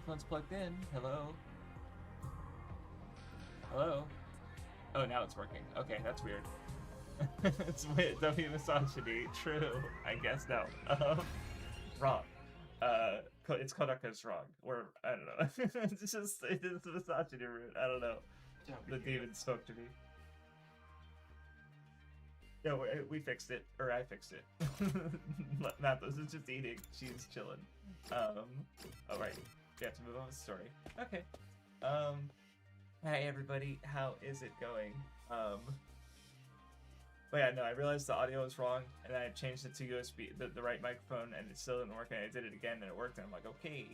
microphone's plugged in. Hello? Hello? Oh, now it's working. Okay, that's weird. It's weird. W misogyny. True. I guess no. Wrong. It's Kodaka's wrong. Or, I don't know. It's just, it is misogyny root. I don't know. The demon spoke to me. No, we fixed it. Or I fixed it. Mathos is just eating. She's chilling. Alright. We have to move on with the story. Okay. Hey everybody, how is it going? But yeah, no, I realized the audio was wrong, and I changed it to USB, the right microphone, and it still didn't work, and I did it again, and it worked, and I'm like, okay,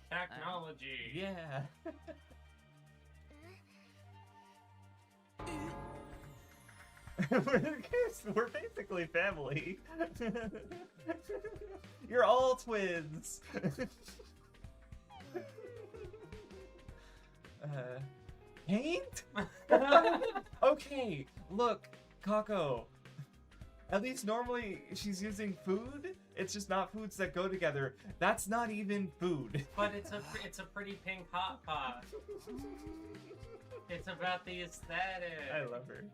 technology! Yeah! We're basically family. You're all twins! Paint? Okay, look, Kako. At least normally she's using food. It's just not foods that go together. That's not even food. But it's a pretty pink hot pot. It's about the aesthetic. I love her.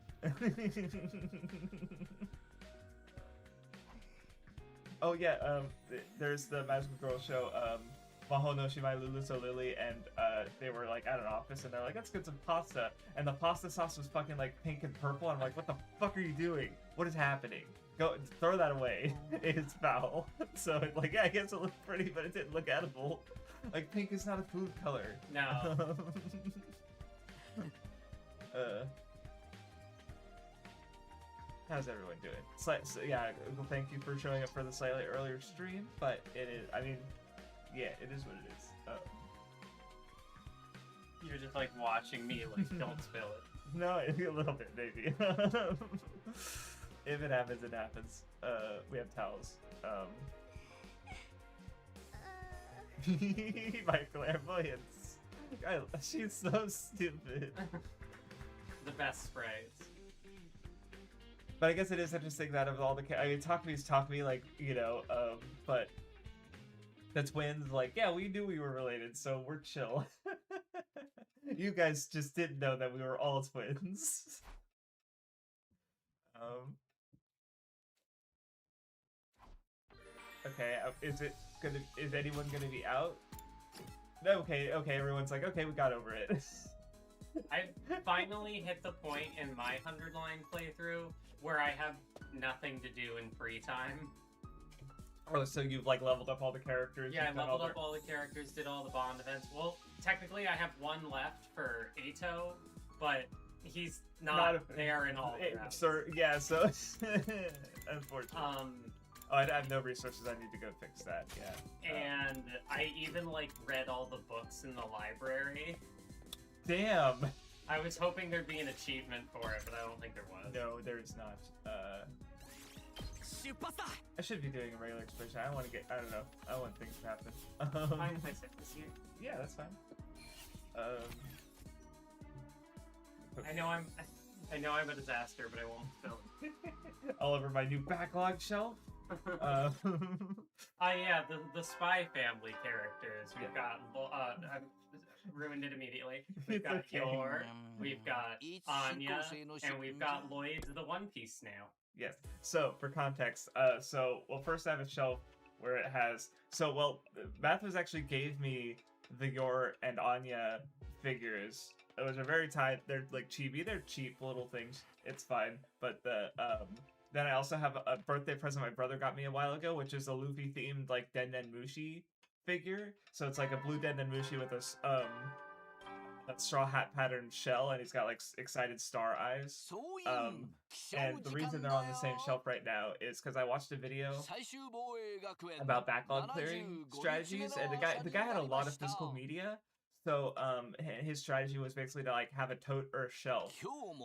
Oh yeah, there's the Magical Girl show, Maho no Shimai Lulu So Lily, and they were like at an office and they're like, let's get some pasta, and the pasta sauce was fucking like pink and purple. I'm like, what the fuck are you doing? What is happening? Go throw that away. It's foul. So like, yeah, I guess it looked pretty, but it didn't look edible. Like, pink is not a food color. No. How's everyone doing? So, yeah, well, thank you for showing up for the slightly earlier stream, but it is, I mean, yeah, it is what it is. You're just like watching me, like, don't spill it. No, a little bit, maybe. If it happens, it happens. We have towels. My clairvoyance. She's so stupid. The best sprays. But I guess it is interesting that of all the I mean, talk to me like, you know, but the twins, like, yeah, we knew we were related, so we're chill. You guys just didn't know that we were all twins. Okay, is anyone gonna be out? Okay, everyone's like, okay, we got over it. I finally hit the point in my 100-line playthrough where I have nothing to do in free time. Oh, so you've like leveled up all the characters? Yeah, I leveled up all the characters, did all the bond events. Well, technically I have one left for Ato, but he's not there in all of them. Sir, yeah, so unfortunately. Oh, I have no resources. I need to go fix that. Yeah. And I even like read all the books in the library. Damn. I was hoping there'd be an achievement for it, but I don't think there was. No, there is not. I should be doing a regular expedition. I want to get. I don't know. I want things to happen. Mind if I sit this here? Yeah, that's fine. I know I'm a disaster, but I won't film. All over my new backlog shelf. Yeah, the Spy Family characters. We've got I've ruined it immediately. We've got Okay. Yor, we've got Anya, and we've got Lloyd's the One Piece now. Yes. So for context, well, first I have a shelf where it has. Mathos actually gave me the Yor and Anya figures. Those are very tight. They're like chibi. They're cheap little things. It's fine. But then I also have a birthday present my brother got me a while ago, which is a Luffy themed like Denden Mushi figure. So it's like a blue Denden Mushi with a straw hat patterned shell, and he's got like excited star eyes. And the reason they're on the same shelf right now is because I watched a video about backlog clearing strategies, and the guy had a lot of physical media. So his strategy was basically to like have a tote or a shelf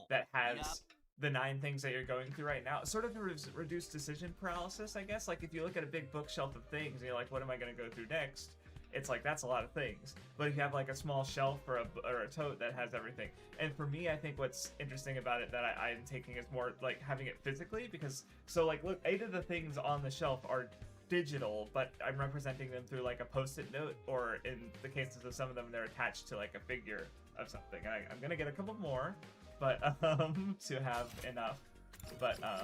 that has the 9 things that you're going through right now. Sort of reduce decision paralysis, I guess. Like if you look at a big bookshelf of things and you're like, what am I going to go through next? It's like, that's a lot of things. But if you have like a small shelf or a tote that has everything. And for me, I think what's interesting about it that I'm taking is more like having it physically, because, so like, look, 8 of the things on the shelf are digital, but I'm representing them through like a post-it note, or in the cases of some of them, they're attached to like a figure of something. I'm gonna get a couple more, but to have enough. But I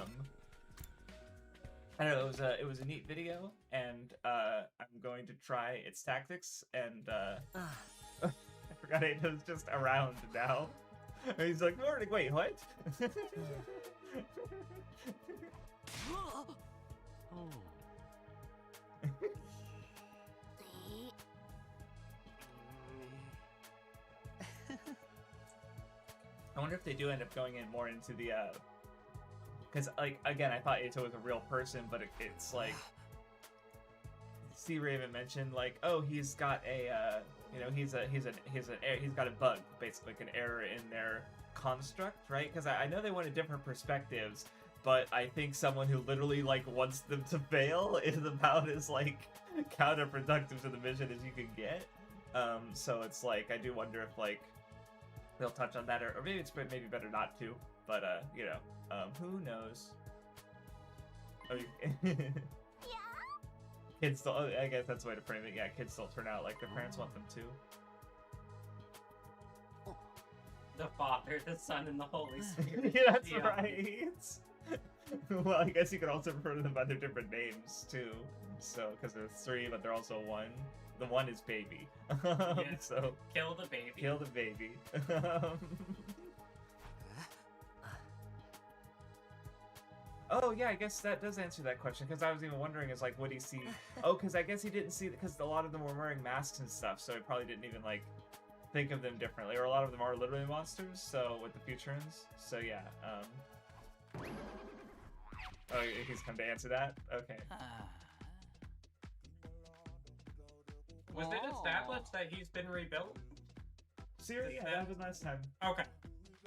don't know. It was a neat video, and I'm going to try its tactics. And I forgot it was just around now. And he's like, wait, what? I wonder if they do end up going in more into the because like again, I thought Ato was a real person, but it's like C Raven mentioned like, oh, he's got a you know, he's got a bug, basically like an error in their construct, right? Because I know they wanted different perspectives, but I think someone who literally like wants them to fail is about as like counterproductive to the mission as you can get. So it's like I do wonder if like they'll touch on that, or maybe it's maybe better not to. But you know, who knows? Oh, kids still. I guess that's the way to frame it. Yeah, kids still turn out like their parents want them to. The Father, the Son, and the Holy Spirit. Yeah, that's right. Well, I guess you could also refer to them by their different names too. So, because there's three, but they're also one. The one is baby. Yeah. So kill the baby. Kill the baby. Oh yeah, I guess that does answer that question, because I was even wondering, is like, would he see? Oh, because I guess he didn't see, because a lot of them were wearing masks and stuff, so he probably didn't even like think of them differently, or a lot of them are literally monsters. So with the Futurans, so yeah. Oh, he's come to answer that. Okay. Was it established that he's been rebuilt? Seriously, yeah, that was last time. Okay.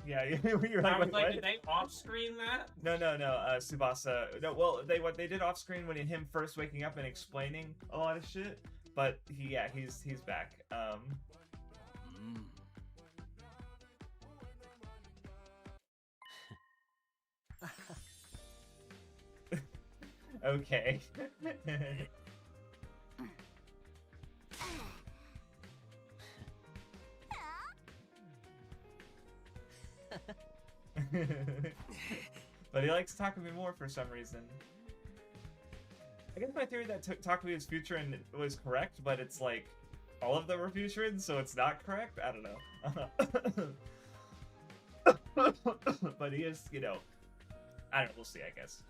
Yeah, you're like, I was like, what? did they off-screen that? No, Tsubasa. No, well, what they did off-screen when him first waking up and explaining a lot of shit, but he's back. Okay. But he likes Takumi more for some reason. I guess my theory that Takumi is Futuran was correct, but it's like all of them are Futurans, so it's not correct? I don't know. But he is, you know, I don't know, we'll see, I guess.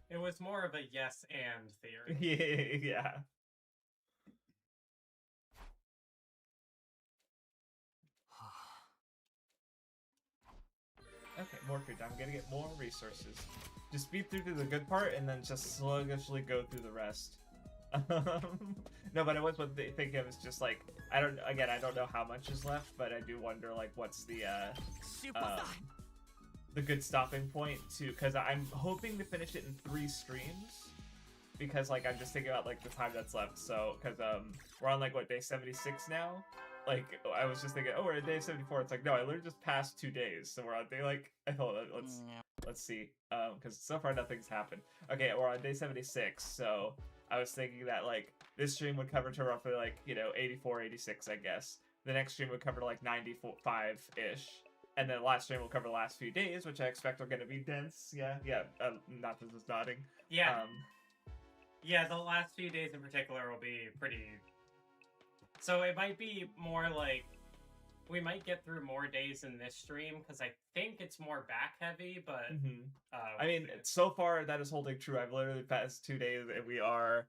It was more of a yes and theory. Yeah. Okay, more food. I'm gonna get more resources. Just speed through to the good part and then just sluggishly go through the rest. No, but I was thinking of is just like, I don't know how much is left, but I do wonder like what's the good stopping point to, because I'm hoping to finish it in 3 streams, because like I'm just thinking about like the time that's left. So because we're on like what, day 76 now. Like, I was just thinking, oh, we're at day 74. It's like, no, I literally just passed 2 days. So we're on day, like, let's see. Because so far nothing's happened. Okay, we're on day 76. So I was thinking that, like, this stream would cover to roughly, like, you know, 84, 86, I guess. The next stream would cover, like, 95-ish. And then the last stream will cover the last few days, which I expect are going to be dense. Yeah. Nathas is nodding. Yeah. Yeah, the last few days in particular will be pretty... So it might be more like, we might get through more days in this stream, because I think it's more back heavy, but... I mean, so far that is holding true. I've literally passed 2 days, and we are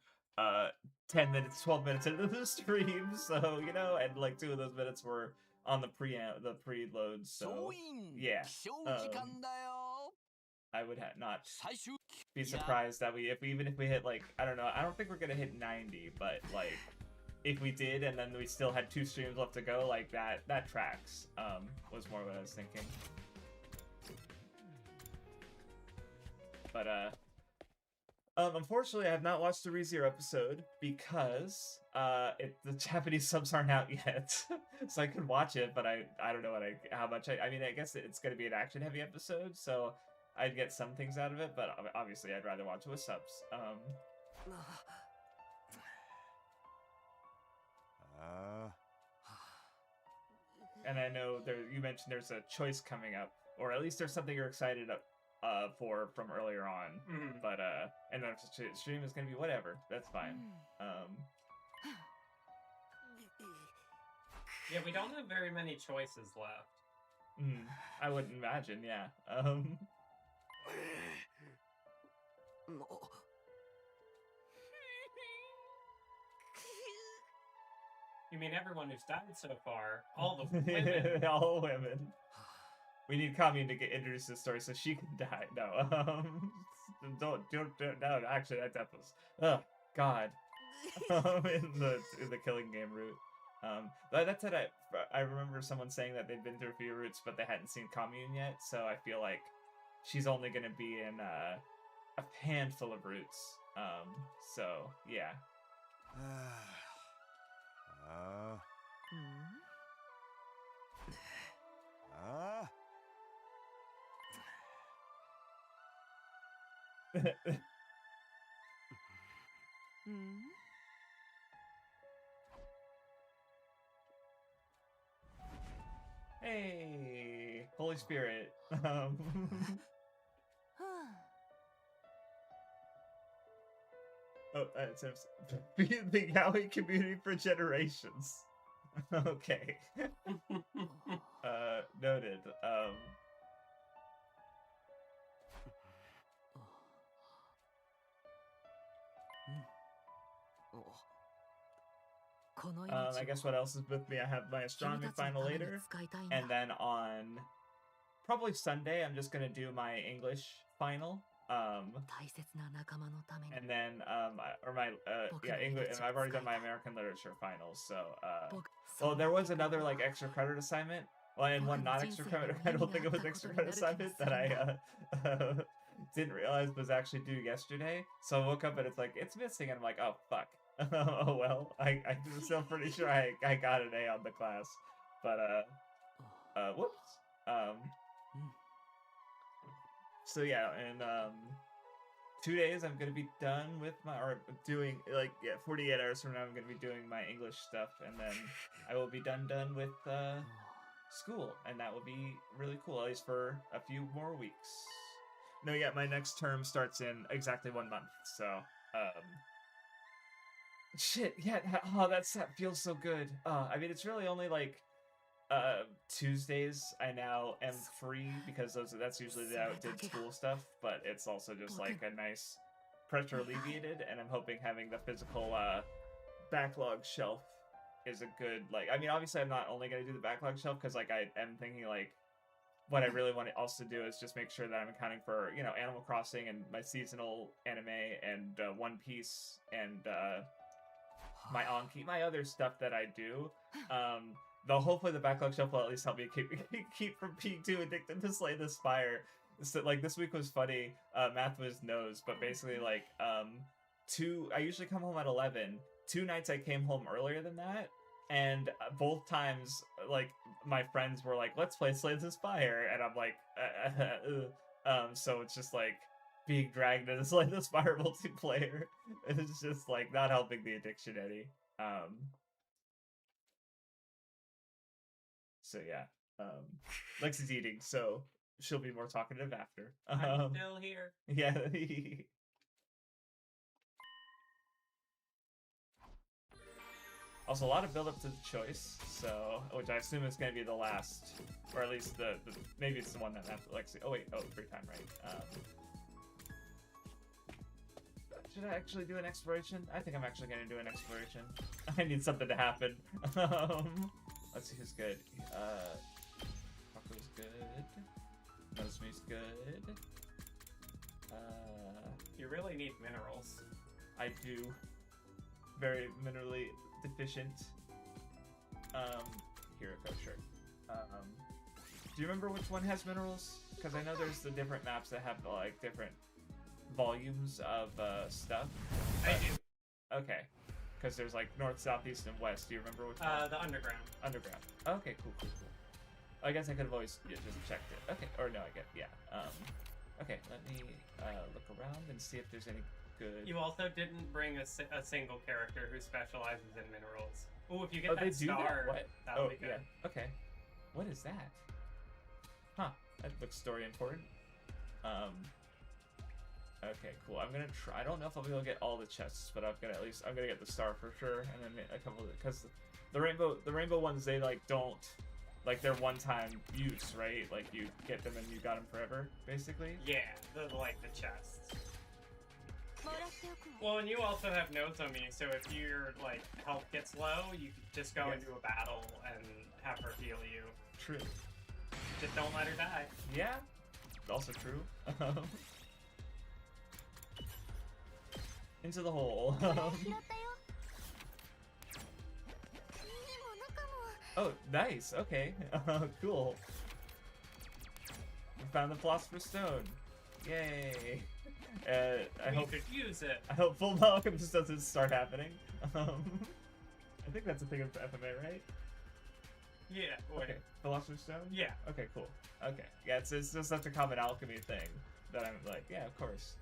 10 minutes, 12 minutes into the stream, so, you know, and like 2 of those minutes were on the preload, so, yeah. I would not be surprised that even if we hit, like, I don't know, I don't think we're gonna hit 90, but, like... If we did, and then we still had 2 streams left to go, like that tracks. Was more what I was thinking. But unfortunately, I have not watched the ReZero episode because the Japanese subs aren't out yet, so I could watch it, but I don't know how much. I mean, I guess it's gonna be an action heavy episode, so I'd get some things out of it, but obviously I'd rather watch it with subs. And I know you mentioned there's a choice coming up, or at least there's something you're excited for from earlier on. But and the stream is gonna be whatever. That's fine. Yeah, we don't have very many choices left. I wouldn't imagine. Yeah. You mean everyone who's died so far? All the women. All women. We need Commune to get introduced to the story so she can die. No, don't. No, actually, that death was. Oh God. In the killing game route. That said, I remember someone saying that they'd been through a few routes, but they hadn't seen Commune yet. So I feel like she's only gonna be in a handful of routes. So yeah. Hey, Holy Spirit. It says be the yaoi community for generations. Okay. Noted. I guess what else is with me? I have my astronomy final later, and then on probably Sunday I'm just gonna do my English final. And then English, and I've already done my American literature finals. So well, there was another like extra credit assignment. Well, and one not extra credit. I don't think it was extra credit assignment that I didn't realize was actually due yesterday. So I woke up and it's like it's missing, and I'm like, oh fuck. Oh well, I'm still pretty sure I got an A on the class, but whoops. So yeah, in 2 days I'm gonna be done with doing 48 hours from now I'm gonna be doing my English stuff, and then I will be done with school, and that will be really cool, at least for a few more weeks. No, yeah, my next term starts in exactly 1 month, so shit, yeah, that feels so good. I mean, it's really only like Tuesdays I now am free because that's usually the outdid school stuff, but it's also just like a nice pressure alleviated, and I'm hoping having the physical backlog shelf is a good, like, I mean, obviously I'm not only going to do the backlog shelf because like I am thinking like what I really want to also do is just make sure that I'm accounting for, you know, Animal Crossing and my seasonal anime and One Piece and my Anki, my other stuff that I do. Though hopefully the backlog shelf will at least help me keep from being too addicted to Slay the Spire. So like this week was funny. Math was knows, but basically like I usually come home at 11. 2 nights I came home earlier than that, and both times like my friends were like, "Let's play Slay the Spire," and I'm like, so it's just like being dragged into Slay the Spire multiplayer. It's just like not helping the addiction any. So yeah, Lex is eating, so she'll be more talkative after. I'm still here. Yeah. Also, a lot of build up to the choice, so which I assume is going to be the last, or at least the maybe it's the one that Lexi. Oh wait, free time, right? Should I actually do an exploration? I think I'm actually going to do an exploration. I need something to happen. Let's see who's good. Paco's good. Nozomi's good. You really need minerals. I do. Very minerally deficient. Hiroko, sure. Do you remember which one has minerals? Because I know there's the different maps that have like different volumes of stuff. I do. Okay. Because there's like north, south, east, and west. Do you remember which one? The underground. Underground. Okay, cool. I guess I could have always just checked it. Okay, or no, I get, yeah. Okay, let me look around and see if there's any good. You also didn't bring a single character who specializes in minerals. Ooh, if you get they that do that? star, What? that'll Oh, be good. yeah. Okay. What is that? Huh. That looks story important. Okay, cool. I'm gonna try. I don't know if I'll be able to get all the chests, but I'm gonna get the star for sure, and then a couple of, because the rainbow ones, they like don't, like they're one-time use, right? Like you get them and you got them forever, basically. Yeah, like the chests. Well, and you also have Nozomi, so if your like health gets low, you can just go into a battle and have her heal you. True. Just don't let her die. Yeah. Also true. Into the hole. Oh, nice. Okay. Cool. We found the Philosopher's Stone. Yay. I hope could use it. I hope full Malcolm just doesn't start happening. I think that's a thing of FMA, right? Yeah. Wait. Okay. Philosopher's Stone? Yeah. Okay, cool. Okay. Yeah, it's just such a common alchemy thing that I'm like, yeah, of course.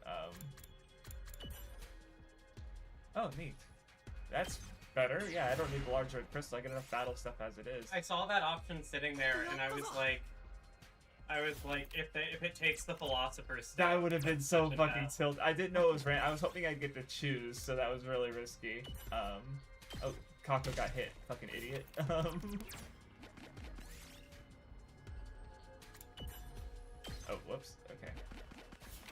Oh, neat. That's better. Yeah, I don't need the large red crystal. I get enough battle stuff as it is. I saw that option sitting there, and I was like, if it takes the Philosopher's Stone, that would have been so fucking bad. tilted. I didn't know it was random. I was hoping I'd get to choose, so that was really risky. Oh, Kako got hit. Fucking idiot. Oh, whoops. Okay.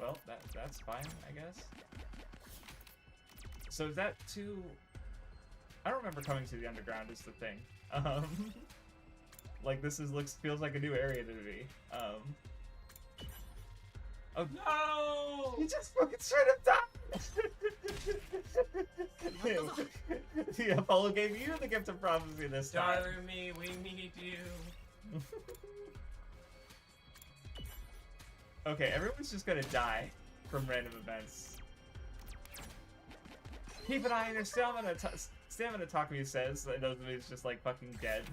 Well, that's fine, I guess. So is that too... I don't remember coming to the underground is the thing. Like this feels like a new area to me. Oh No! he just fucking straight up died! The Apollo gave you the gift of prophecy this time. Darumi, we need you. Okay, everyone's just gonna die from random events. Keep an eye on your stamina. Stamina, Takumi says, and those movies just like fucking dead.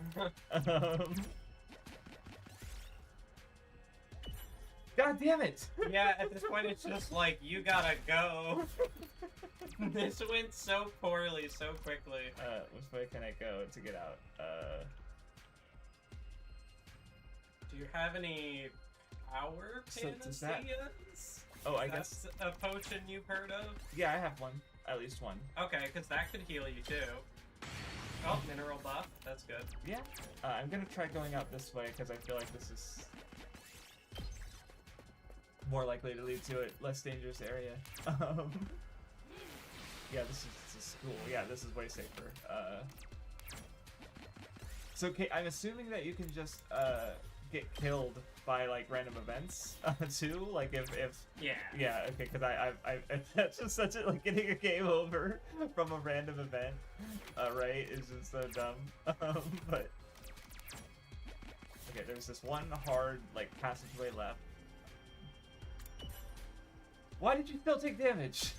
God damn it! Yeah, at this point it's just like, you gotta go. This went so poorly, so quickly. Which way can I go to get out? Do you have any power So does that- panaceas? Oh, I That's guess. a potion you've heard of? Yeah, I have one. At least one. Okay, because that could heal you too. Oh, mineral buff. That's good. Yeah. I'm gonna try going out this way because I feel like this is more likely to lead to a less dangerous area. Yeah, this is school. Yeah, this is way safer. So, okay, I'm assuming that you can just get killed by like random events too. Like if Yeah. Okay, because I that's just such a like getting a game over from a random event, right? Is just so dumb. But okay, there's this one hard like passageway left. Why did you still take damage?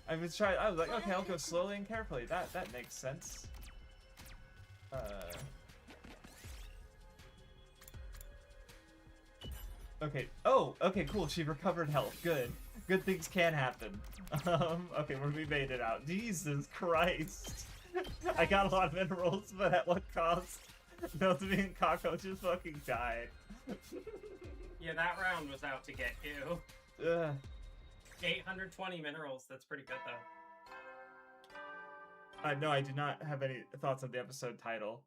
I was like, okay, I'll go slowly and carefully. That makes sense. Okay. Oh, okay, cool. She recovered health. Good. Good things can happen. Okay, we made it out. Jesus Christ. I got a lot of minerals, but at what cost? Nozomi and Kako just fucking died. Yeah, that round was out to get you. Ugh. 820 minerals. That's pretty good though. No, I do not have any thoughts on the episode title.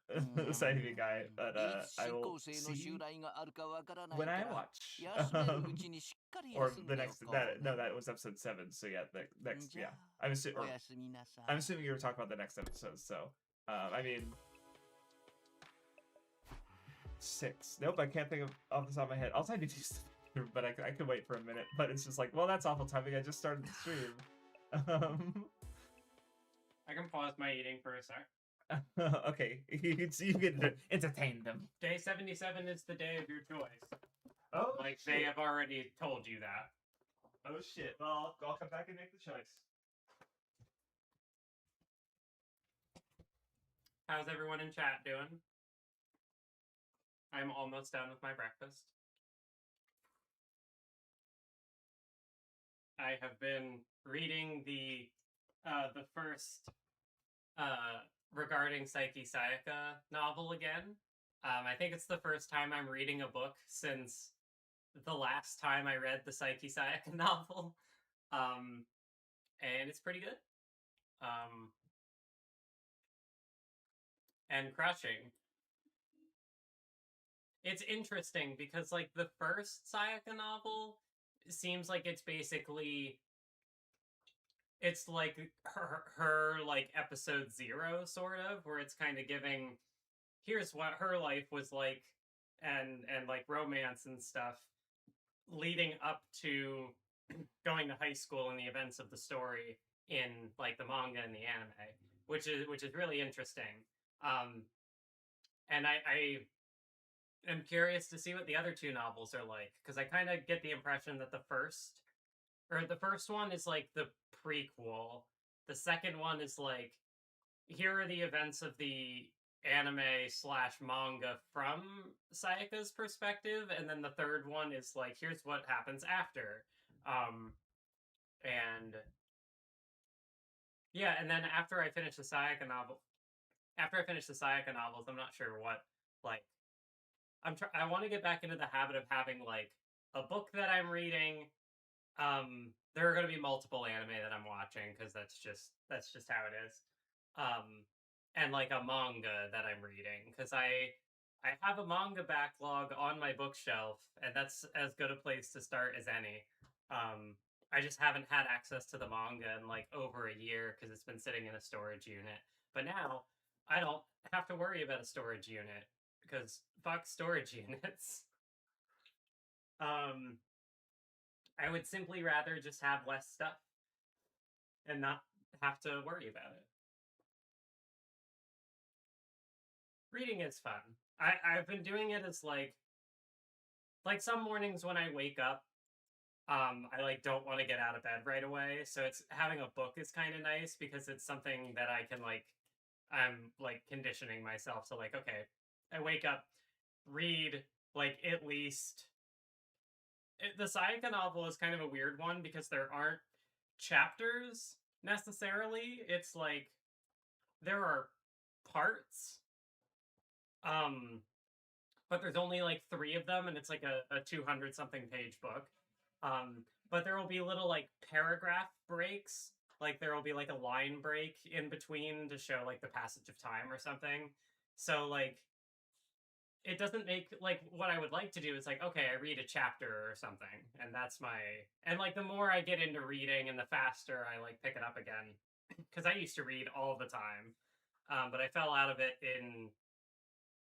Saivi guy, but I will see when I watch. Or the next that was episode 7. So yeah, the next I'm assuming you were talking about the next episode. So I mean 6. Nope, I can't think of off the top of my head. I'll try to do something, but I could wait for a minute. But it's just like, well, that's awful timing. I just started the stream. I can pause my eating for a sec. Okay, you can entertain them. Day 77 is the day of your choice. Oh, Like, shit. they have already told you that. Oh shit. Well, I'll come back and make the choice. How's everyone in chat doing? I'm almost done with my breakfast. I have been reading the first regarding Psyche Sayaka novel again. I think it's the first time I'm reading a book since the last time I read the Psyche Sayaka novel. And it's pretty good. And crushing. It's interesting because, like, the first Sayaka novel seems like it's basically it's like her like episode 0 sort of, where it's kind of giving here's what her life was like and like romance and stuff leading up to going to high school and the events of the story in like the manga and the anime, which is really interesting. And I am curious to see what the other two novels are like, because I kind of get the impression that the first one is like the prequel. The second one is like, here are the events of the anime slash manga from Sayaka's perspective, and then the third one is like, here's what happens after. And yeah, and then after I finish the Sayaka novels, I'm not sure what, like, I want to get back into the habit of having like a book that I'm reading. There are going to be multiple anime that I'm watching because that's just how it is. And like a manga that I'm reading, because I have a manga backlog on my bookshelf, and that's as good a place to start as any. I just haven't had access to the manga in like over a year because it's been sitting in a storage unit. But now I don't have to worry about a storage unit because fuck storage units. I would simply rather just have less stuff and not have to worry about it. Reading is fun. I've been doing it as like some mornings when I wake up, I like don't want to get out of bed right away. So it's having a book is kind of nice because it's something that I can like, I'm like conditioning myself to like, okay, I wake up, read like at least. The Sayaka novel is kind of a weird one because there aren't chapters necessarily. It's like there are parts. But there's only like 3 of them, and it's like a 200 something page book. But there will be little like paragraph breaks. Like there will be like a line break in between to show like the passage of time or something. So like it doesn't make like what I would like to do is like, okay, I read a chapter or something, and that's my and like the more I get into reading and the faster I like pick it up again, because I used to read all the time, but I fell out of it in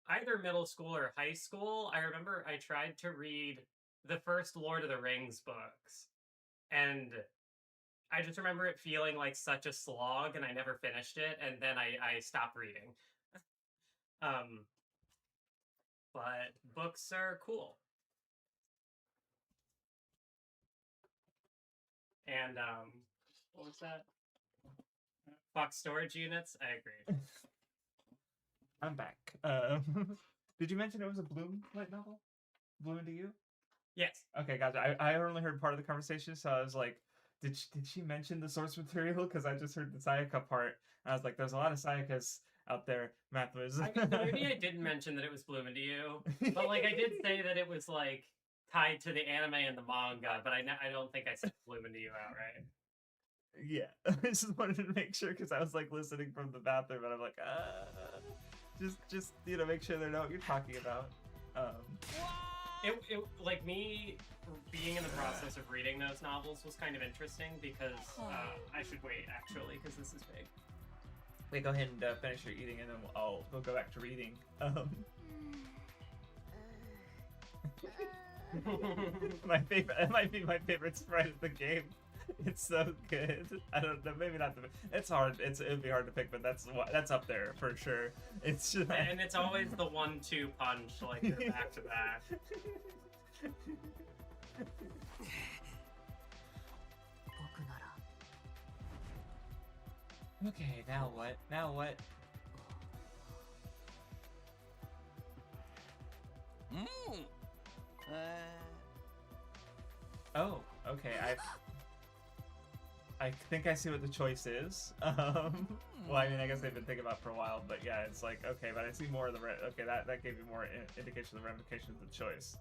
either middle school or high school. I remember I tried to read the first Lord of the Rings books, and I just remember it feeling like such a slog, and I never finished it, and then I stopped reading. But books are cool. And what was that? Fuck storage units? I agree. I'm back. Did you mention it was a Bloom light novel? Bloom into You? Yes. Okay, gotcha. I only heard part of the conversation, so I was like, did she mention the source material? Because I just heard the Sayaka part. And I was like, there's a lot of Sayakas out there. Math was. Maybe I didn't mention that it was Bloom into You, but like I did say that it was like tied to the anime and the manga, but I don't think I said Bloom into You outright. Yeah, I just wanted to make sure because I was like listening from the bathroom, and I'm like, just make sure they know what you're talking about. It like me being in the process of reading those novels was kind of interesting because I should wait actually because this is big. Wait, go ahead and finish your eating, and then we'll go back to reading. My favorite. It might be my favorite sprite of the game. It's so good. I don't know. Maybe not the. It's hard. It'd be hard to pick, but that's up there for sure. It's just and it's always the 1-2 punch, like they're back to back. Okay, now what? Now what? Oh, okay. I think I see what the choice is. Well, I mean, I guess they've been thinking about it for a while, but yeah, it's like, okay, but I see more of the okay, that gave you more indication of the ramifications of the choice.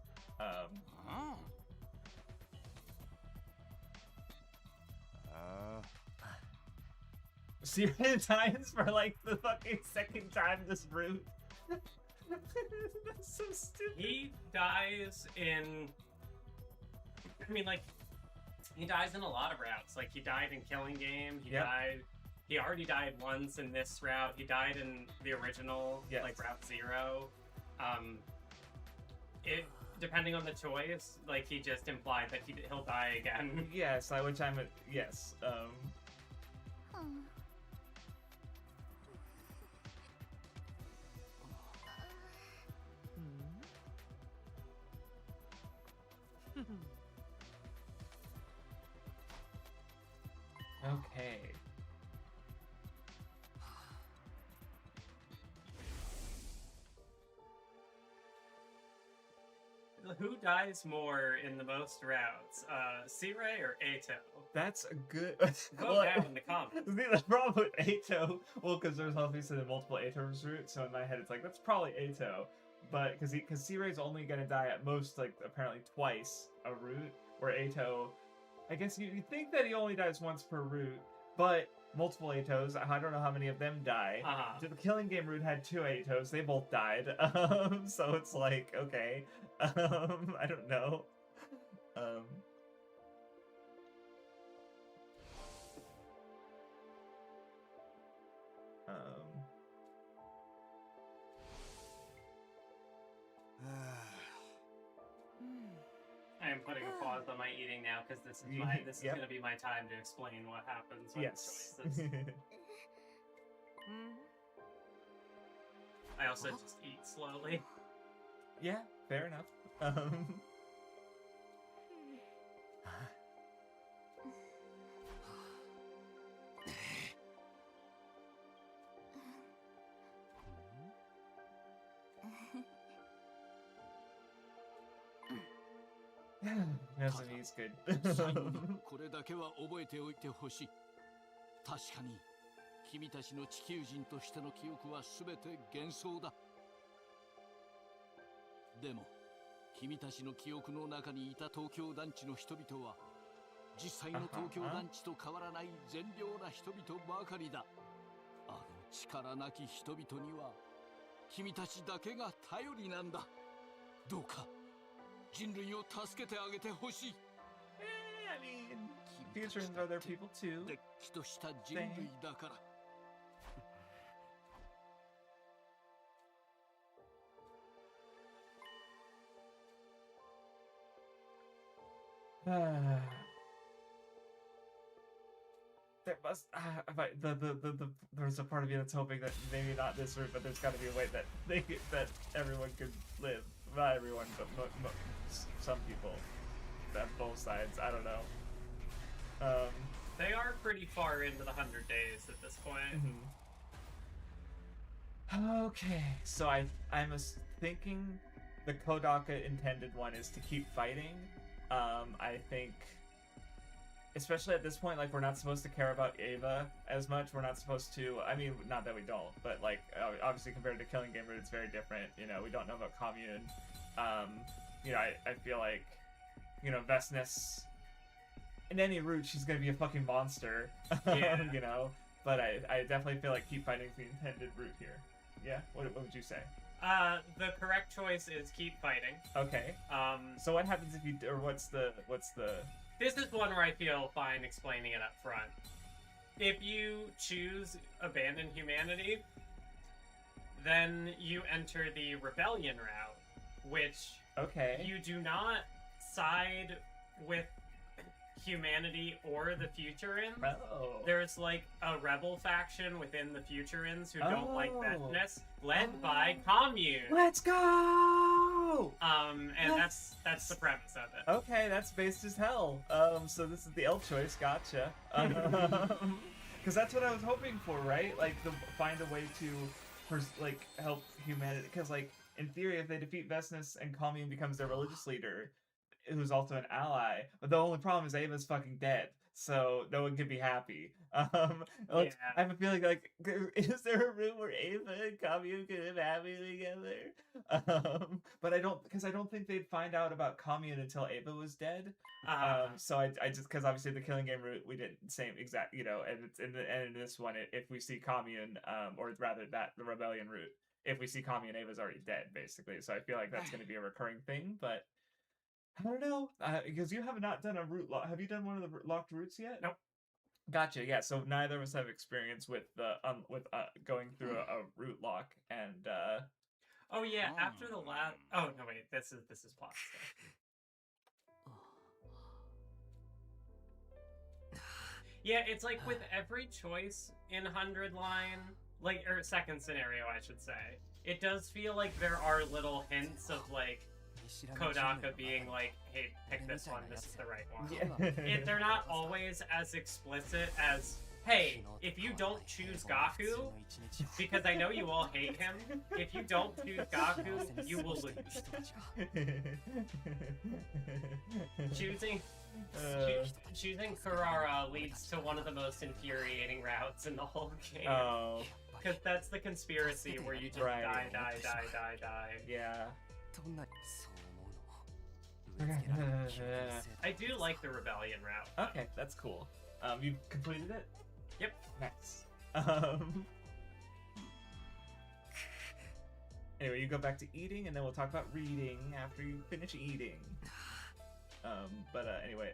Serious times for like the fucking second time this route. That's so stupid. He dies in. I mean, like, he dies in a lot of routes. Like, he died in Killing Game. He died. He already died once in this route. He died in the original, like Route 0. It depending on the choice, like he just implied that he'll die again. Yes, which I'm yes. Okay. Who dies more in the most routes, Sirei or Eito? That's a good. Go down in the comments. The problem with Eito, well, because there's obviously multiple Eitos routes, so in my head it's like that's probably Eito, but because Sirei's only gonna die at most like apparently twice a route, where Eito, I guess you think that he only dies once per route, but multiple Eitos. I don't know how many of them die. The Killing Game route had 2 Eitos. They both died. So it's like, okay. I don't know. I am putting a pause on my eating now because this is going to be my time to explain what happens with choices. I also just eat slowly. Yeah, fair enough. Misogyny's good. これだけは覚えておいてほしい。確かに君たちの地球人としての記憶はすべて幻想だ。でも君たちの記憶の中にいた東京団地の人々は実際の東京団地と変わらない善良な人々ばかりだ。あの力なき人々には君たちだけが頼りなんだ。どうか人類を助けてあげてほしい。I mean, futurians are their people too. れっきとした人類だから。There must there's a part of me that's hoping that maybe not this route, but there's got to be a way that that everyone could live. Not everyone, but some people. That both sides. I don't know. They are pretty far into the 100 days at this point. Okay, so I'm thinking the Kodaka intended one is to keep fighting. I think, especially at this point, like, we're not supposed to care about Ava as much. We're not supposed to, I mean, not that we don't, but, like, obviously compared to Killing Game route, it's very different. You know, we don't know about Commune. You know, I feel like, you know, Vesness, in any route, she's gonna be a fucking monster. Yeah. You know? But I definitely feel like keep fighting is the intended route here. Yeah? What would you say? The correct choice is keep fighting. Okay. So what happens if you, or what's the... This is one where I feel fine explaining it up front. If you choose Abandon Humanity, then you enter the Rebellion route, which you do not side with humanity or the Futurins. There's like a rebel faction within the Futurins who don't like Vesness, led by Commune. Let's go! And that's the premise of it. Okay, that's based as hell. So this is the L choice, gotcha. Because that's what I was hoping for, right? Like, to find a way to, like, help humanity. Because, like, in theory, if they defeat Vesness and Commune becomes their religious leader, who's also an ally, but the only problem is Ava's fucking dead. so no one can be happy. I have a feeling like, is there a room where Ava and Kamio can live happily together? But I don't think they'd find out about Kamio until Ava was dead. So I just, because obviously the Killing Game route we did same exact, and it's in this one, if we see Kamio, or rather that the Rebellion route, if we see Kamio and Ava's already dead, basically. So I feel like that's going to be a recurring thing, but I don't know, because you have not done a route lock. Have you done one of the locked routes yet? Nope. Gotcha. Yeah. So neither of us have experience with the going through a route lock, and oh yeah, after the last. Oh no, wait. This is plot stuff. Yeah, it's like with every choice in 100 line, like, or second scenario, I should say, it does feel like there are little hints of like Kodaka being like, hey, pick this one, this is the right one. yeah. They're not always as explicit as, hey, if you don't choose Gaku, because I know you all hate him, if you don't choose Gaku, you will lose. Choosing Kurara leads to one of the most infuriating routes in the whole game. Oh. Because that's the conspiracy where you just die. Yeah. I do like the Rebellion route. Okay, that's cool. You completed it? Yep. Nice. Anyway, you go back to eating, and then we'll talk about reading after you finish eating. Anyway,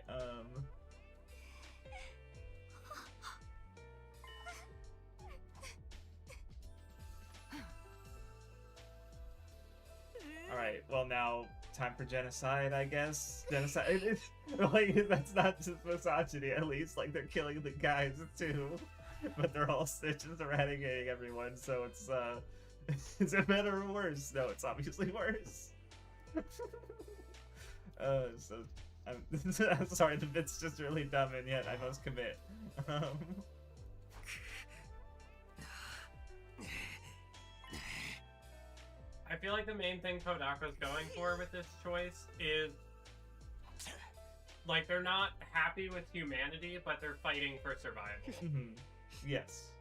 Alright, well now, time for genocide, I guess. Genocide, like, that's not just misogyny, at least, like, they're killing the guys, too. But they're all stitches eradicating everyone, so it's, is it better or worse? No, it's obviously worse. I'm sorry, the bit's just really dumb, and yet I must commit. I feel like the main thing Kodaka's going for with this choice is, like, they're not happy with humanity, but they're fighting for survival. Yes.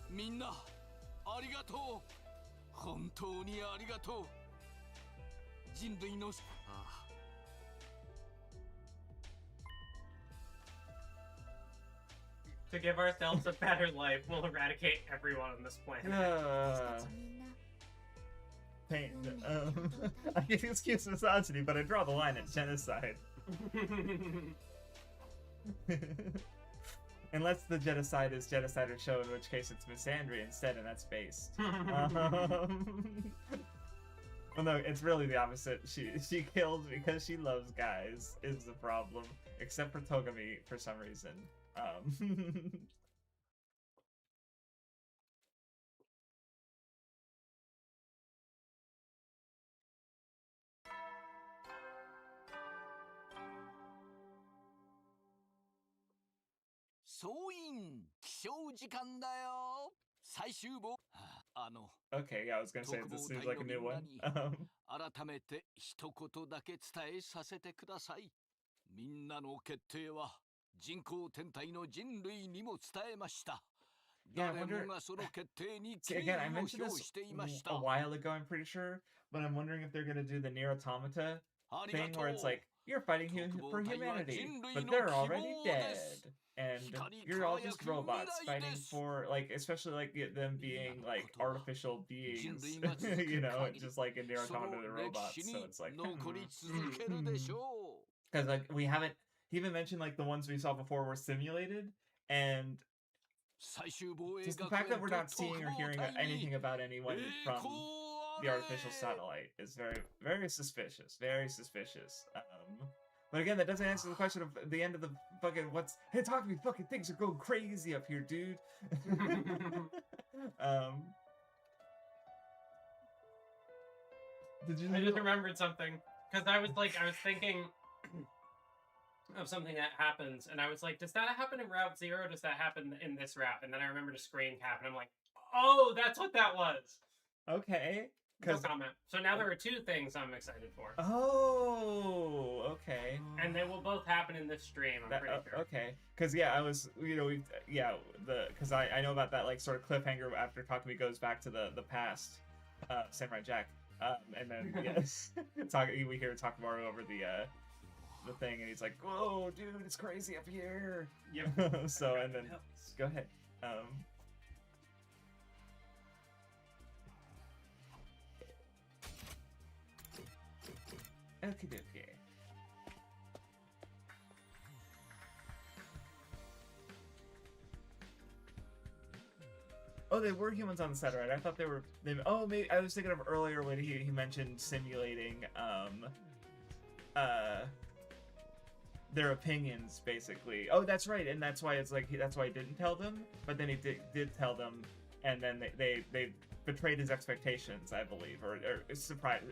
みんなありがとう本当にありがとう人類の To give ourselves a better life, we'll eradicate everyone on this planet. Pain. I can excuse misogyny, but I draw the line at genocide. Unless the genocide is Genocider Show, in which case it's misandry instead, and that's based. Well, no, it's really the opposite. She kills because she loves guys, is the problem. Except for Togami, for some reason. Okay, yeah, I was gonna say this seems like a new one. 改めて一言だけ伝えさせてください。みんなの決定は人工天体の人類にも伝えました。 Yeah, I wonder. Again, I mentioned this a while ago, I'm pretty sure, but I'm wondering if they're gonna do the Nier Automata thing where it's like, you're fighting for humanity, but they're already dead. And you're all just robots fighting for, like, especially, like, them being, like, artificial beings, you know, just like in Nier Automata, the robots, so it's like, because, like, we haven't, he even mentioned, like, the ones we saw before were simulated, and just the fact that we're not seeing or hearing anything about anyone from the artificial satellite is very, very suspicious, but again, that doesn't answer the question of the end of the fucking hey, talk to me, fucking things are going crazy up here, dude. Did you? I just remembered something because I was thinking of something that happens, and I was like, does that happen in Route 0? Does that happen in this route? And then I remembered a screen cap, and I'm like, oh, that's what that was. Okay. No comment. So now there are two things I'm excited for. Oh, okay. And they will both happen in this stream, I'm pretty sure. Okay, because yeah, I was, because I know about that like sort of cliffhanger after Takumi goes back to the past, Samurai Jack, and then yes, we hear Takamaru over the thing, and he's like, "Whoa, dude, it's crazy up here." Yep. So and then go ahead. Okay, okay. Oh, they were humans on the set, right? I thought they were. Oh, maybe I was thinking of earlier when he mentioned simulating their opinions, basically. Oh, that's right, and that's why it's like that's why he didn't tell them, but then he did tell them, and then they betrayed his expectations, I believe, or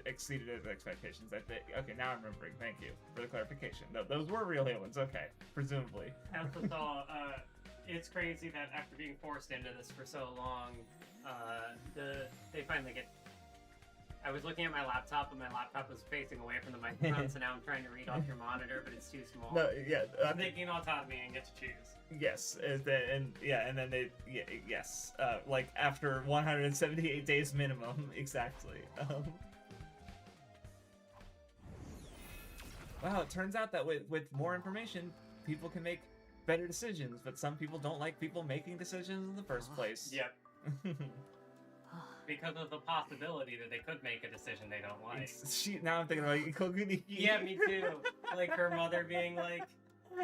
exceeded his expectations. I think. Okay, now I'm remembering. Thank you for the clarification. No, those were real humans. Okay, presumably. I also saw. It's crazy that after being forced into this for so long, they finally get. I was looking at my laptop, and my laptop was facing away from the microphone, so now I'm trying to read off your monitor, but it's too small. No, yeah. I'm taking autonomy and get to choose. Yes, and then yes, like after 178 days minimum, exactly. Wow, it turns out that with more information, people can make better decisions, but some people don't like people making decisions in the first place. Yep. Because of the possibility that they could make a decision they don't like. Now I'm thinking about Koguni. Yeah, me too. Like her mother being like,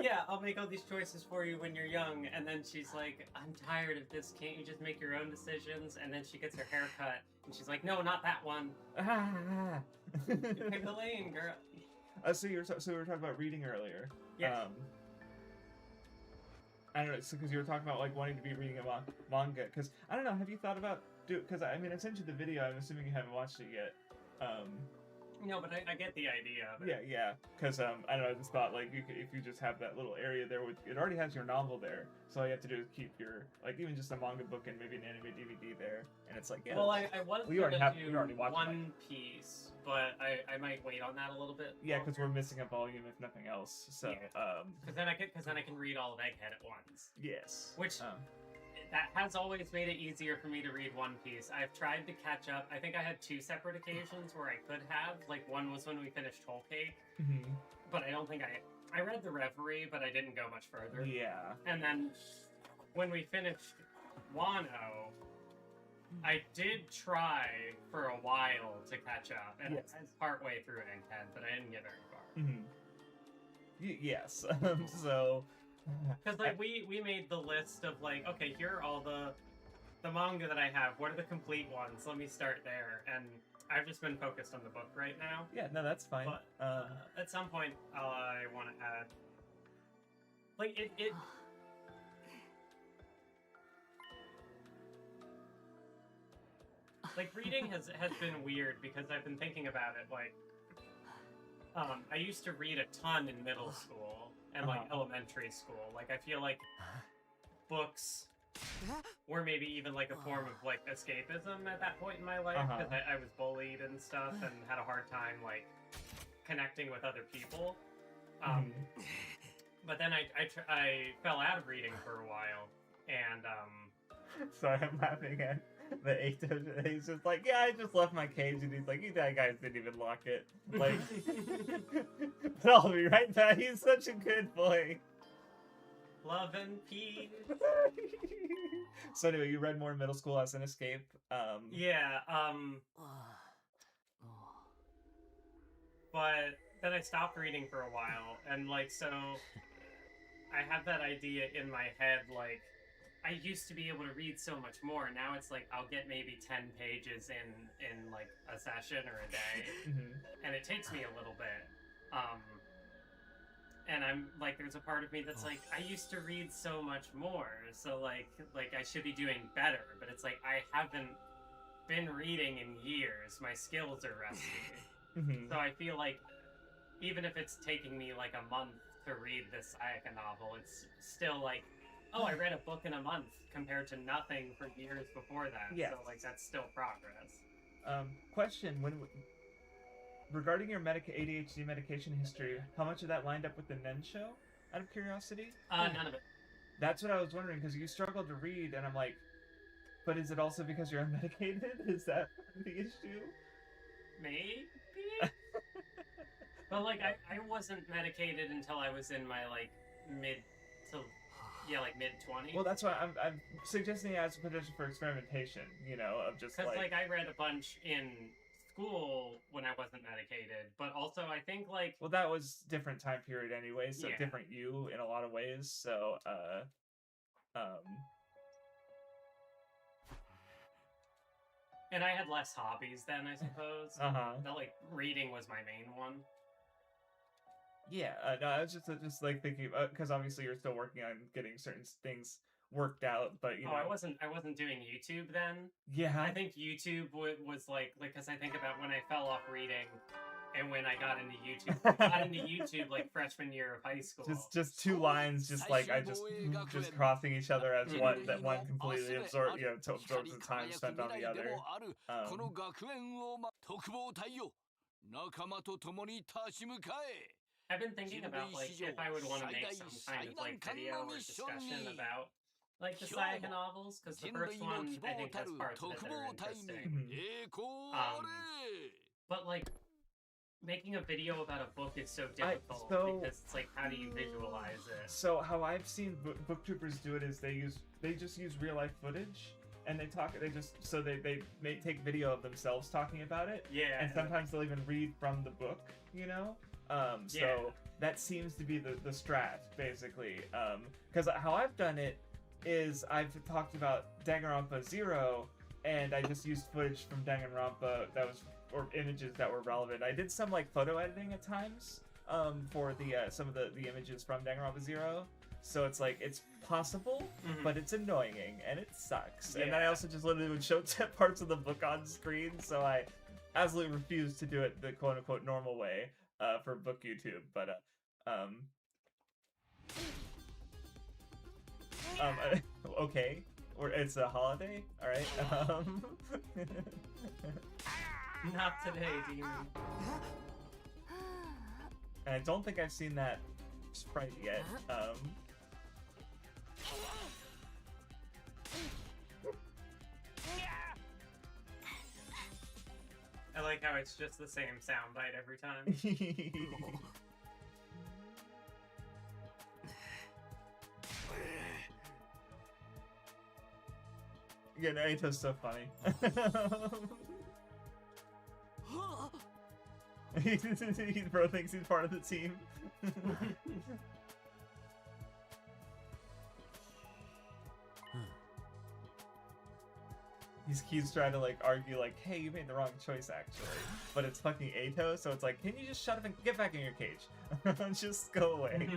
yeah, I'll make all these choices for you when you're young, and then she's like, I'm tired of this, can't you just make your own decisions? And then she gets her hair cut, and she's like, no, not that one. Pick the lane, girl. So we were talking about reading earlier. Yeah. I don't know, because you were talking about like wanting to be reading a manga. Because I don't know, have you thought about because I mean I sent you the video. I'm assuming you haven't watched it yet. No, but I get the idea of it. Yeah. Because I don't know. I just thought like if you just have that little area there with it already has your novel there, so all you have to do is keep your like even just a manga book and maybe an anime DVD there, and it's like yeah. Well, I was we already do watched One Piece, but I might wait on that a little bit. Yeah, because we're missing a volume if nothing else. So because then I can read all of Egghead at once. Yes. Which. That has always made it easier for me to read One Piece. I've tried to catch up. I think I had two separate occasions where I could have. Like, one was when we finished Whole Cake. Mm-hmm. But I don't think I read The Reverie, but I didn't go much further. Yeah. And then when we finished Wano, I did try for a while to catch up. And yes. I was partway through Egghead, but I didn't get very far. Mm-hmm. Yes. So... Because like we made the list of like, okay, here are all the manga that I have. What are the complete ones? Let me start there. And I've just been focused on the book right now. Yeah, no, that's fine. But at some point, I want to add, like it. Like reading has been weird because I've been thinking about it. Like, I used to read a ton in middle school. And like elementary school, like I feel like books were maybe even like a form of like escapism at that point in my life because I was bullied and stuff and had a hard time like connecting with other people. But then I fell out of reading for a while, and Sorry, I'm laughing at the 8. He's just like, yeah, I just left my cage, and he's like, you guys didn't even lock it. Like, but I'll be right back. He's such a good boy. Love and peace. So anyway, you read more in middle school as an escape. Yeah. But then I stopped reading for a while, and like so, I have that idea in my head, like. I used to be able to read so much more. Now it's like I'll get maybe 10 pages in like a session or a day, and it takes me a little bit. And I'm like, there's a part of me that's like, I used to read so much more, so like I should be doing better. But it's like I haven't been reading in years. My skills are rusty. So I feel like even if it's taking me like a month to read this Ayaka novel, it's still like. Oh, I read a book in a month compared to nothing for years before that. Yeah. So, like, that's still progress. Question: regarding your ADHD medication history, how much of that lined up with the Nen show? Out of curiosity. None of it. That's what I was wondering because you struggled to read, and I'm like, but is it also because you're unmedicated? Is that the issue? Maybe. But like, I wasn't medicated until I was in my like mid 20s. Well, that's why I'm suggesting it as a potential for experimentation. You know, of just because like I read a bunch in school when I wasn't medicated, but also I think like well, that was different time period anyway, so Yeah. different you in a lot of ways. So and I had less hobbies then, I suppose. That like reading was my main one. Yeah, no, I was just like thinking because obviously you're still working on getting certain things worked out, but you know. I wasn't doing YouTube then. Yeah. I think YouTube was like because I think about when I fell off reading, and when I got into YouTube. I got into YouTube like freshman year of high school. Just two lines, just like just crossing each other as one that one completely absorbs the time spent on the other. I've been thinking about like if I would want to make some kind of like video or discussion about like the Sayaka novels, because the first one I think has parts of it that are interesting. But like making a video about a book is so difficult because it's like how do you visualize it? So how I've seen booktubers do it is they just use real life footage. And they may take video of themselves talking about it. Yeah. And sometimes they'll even read from the book, you know? So that seems to be the strat, basically. Because how I've done it is I've talked about Danganronpa 0, and I just used footage from Danganronpa or images that were relevant. I did some like photo editing at times for the some of the images from Danganronpa 0. So it's like, it's possible, but it's annoying, and it sucks. Yeah. And I also just literally would show parts of the book on screen, so I absolutely refuse to do it the quote-unquote normal way for book YouTube. But, okay. Or it's a holiday, alright? Not today, demon. And I don't think I've seen that sprite yet. I like how it's just the same soundbite every time. Yeah, Naito's so funny. Bro thinks he's part of the team. He's trying to like argue like, hey, you made the wrong choice actually, but it's fucking Ato, so it's like, can you just shut up and get back in your cage? Just go away.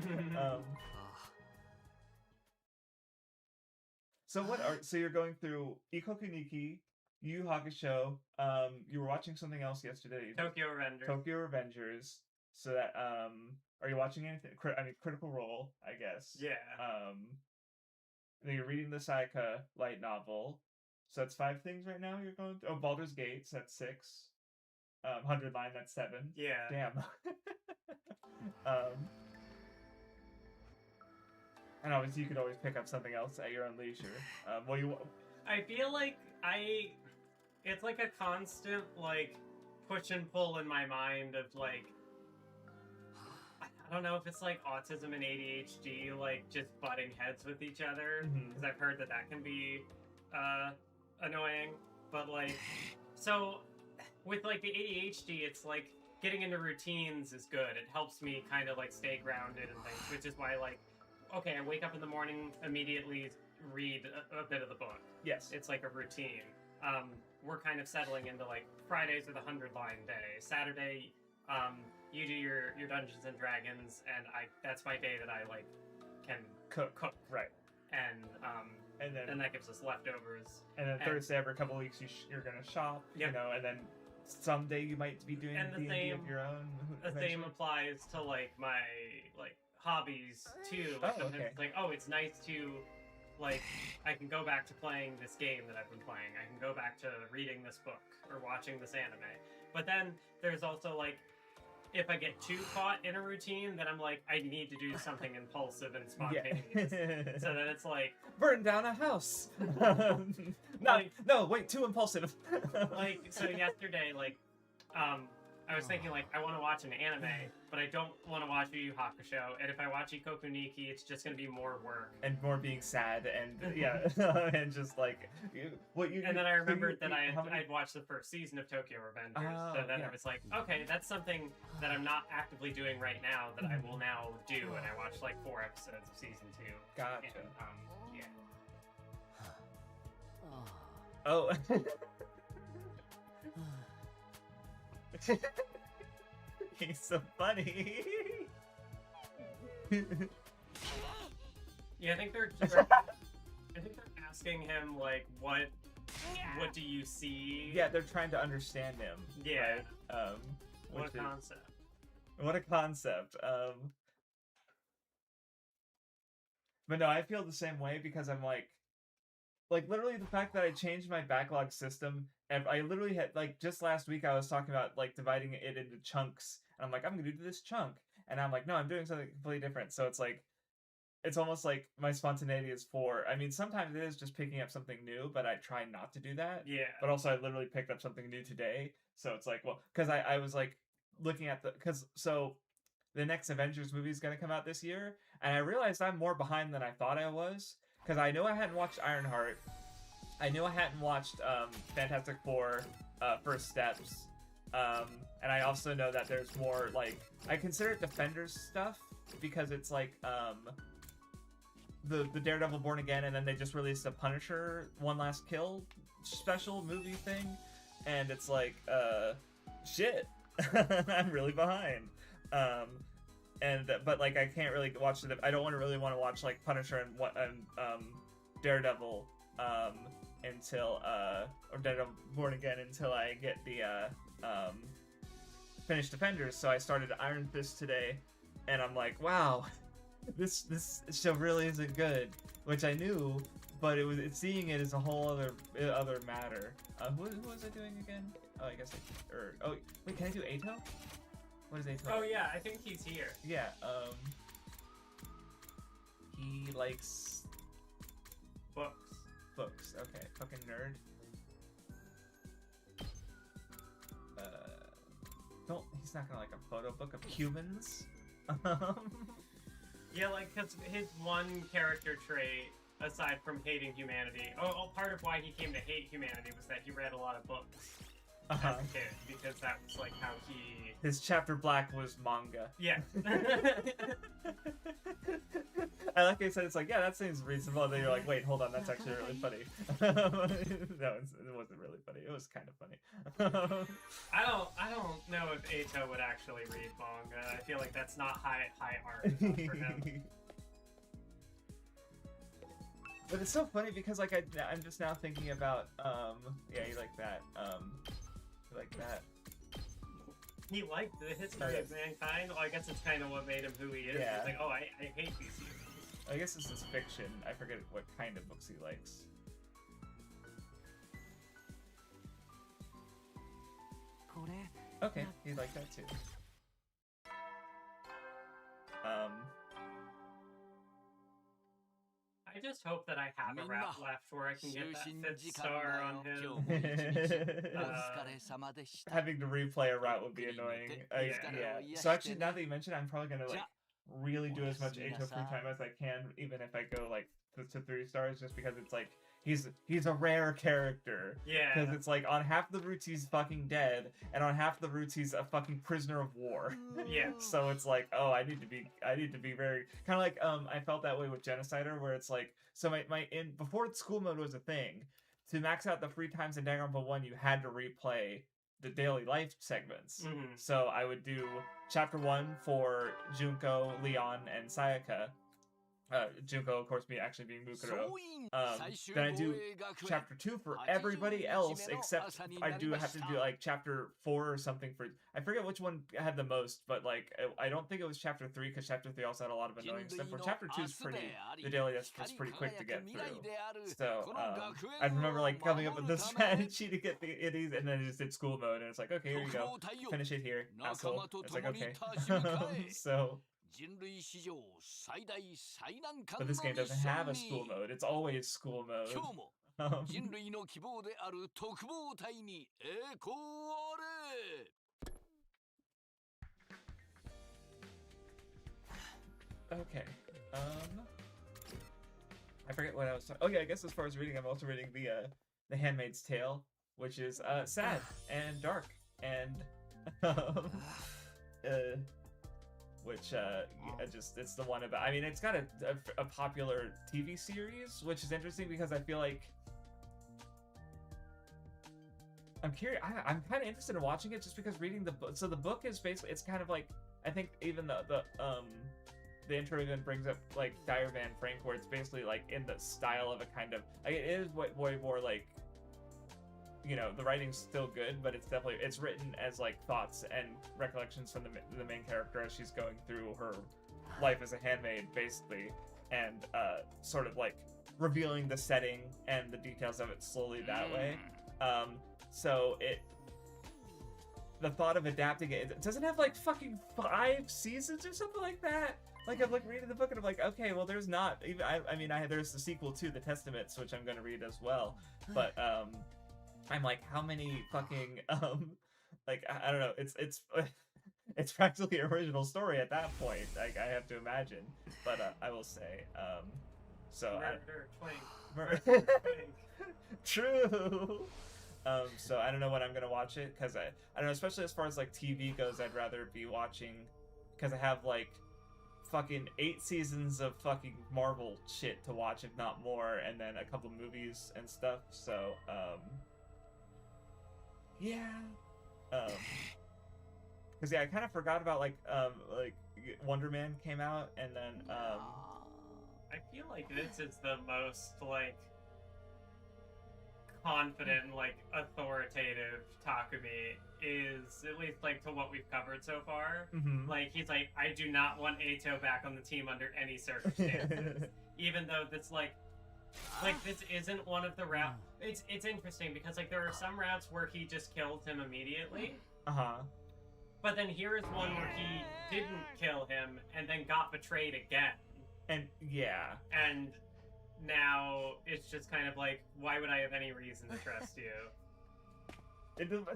So you're going through Ikokuniki, Yu Yu Hakusho. You were watching something else yesterday. Tokyo Revengers. Tokyo Revengers. So that are you watching anything? Critical Role, I guess. Yeah. Then you're reading the Sayaka light novel. So that's 5 things right now you're going through. Oh, Baldur's Gate, that's 6. 100 Line, that's 7. Yeah. Damn. And obviously you could always pick up something else at your own leisure. I feel like it's like a constant like push and pull in my mind of like, I don't know if it's like autism and ADHD like just butting heads with each other, because I've heard that can be annoying, but like, so with like the ADHD, it's like getting into routines is good. It helps me kind of like stay grounded and things, which is why like, okay, I wake up in the morning, immediately read a bit of the book. Yes. It's like a routine. We're kind of settling into like Fridays are the 100 line day. Saturday, you do your Dungeons and Dragons, and that's my day that I like can cook. Right. And then that gives us leftovers. And then Thursday, every couple of weeks, you're gonna shop. Yep. You know, and then someday you might be doing D&D of your own. The same applies to like my like hobbies too. Like sometimes it's like, oh, it's nice to like, I can go back to playing this game that I've been playing. I can go back to reading this book or watching this anime. But then there's also, like, if I get too caught in a routine, then I'm like, I need to do something impulsive and spontaneous. So then it's like... Burn down a house! No, wait, too impulsive. Like, so yesterday, like, I was thinking, like, I want to watch an anime, but I don't want to watch Yu Yu Hakusho, and if I watch Ikoku Niki, it's just going to be more work. And more being sad, and yeah, and just like... And then I remembered that I'd watched the first season of Tokyo Revengers, so then I was like, okay, that's something that I'm not actively doing right now that I will now do, and I watched, like, 4 episodes of season 2. Gotcha. And, yeah. Oh. He's so funny. Yeah, I think they're asking him, like, what do you see? Yeah, they're trying to understand him. Yeah. Right? What a concept. What a concept. But no, I feel the same way because I'm like literally the fact that I changed my backlog system, and I literally had, like, just last week I was talking about, like, dividing it into chunks, and I'm like, I'm gonna do this chunk, and I'm like, no, I'm doing something completely different. So it's like, it's almost like my spontaneity is I mean, sometimes it is just picking up something new, but I try not to do that. Yeah. But also I literally picked up something new today, so it's like, well, because I was like looking at so the next Avengers movie is gonna come out this year, and I realized I'm more behind than I thought I was. Because I know I hadn't watched Ironheart. I knew I hadn't watched Fantastic Four, First Steps. And I also know that there's more, like... I consider it Defenders stuff, because it's like, the Daredevil Born Again, and then they just released a Punisher One Last Kill special movie thing. And it's like, shit. I'm really behind. But like I can't really watch it. I don't really want to watch like Punisher and Daredevil until or Daredevil Born Again until I get the finished Defenders. So I started Iron Fist today, and I'm like, wow, this show really isn't good, which I knew, but seeing it is a whole other matter. Who was I doing again? Oh, I guess wait, can I do Ato? What is Ato? Oh yeah, I think he's here. Yeah, he likes books. Okay, fucking nerd. He's not gonna like a photo book of humans. Yeah, like, cause his one character trait, aside from hating humanity, part of why he came to hate humanity was that he read a lot of books. As a kid, because that was like how his chapter black was manga. Yeah. I like I said, it's like, yeah, that seems reasonable, and then you're like, wait, hold on, that's actually really funny. No, it wasn't really funny. It was kind of funny. I don't know if Ato would actually read manga. I feel like that's not high art for him. But it's so funny because like I'm just now thinking about yeah, you like that. You like that. He liked the history of mankind. Well, I guess it's kind of what made him who he is. Yeah. He's like, oh, I hate these humans. I guess this is fiction. I forget what kind of books he likes. Okay, he liked that too. I just hope that I have a route left where I can get that 5th star on him. Having to replay a route would be annoying. Yeah. So actually, now that you mention it, I'm probably gonna like really do as much Ato free time as I can, even if I go like to 3 stars, just because it's like he's a rare character. Yeah. Because it's like on half the routes he's fucking dead, and on half the routes he's a fucking prisoner of war. Yeah. So it's like, oh, I need to be very kind of like I felt that way with Genocider, where it's like, so before school mode was a thing, to max out the free times in Danganronpa 1, you had to replay the daily life segments. Mm-hmm. So I would do chapter 1 for Junko, Leon, and Sayaka, Junko, of course, actually being Mukuro. Then I do chapter 2 for everybody else, except I do have to do like chapter 4 or something for. I forget which one had the most, but like I don't think it was chapter 3 because chapter 3 also had a lot of annoying stuff. For chapter 2 is pretty. The daily was pretty quick to get through. So I remember like coming up with the strategy to get the itties, and then I just did school mode, and it's like, okay, here you go, finish it here, asshole. It's like, okay. So. But this game doesn't have a school mode. It's always school mode. Okay. I forget what I was talking. Okay, I guess as far as reading, I'm also reading the Handmaid's Tale, which is sad and dark and which it's the one about. I mean, it's got a popular TV series, which is interesting because I feel like I'm curious. I'm kind of interested in watching it just because reading the book. So the book is basically, it's kind of like, I think even the intro even brings up like Dire Van Frank, where it's basically like in the style of a kind of, like, it is way more like, you know, the writing's still good, but it's written as like thoughts and recollections from the main character as she's going through her life as a handmaid, basically, and sort of like revealing the setting and the details of it slowly that way. So the thought of adapting it doesn't have like fucking 5 seasons or something like that. Like, I'm like reading the book and I'm like, okay, well, there's not even. I mean, there's the sequel to The Testaments, which I'm going to read as well, but I'm like, how many fucking like, I don't know, it's practically an original story at that point, like, I have to imagine. But I will say, so true. So I don't know when I'm gonna watch it, because I don't know, especially as far as like TV goes, I'd rather be watching, because I have like fucking 8 seasons of fucking Marvel shit to watch, if not more, and then a couple movies and stuff. So yeah, because I kind of forgot about like Wonder Man came out, and then I feel like this is the most like confident and like authoritative Takumi is, at least like to what we've covered so far. Like, he's like, I do not want Eito back on the team under any circumstances. Even though that's like this isn't one of the routes. It's interesting because like there are some routes where he just killed him immediately. But then here is one where he didn't kill him and then got betrayed again. And yeah. And now it's just kind of like, why would I have any reason to trust you?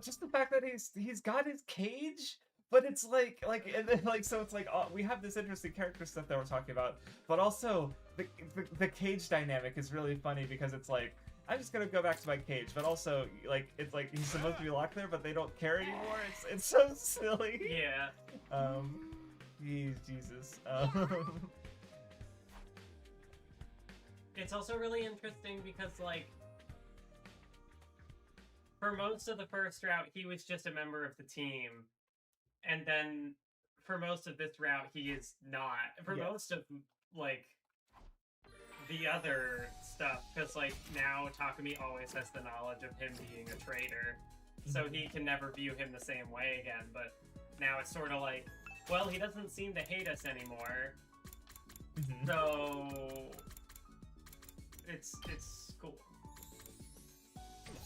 Just the fact that he's got his cage, but it's like and then like, so it's like, we have this interesting character stuff that we're talking about, but also the cage dynamic is really funny because it's like, I'm just gonna go back to my cage, but also like it's like he's supposed to be locked there, but they don't care anymore. It's so silly. Yeah. Jesus. It's also really interesting because, like, for most of the first route, he was just a member of the team. And then for most of this route, he is not. For most of, like, the other stuff, because, like, now Takumi always has the knowledge of him being a traitor. So he can never view him the same way again. But now it's sort of like, well, he doesn't seem to hate us anymore. So it's cool.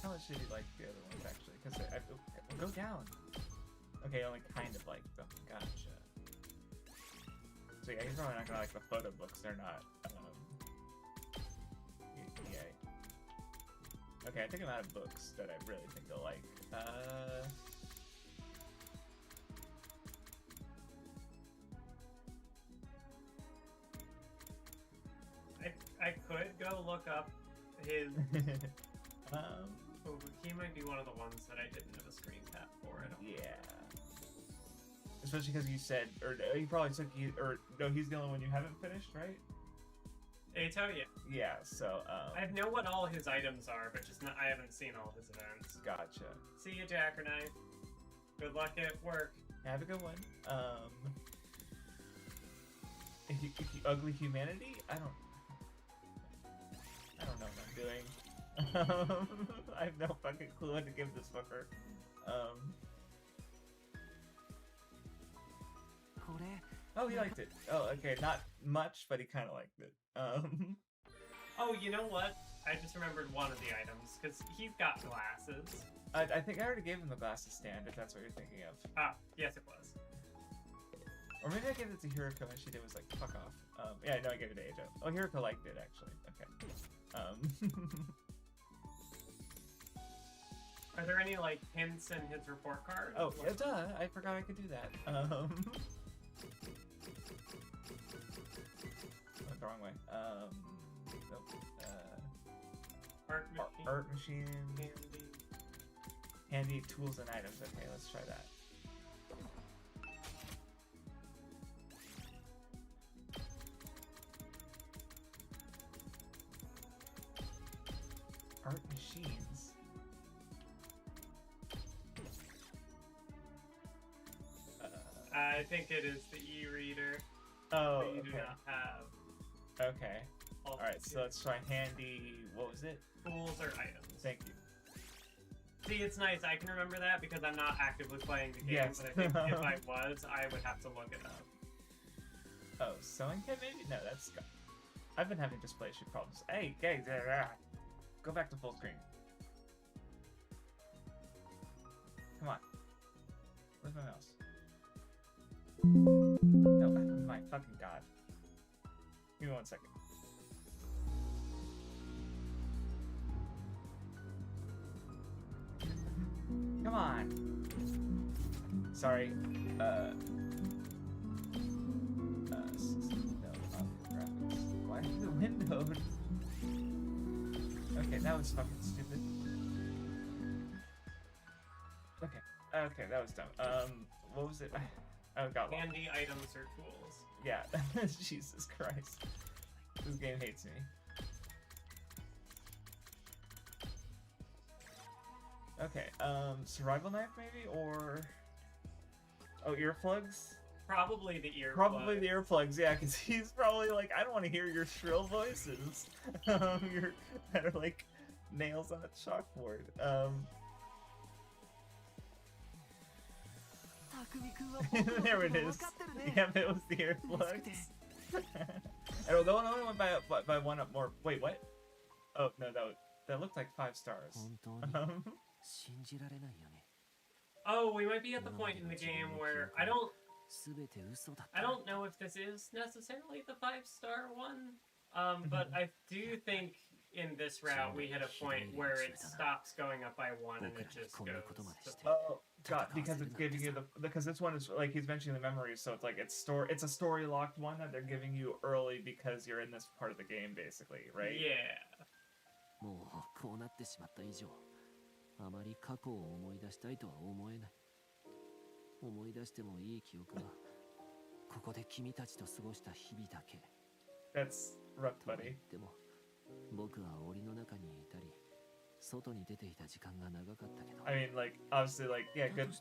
How much did he like the other ones, actually? Because go down. Okay, only kind of like them. Gotcha. So yeah, he's probably not gonna like the photo books. They're not. Yeah. Okay, I think I'm out of books that I really think they'll like. I could go look up his. He might be one of the ones that I didn't have a screen cap for. I don't know. Especially because you said, or he probably took you, or no, he's the only one you haven't finished, right? Eito, yeah. Yeah. So I know what all his items are, but just I haven't seen all his events. Gotcha. See you, Jackknife. Good luck at work. Have a good one. ugly humanity? I don't know what I'm doing. I have no fucking clue what to give this fucker. Oh, he liked it. Oh, okay, not much, but he kind of liked it. Oh, you know what? I just remembered one of the items, because he's got glasses. I think I already gave him the glasses stand, if that's what you're thinking of. Ah, yes it was. Or maybe I gave it to Hiroko and she did was like, fuck off. Yeah, no, I gave it to Ajo. Oh, Hiroko liked it, actually. Okay. Are there any, like, hints in his report card? Oh, yeah, duh. I forgot I could do that. Went the wrong way. Nope. Art machine. Handy tools and items. Okay, let's try that. Art machines. I think it is the e-reader. Oh, that you do okay. not have. Okay. Alright, so let's try handy. What was it? Tools or items. Thank you. See, it's nice. I can remember that because I'm not actively playing the game. Yes. But I think if I was, I would have to look it up. Oh, sewing kit maybe? No, that's... I've been having display issue problems. Hey, guys, go back to full screen. Come on. Where's my mouse? No, oh my fucking god. Give me 1 second. Come on. Sorry. No, graphics. Why is it windowed? Okay, that was fucking stupid. Okay. Okay, that was dumb. What was it? I got lost. Handy items or tools. Yeah. Jesus Christ. This game hates me. Okay, survival knife maybe, or... Oh, earplugs? Probably the earplugs. Probably the earplugs, yeah, because he's probably like, I don't want to hear your shrill voices. Your that are like nails on a chalkboard. There it is. Yeah, it was the earplugs. And although I only went by one up more. Wait, what? Oh no, that looked like 5 stars. Oh, we might be at the point in the game where I don't know if this is necessarily the 5-star one. But I do think in this route we hit a point where it stops going up by 1 and it just goes to... Oh god, because it's giving you because this one is like he's mentioning the memories, so it's like it's a story locked one that they're giving you early because you're in this part of the game basically, right? Yeah. あまり過去を思い出したいとは思えない。思い出してもいい記憶はここで君たちと過ごした日々だけ。That's rough, buddy. でも僕は檻の中にいたり、外に出ていた時間が長かったけど。I mean, like obviously, like yeah, good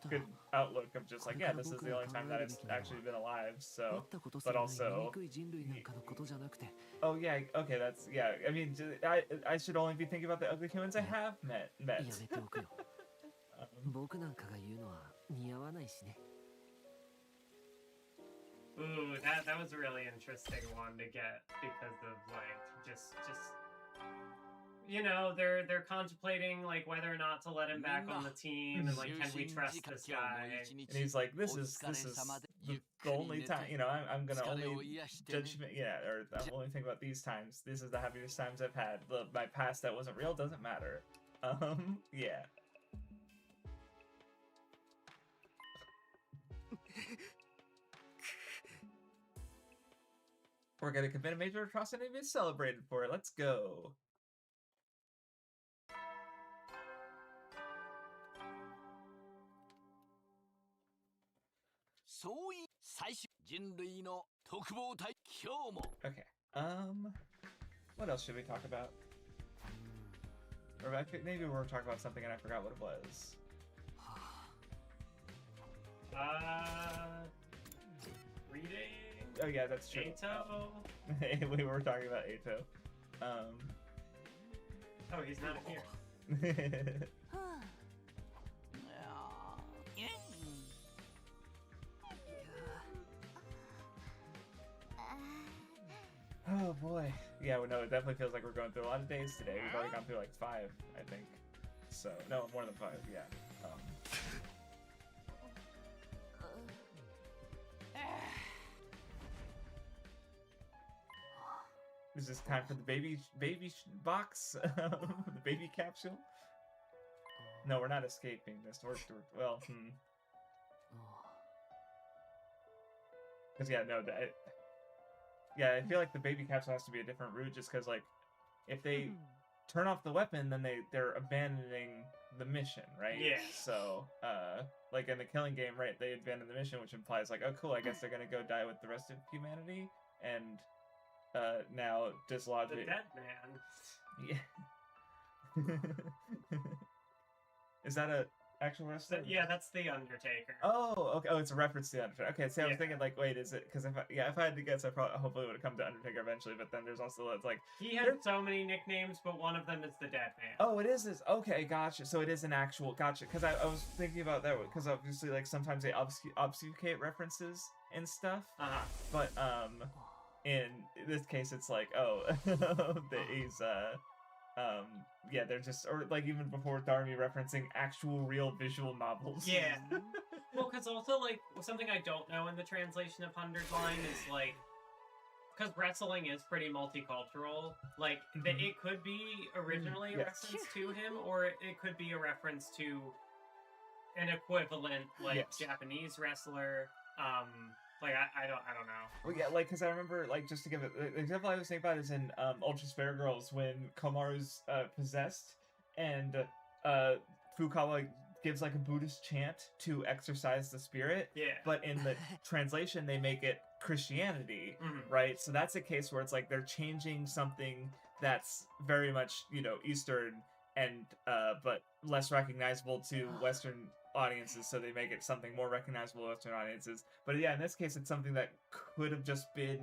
outlook of just like yeah, this is the only time that it's actually been alive. So, but also. Oh yeah, okay, that's yeah. I mean, I should only be thinking about the ugly humans I have met. 僕なんかが言うのは似合わないしね。 Ooh, that was a really interesting one to get because of like just you know they're contemplating like whether or not to let him back on the team and like can we trust this guy? And he's like, this is the only time, you know, I'm gonna only judge or the only thing about these times. This is the happiest times I've had. My past that wasn't real doesn't matter. Yeah. We're gonna commit a major atrocity and be celebrated for it. Let's go. Okay. What else should we talk about? Or I think maybe we're talking about something and I forgot what it was. Reading. Oh yeah, that's true. Ato. We were talking about Ato. Oh, he's not here. Oh boy. Yeah, well, no, it definitely feels like we're going through a lot of days today. We've already gone through like 5, I think. So, no, more than 5, yeah. Is this time for the baby box? The baby capsule? No, we're not escaping this. Well, Because, yeah, no, yeah, I feel like the baby capsule has to be a different route just because, like, if they turn off the weapon, then they're abandoning the mission, right? Yeah. So, like in the Killing game, right, they abandon the mission, which implies, like, oh, cool, I guess they're gonna go die with the rest of humanity, and, now dislodge The it. dead man. Yeah. Is that a actual wrestler? Yeah, that's the Undertaker. Oh, okay. Oh, it's a reference to the Undertaker. Okay, see, I was Yeah. thinking, like, wait, is it? Because if I had to guess, I hopefully would have come to Undertaker eventually. But then there's also, it's like, He had so many nicknames, but one of them is the Dead Man. oh, it is this. Okay, gotcha. So it is an actual, gotcha. Because I was thinking about that because obviously, like, sometimes they obfuscate references and stuff. But in this case, it's like, oh, he's yeah, they're just, or like even before Darmy referencing actual real visual novels. Yeah. Well, because also, like, something I don't know in the translation of Hundred Line is, like, because wrestling is pretty multicultural, like, it could be originally a reference to him, or it could be a reference to an equivalent, like, Japanese wrestler, like, I don't know. Well, yeah, like, because I remember, like, just to give it, the example I was thinking about is in Ultra Spare Girls when Komaru's possessed, and Fukawa gives, like, a Buddhist chant to exorcise the spirit. Yeah. But in the translation, they make it Christianity, right? So that's a case where it's like they're changing something that's very much, you know, Eastern and but less recognizable to Western audiences, so they make it something more recognizable to Western audiences. But yeah, in this case, it's something that could have just been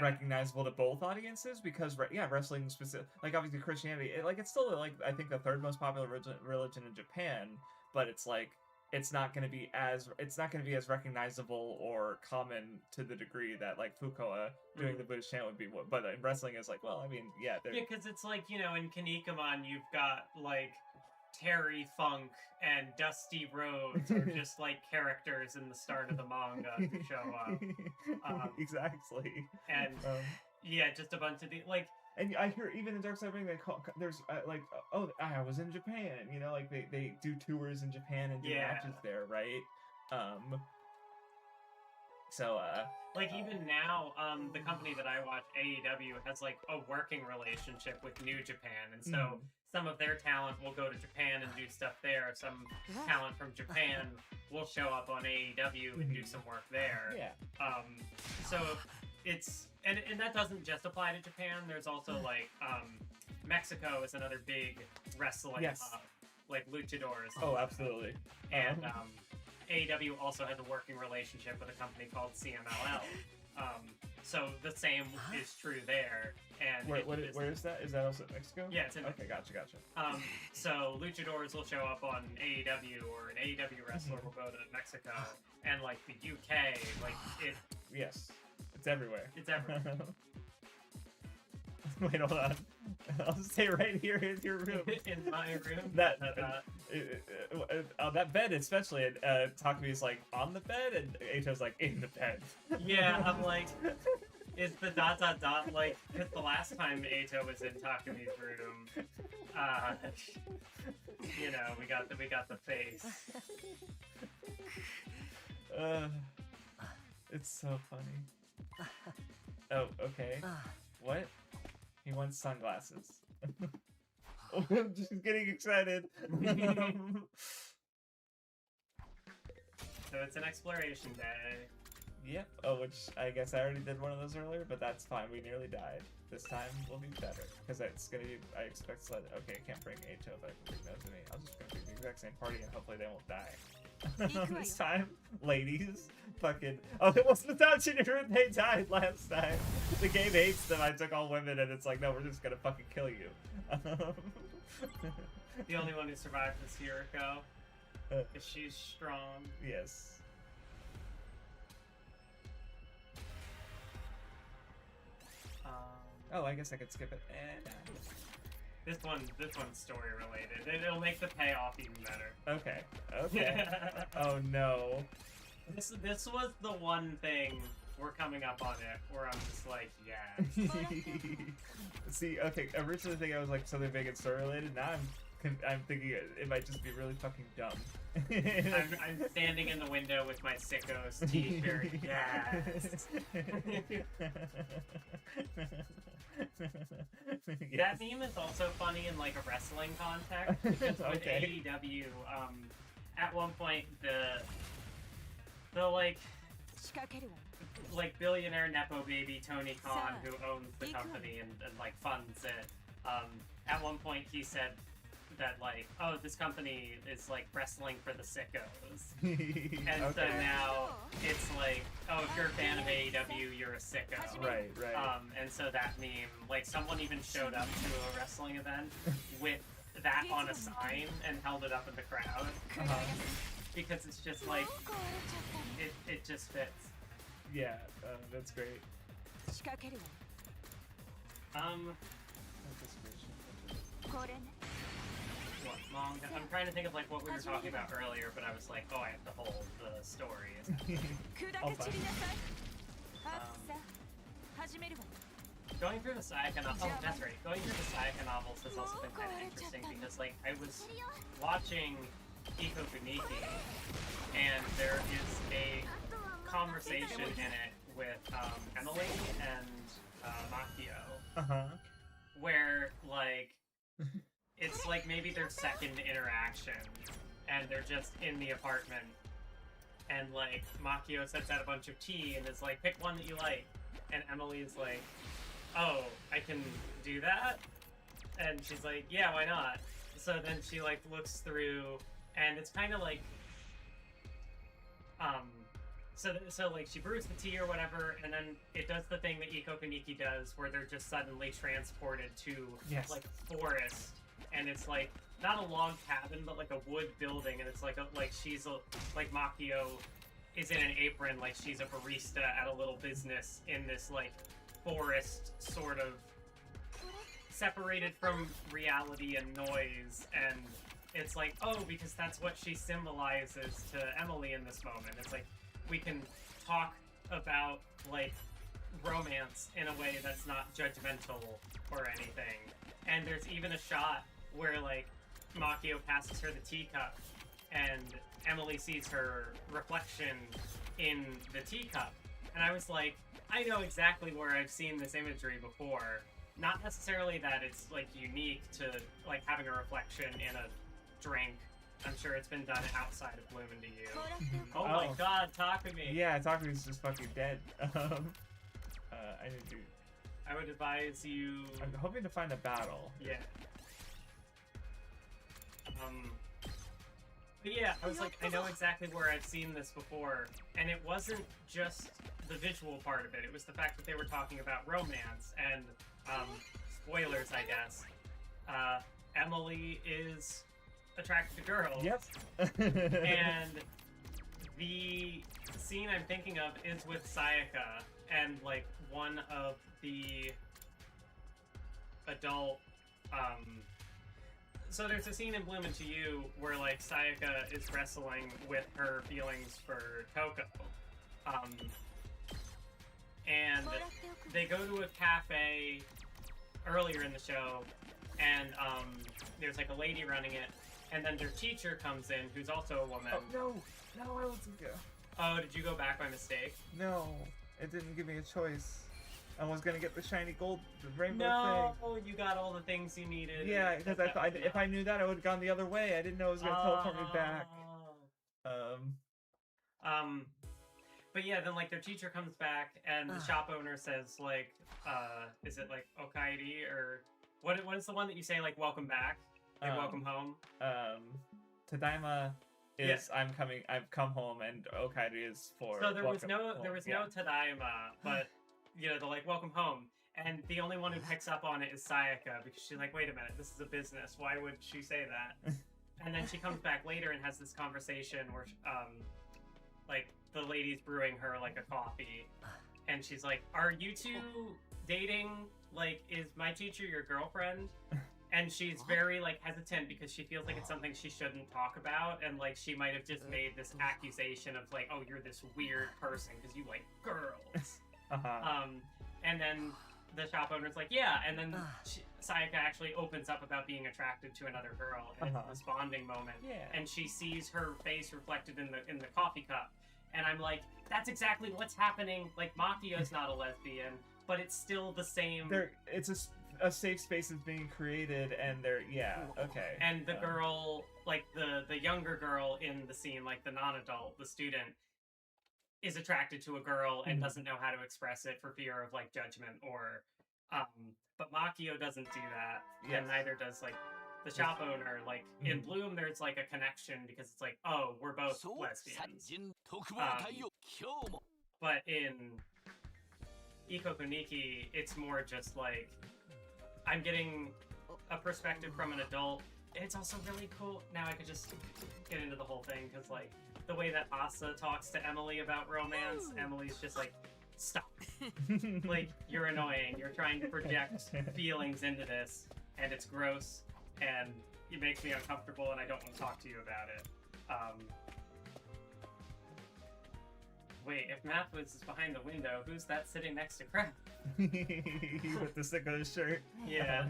recognizable to both audiences because, wrestling specific, like obviously Christianity, it's still like I think the third most popular religion in Japan, but it's like it's not going to be as recognizable or common to the degree that like Fukawa doing the Buddhist chant would be. But in wrestling is like, well, I mean, yeah, because it's like, you know, in Kinnikuman you've got like Terry Funk and Dusty Rhodes are just like characters in the start of the manga to show up. Exactly. And yeah, just a bunch of like. And I hear even in Dark Side of the Ring, there's like, oh, I was in Japan, you know, like they do tours in Japan and do matches there, right? So like even now, the company that I watch, AEW, has like a working relationship with New Japan, and so some of their talent will go to Japan and do stuff there. Some talent from Japan will show up on AEW and do some work there. Yeah. So it's and that doesn't just apply to Japan. There's also like Mexico is another big wrestling hub, like luchadors. Oh, absolutely. And AEW also has a working relationship with a company called CMLL. So the same is true there. And where is that? Is that also Mexico? Yeah, it's in Mexico. Okay, gotcha. So luchadors will show up on AEW, or an AEW wrestler will go to Mexico, and like the UK, like it. Yes, it's everywhere. It's everywhere. Wait, hold on. I'll stay right here in your room. In my room. That bed especially. And Takumi's like on the bed, and Eito's like in the bed. Yeah, I'm like, is the ... like? Because the last time Eito was in Takumi's room, you know, we got the face. It's so funny. Oh, okay. What? He wants sunglasses. Oh, I'm just getting excited. So it's an exploration day. Yep. Oh, which I guess I already did one of those earlier, but that's fine. We nearly died. This time will be better. Because it's going to be, I expect to okay, I can't bring Eito if I can bring those to me. I'll just go to the exact same party and hopefully they won't die. This time, ladies, Fucking. Oh, it wasn't Itachi and they died last time. The game hates them. I took all women, and it's like, no, we're just gonna fucking kill you. The only one who survived is Hiriko. Because she's strong. Yes. Oh, I guess I could skip it. This one's story related. It'll make the payoff even better. Okay. Okay. Oh no. This was the one thing we're coming up on it where I'm just like, yeah. See, okay. Originally, thinking I was like something big and story related. Now I'm thinking it might just be really fucking dumb. I'm standing in the window with my sickos t-shirt. Yes. That meme is also funny in like a wrestling context because with AEW, at one point the like billionaire nepo baby Tony Khan, who owns the company and like funds it, at one point he said that like, oh, this company is like wrestling for the sickos. And so now it's like, oh, if you're a fan of AEW, you're a sicko. Right. And so that meme, like someone even showed up to a wrestling event with that on a sign and held it up in the crowd. Because it's just like, it just fits. Yeah, that's great. What, manga? I'm trying to think of like what we were talking about earlier, but I was like, oh, I have to hold the story. All fine. Going through the Sayaka novels, oh, that's right. Going through the Sayaka novels has also been kind of interesting because, like, I was watching Iko Kuniki, and there is a conversation in it with Emily and Makio, where like it's like maybe their second interaction, and they're just in the apartment, and like Makio sets out a bunch of tea and is like, pick one that you like, and Emily's like, oh, I can do that? And she's like, yeah, why not? So then she like looks through, and it's kind of like so like she brews the tea or whatever, and then it does the thing that Iko Kuniki does where they're just suddenly transported to like forest, and it's like not a log cabin but like a wood building, and it's like like Makio is in an apron like she's a barista at a little business in this like forest, sort of separated from reality and noise, and it's like, oh, because that's what she symbolizes to Emily in this moment. It's like we can talk about like romance in a way that's not judgmental or anything. And there's even a shot where like Makio passes her the teacup and Emily sees her reflection in the teacup, and I was like, I know exactly where I've seen this imagery before. Not necessarily that it's like unique to like having a reflection in a drink. I'm sure it's been done outside of Bloom into You. Oh my god, Takumi! Yeah, Takumi's just fucking dead. I need to. I would advise you. I'm hoping to find a battle. Yeah. But yeah, I was like, I know exactly where I've seen this before, and it wasn't just the visual part of it. It was the fact that they were talking about romance and spoilers, I guess. Emily is attracted to girls. Yep. And the scene I'm thinking of is with Sayaka, and like one of the adult so there's a scene in Bloom Into You where like Sayaka is wrestling with her feelings for Toko. And they go to a cafe earlier in the show, and there's like a lady running it, and then their teacher comes in, who's also a woman. Oh, no, I wasn't go. Oh, did you go back by mistake? No, it didn't give me a choice. I was gonna get the shiny gold, the rainbow thing. No, you got all the things you needed. Yeah, because I thought if I knew that, I would have gone the other way. I didn't know it was gonna teleport me back. But yeah, then like their teacher comes back, and the shop owner says like, is it like Okairi or what is the one that you say like welcome back, like welcome home? Tadaima is I've come home, and Okairi is for. So there was welcome no home. no tadaima, but they're like welcome home, and the only one who picks up on it is Sayaka because she's like, wait a minute, this is a business. Why would she say that? And then she comes back later and has this conversation where like the lady's brewing her like a coffee, and she's like, "Are you two dating? Like, is my teacher your girlfriend?" And she's very like hesitant because she feels like it's something she shouldn't talk about, and like she might have just made this accusation of like, "Oh, you're this weird person because you like girls." And then the shop owner's like, "Yeah," and then Sayaka actually opens up about being attracted to another girl, and it's this bonding moment. Yeah. And she sees her face reflected in the coffee cup, and I'm like, "That's exactly what's happening." Like Makio's not a lesbian, but it's still the same. It's a safe space is being created, and okay. And the girl, like the younger girl in the scene, like the non-adult, the student, is attracted to a girl and doesn't know how to express it for fear of like judgment or but Makio doesn't do that, and neither does like the shop owner. Like in Bloom there's like a connection because it's like, oh, we're both lesbians. But in Ikoku Nikki it's more just like I'm getting a perspective from an adult. It's also really cool. Now I could just get into the whole thing because like the way that Asa talks to Emily about romance, Emily's just like, stop. Like, you're annoying. You're trying to project feelings into this, and it's gross, and it makes me uncomfortable, and I don't want to talk to you about it. Wait, if Mathwoods is behind the window, who's that sitting next to Crab? With the sicko shirt. Yeah.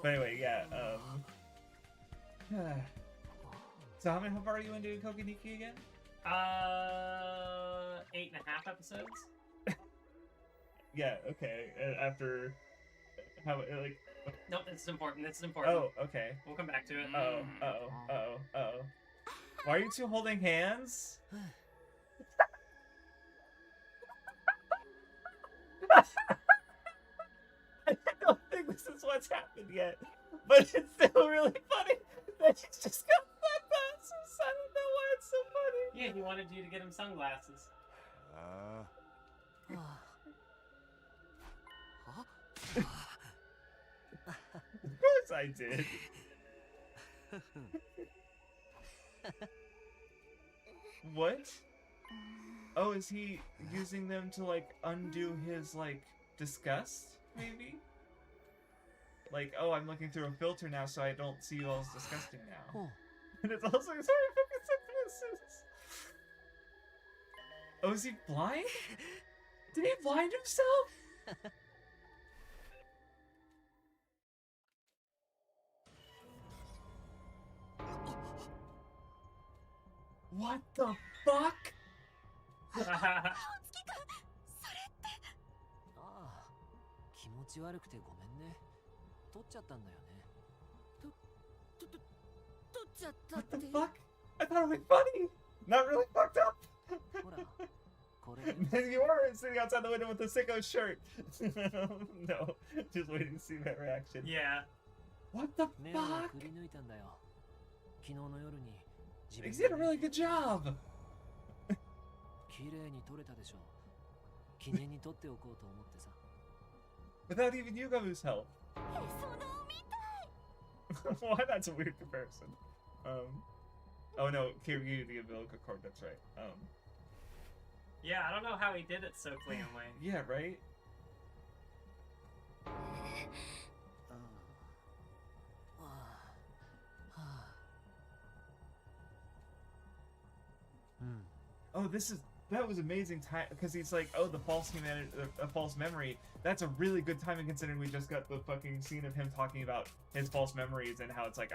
But anyway, so how far are you into Kokiniki again? 8.5 episodes. Yeah, okay. After how like Nope, this is important. This is important. Oh, okay. We'll come back to it. Oh. Why are you two holding hands? I don't think this is what's happened yet, but it's still really funny that he's just got sunglasses. I don't know why it's so funny. Yeah, he wanted you to get him sunglasses. Of course I did. What? Oh, is he using them to like undo his like disgust? Maybe? Like, oh, I'm looking through a filter now so I don't see you all as disgusting now. And it's also sorry fucking synthesis. Oh, is he blind? Did he blind himself? What the fuck? 気持ち悪くてごめんね。取っちゃったんだよね。取っちゃったって。 What the fuck? I thought it was funny. Not really fucked up. ほら、これ。 And you were sitting outside the window with a sicko shirt. No, just waiting to see that reaction. Yeah. What the 目を fuck? くり抜いたんだよ。昨日の夜に。 He's did a really good job. 綺麗に撮れたでしょ。記念に撮っておこうと思ってさ。 Without even Yugamu's help. Why? That's a weird comparison. Oh no, Kiryu the umbilical cord. That's right. Yeah, I don't know how he did it so cleanly. Yeah, right. Oh, that was amazing time because he's like, oh, the false humanity, a false memory. That's a really good timing considering we just got the fucking scene of him talking about his false memories and how it's like,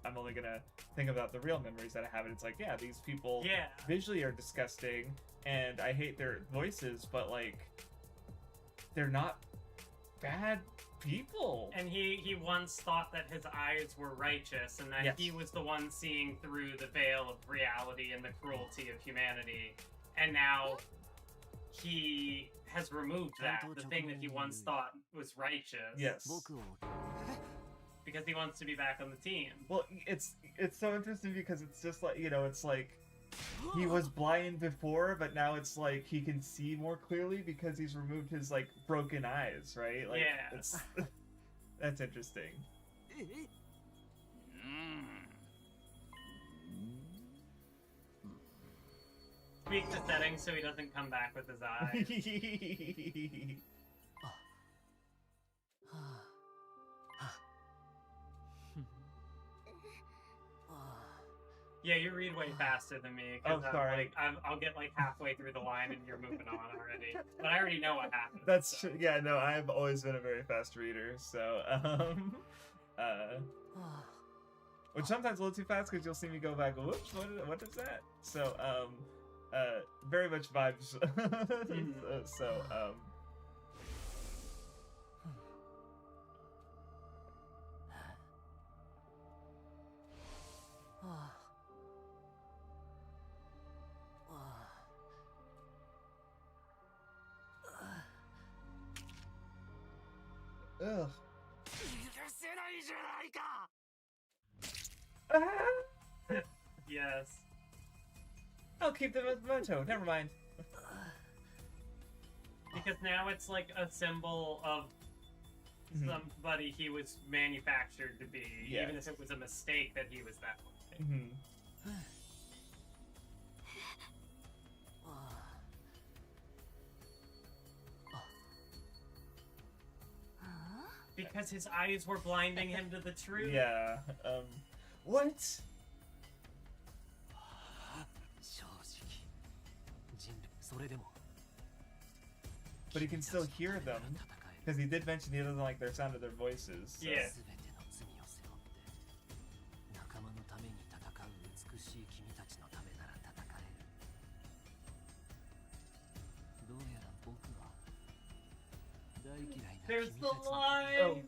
I'm only gonna think about the real memories that I have. And it's like, yeah, these people visually are disgusting and I hate their voices, but like, they're not bad people. And he once thought that his eyes were righteous and that he was the one seeing through the veil of reality and the cruelty of humanity. And now he has removed that, the thing that he once thought was righteous. Yes. because he wants to be back on the team. Well, it's so interesting because it's just like, it's like he was blind before, but now it's like he can see more clearly because he's removed his like broken eyes, right? Like, Yeah. it's that's interesting. Tweak the settings so he doesn't come back with his eyes. Yeah, you read way faster than me. Oh, sorry. I'll get like halfway through the line and you're moving on already. But I already know what happened. That's so. true. Yeah, no, I've always been a very fast reader, so which sometimes a little too fast because you'll see me go back. Whoops, what is that? So very much vibes. Ugh. Yes. I'll keep the memento. Never mind. Because now it's like a symbol of somebody he was manufactured to be, Yes. even if it was a mistake that he was that way. Because his eyes were blinding him to the truth. Yeah. What? But he can still hear them because he did mention he doesn't like their sound of their voices. So. Yeah. There's the line!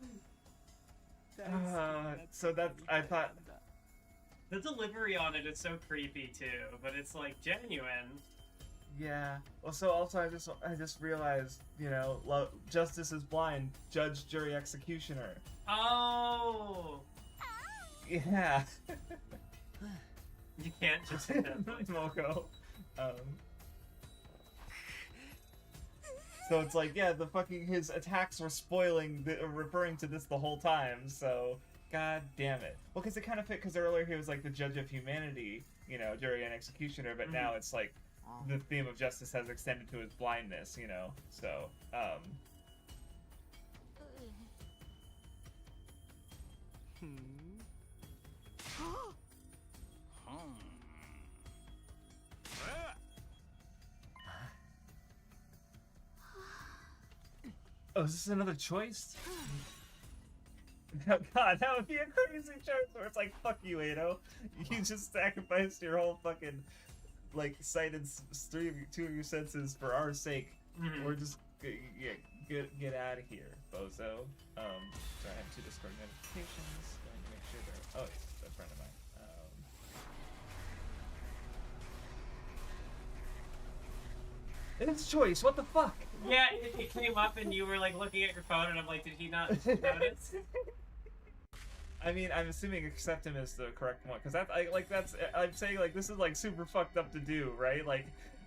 So that I thought. The delivery on it is so creepy too, but it's like genuine. Yeah. Well, so also I just realized, justice is blind. Judge, jury, executioner. Oh! Yeah. You can't just hit that place. Moko. So it's like, yeah, his attacks were referring to this the whole time, so, god damn it. Well, because it kind of fit, because earlier he was like the judge of humanity, jury and executioner, but now it's like, the theme of justice has extended to his blindness, so, Oh, is this another choice? Oh, God, that would be a crazy choice where it's like, fuck you, Edo. You just sacrificed your whole fucking, like, sight and two of your senses for our sake. We're just, get out of here, bozo. Sorry, I have 2 Discord notifications. Going to make sure they're, oh, it's a friend of mine. It's choice, what the fuck? Yeah, it came up and you were like looking at your phone and I'm like, did he not notice? I mean, I'm assuming accept him is the correct one, because I'm saying like this is like super fucked up to do, right? Like,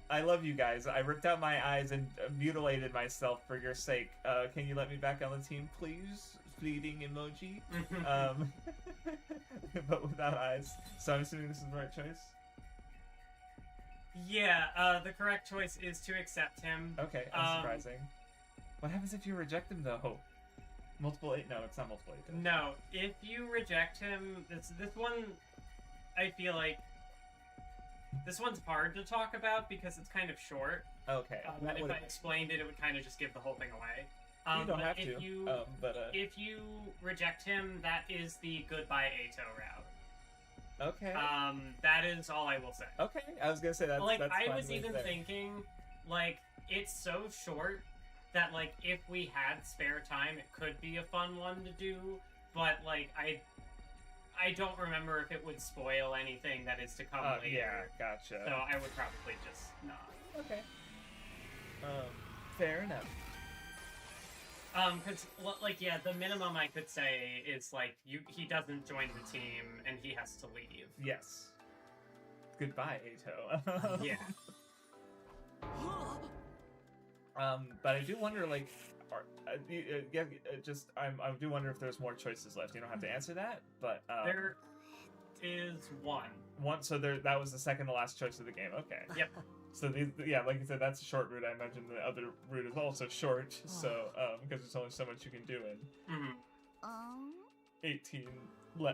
I love you guys. I ripped out my eyes and mutilated myself for your sake. Can you let me back on the team, please? Pleading emoji. But without eyes. So I'm assuming this is the right choice. Yeah, the correct choice is to accept him. Okay, unsurprising. What happens if you reject him, though? Multiple 8? No, it's not multiple 8. No, if you reject him, this one, I feel like, this one's hard to talk about because it's kind of short. Okay. And if I explained it, it would kind of just give the whole thing away. You don't have to. If you reject him, that is the goodbye Ato route. Okay. That is all I will say. Okay, I was gonna say that's like that's I fine was with even there. thinking, like it's so short that like if we had spare time, it could be a fun one to do. But like I don't remember if it would spoil anything that is to come later. Yeah, gotcha. So I would probably just not. Okay. Fair enough. Because, like, yeah, the minimum I could say is, like, he doesn't join the team, and he has to leave. Yes. Goodbye, Ato. Yeah. But I do wonder, like, I do wonder if there's more choices left. You don't have to answer that, but There is one. So that was the second to last choice of the game. Okay. Yep. So like I said, that's a short route. I imagine the other route is also short. So because there's only so much you can do in Mm-hmm. 18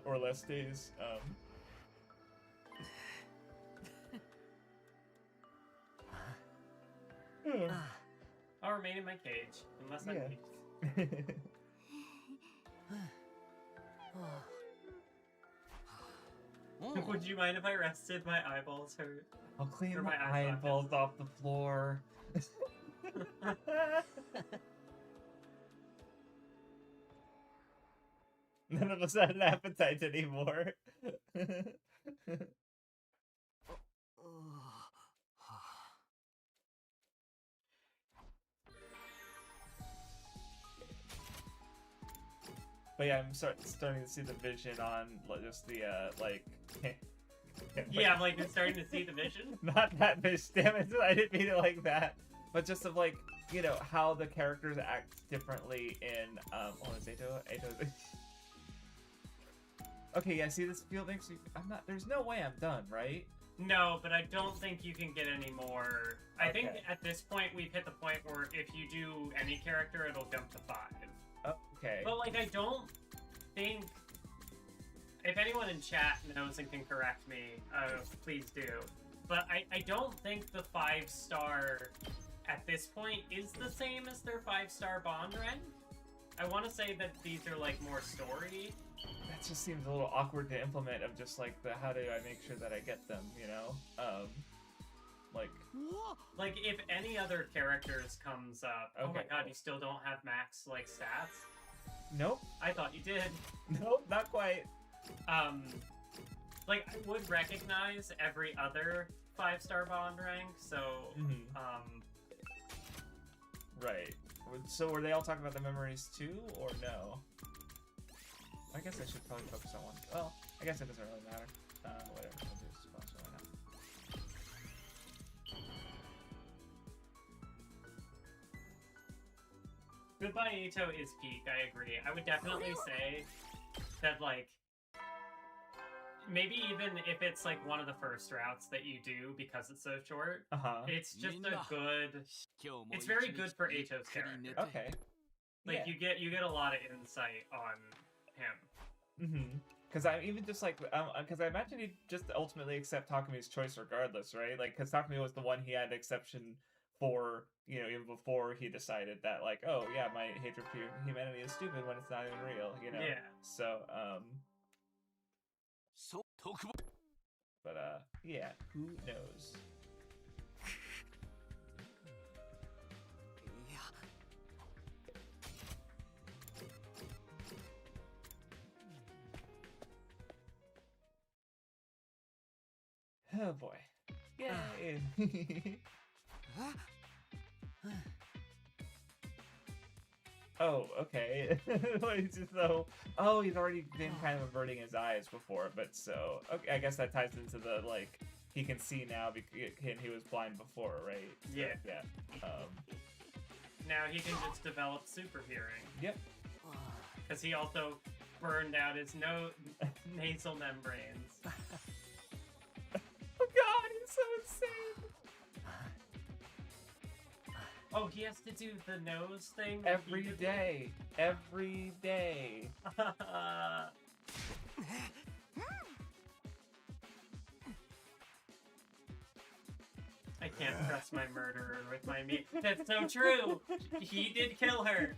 or less days. I'll remain in my cage unless I Yeah. leave. Would you mind if I rested? My eyeballs hurt. I'll clean Or my my eye eyeballs off the floor. None of us had an appetite anymore. But yeah, I'm starting to see the vision on just the like. Yeah, I'm like you're starting to see the vision. Not that vision, damn it! I didn't mean it like that. But just of like, you know, how the characters act differently in is Ato? Okay, yeah. See, this field makes me. I'm not. There's no way I'm done, right? No, but I don't think you can get any more. I think Okay. at this point we've hit the point where if you do any character, it'll jump to 5. Okay. But like, I don't think. If anyone in chat knows and can correct me, please do. But I don't think the 5-star at this point is the same as their 5-star bond rank. I want to say that these are like more story. That just seems a little awkward to implement. Of just like the how do I make sure that I get them? You know, Like if any other characters comes up. Oh my Okay, god, cool. you still don't have max like stats? Nope. I thought you did. Nope, not quite. Like I would recognize every other 5-star bond rank, so Right. So were they all talking about the memories too, or no? I guess I should probably focus on one. Well, I guess it doesn't really matter. Whatever. I'll do this sponsor right now. Goodbye Ito is peak, I agree. I would definitely say that, like, maybe even if it's, like, one of the first routes that you do because it's so short, it's just a good... It's very good for Ito's character. Okay. Like, Yeah. you get a lot of insight on him. Because I even just like, because I imagine he'd just ultimately accept Takumi's choice regardless, right? Like, because Takumi was the one he had exception for, you know, even before he decided that, like, oh yeah, my hatred for humanity is stupid when it's not even real, you know? Yeah. So, but yeah, who knows? Oh boy. Yay! Oh, okay. He's already been kind of averting his eyes before, but so okay, I guess that ties into the like he can see now because he was blind before, right? So, Yeah. Yeah. Now he can just develop super hearing. Yep. Because he also burned out his nasal membranes. Oh God, he's so insane. Oh, he has to do the nose thing Every day. Every day. I can't trust my murderer with my meat. That's so true. He did kill her.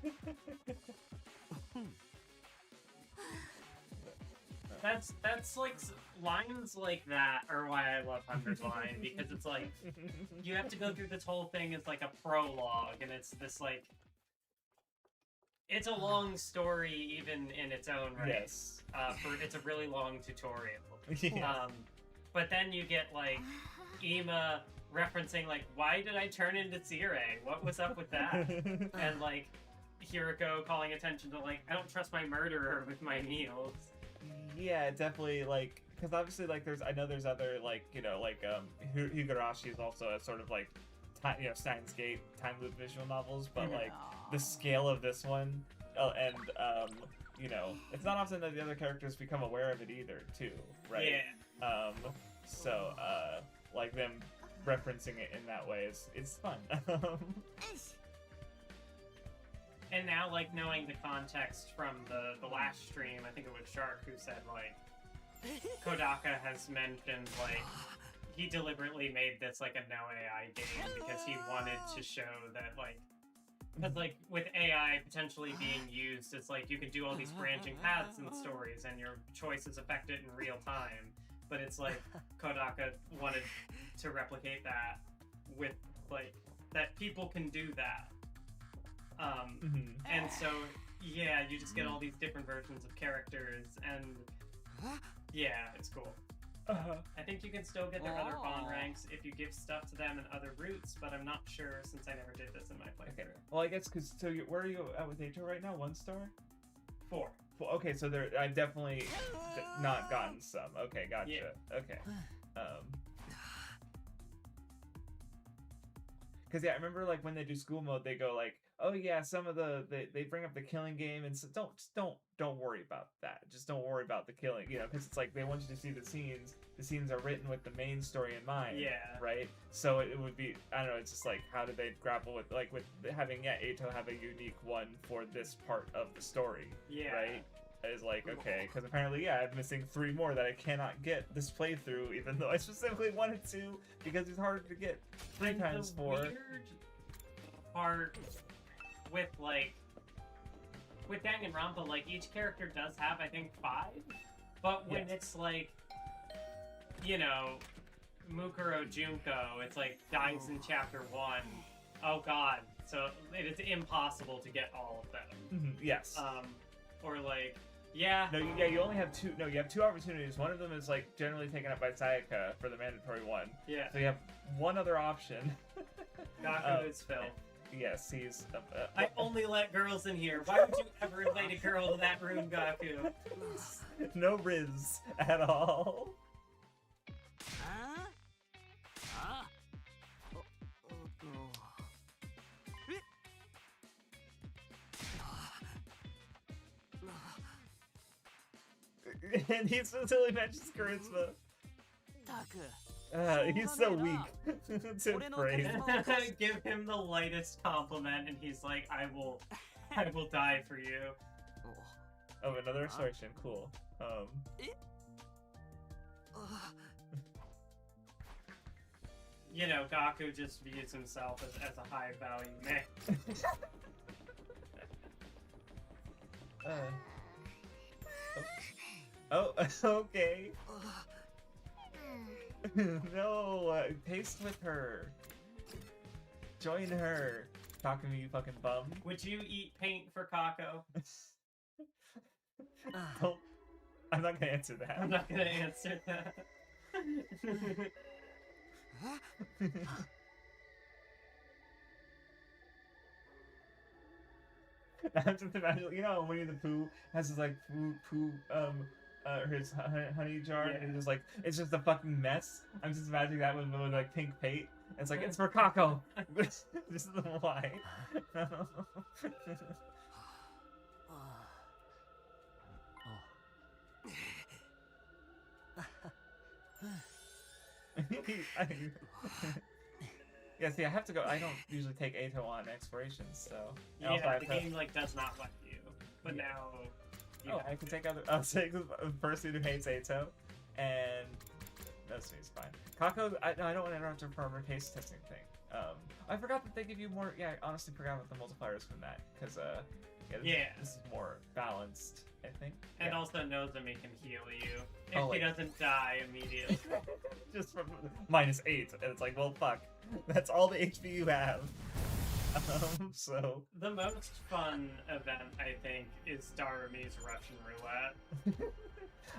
That's like lines like that are why I love Hunter's Line, because it's like you have to go through this whole thing as like a prologue, and it's this like it's a long story even in its own right. Yes. It's a really long tutorial. Yeah. But then you get like Ima referencing like, why did I turn into Tsire? What was up with that? And like Hiroko calling attention to, like, I don't trust my murderer with my meals. Yeah, definitely, like, because obviously, like, I know there's other, like, you know, like, Higurashi is also a sort of, like, Steins Gate time loop visual novels, but, like, the scale of this one, and, you know, it's not often that the other characters become aware of it either, too, right? Yeah. So, like, them referencing it in that way it's fun. And now, like, knowing the context from the last stream, I think it was Shark who said, like, Kodaka has mentioned, like, he deliberately made this, like, a no AI game because he wanted to show that, like, because, like, with AI potentially being used, it's like you can do all these branching paths in stories and your choices affect it in real time. But it's like Kodaka wanted to replicate that with, like, that people can do that. And so, yeah, you just get all these different versions of characters, and yeah, it's cool. I think you can still get their other bond ranks if you give stuff to them in other routes, but I'm not sure since I never did this in my playthrough. Okay. Well, I guess because where are you at with Ato right now? 1 star? 4. Well, okay, so I've definitely not gotten some. Okay, gotcha. Yeah. Okay. Because yeah, I remember like when they do school mode, they go like, oh yeah, some of they bring up the killing game, and so don't worry about that. Just don't worry about the killing, you know, because it's like they want you to see the scenes. The scenes are written with the main story in mind. Yeah. Right. So it would be, I don't know. It's just like, how do they grapple with with having Ato have a unique one for this part of the story? Yeah. Right. Is like, okay, because apparently, I'm missing 3 more that I cannot get this playthrough, even though I specifically wanted to, because it's harder to get 3 times 4. The weird part with, like, with Danganronpa, like, each character does have, I think, 5, but when it's, like, you know, Mukuro Junko, it's, like, dies in chapter 1, oh god, so it is impossible to get all of them. Yes. Or, like, yeah. No, you only have 2. No, you have 2 opportunities. One of them is like generally taken up by Sayaka for the mandatory one. Yeah. So you have one other option. Gaku is Phil. Yes, he's. I only let girls in here. Why would you ever invite a girl to that room, Gaku? No Riz at all. And he totally matches charisma. He's so weak to praise. Give him the lightest compliment, and he's like, I will die for you. Oh, another restoration. Cool. You know, Gaku just views himself as a high value man. Oh, okay. No, paste with her. Join her. Talking to me, you fucking bum. Would you eat paint for Kako? Don't. I'm not gonna answer that. I'm not gonna answer that. I'm just imagining, you know, Winnie the Pooh has his like his honey jar, and it's just like, it's just a fucking mess. I'm just imagining that with like pink paint. It's like, it's for Kako. This is why. Yeah, see, I have to go. I don't usually take Ato on explorations, so. Yeah, the game like does not let you. But now. Oh, I can take other. I'll take the person who hates Ato, and that's me. It's fine. Kako, I don't want to interrupt her from her taste testing thing. I forgot that they give you more. Yeah, I honestly forgot about the multipliers from that, because this is more balanced, I think. And also Nozomi can heal you if he doesn't die immediately. Just from -8, and it's like, well, fuck. That's all the HP you have. So the most fun event, I think, is Darumi's Russian roulette.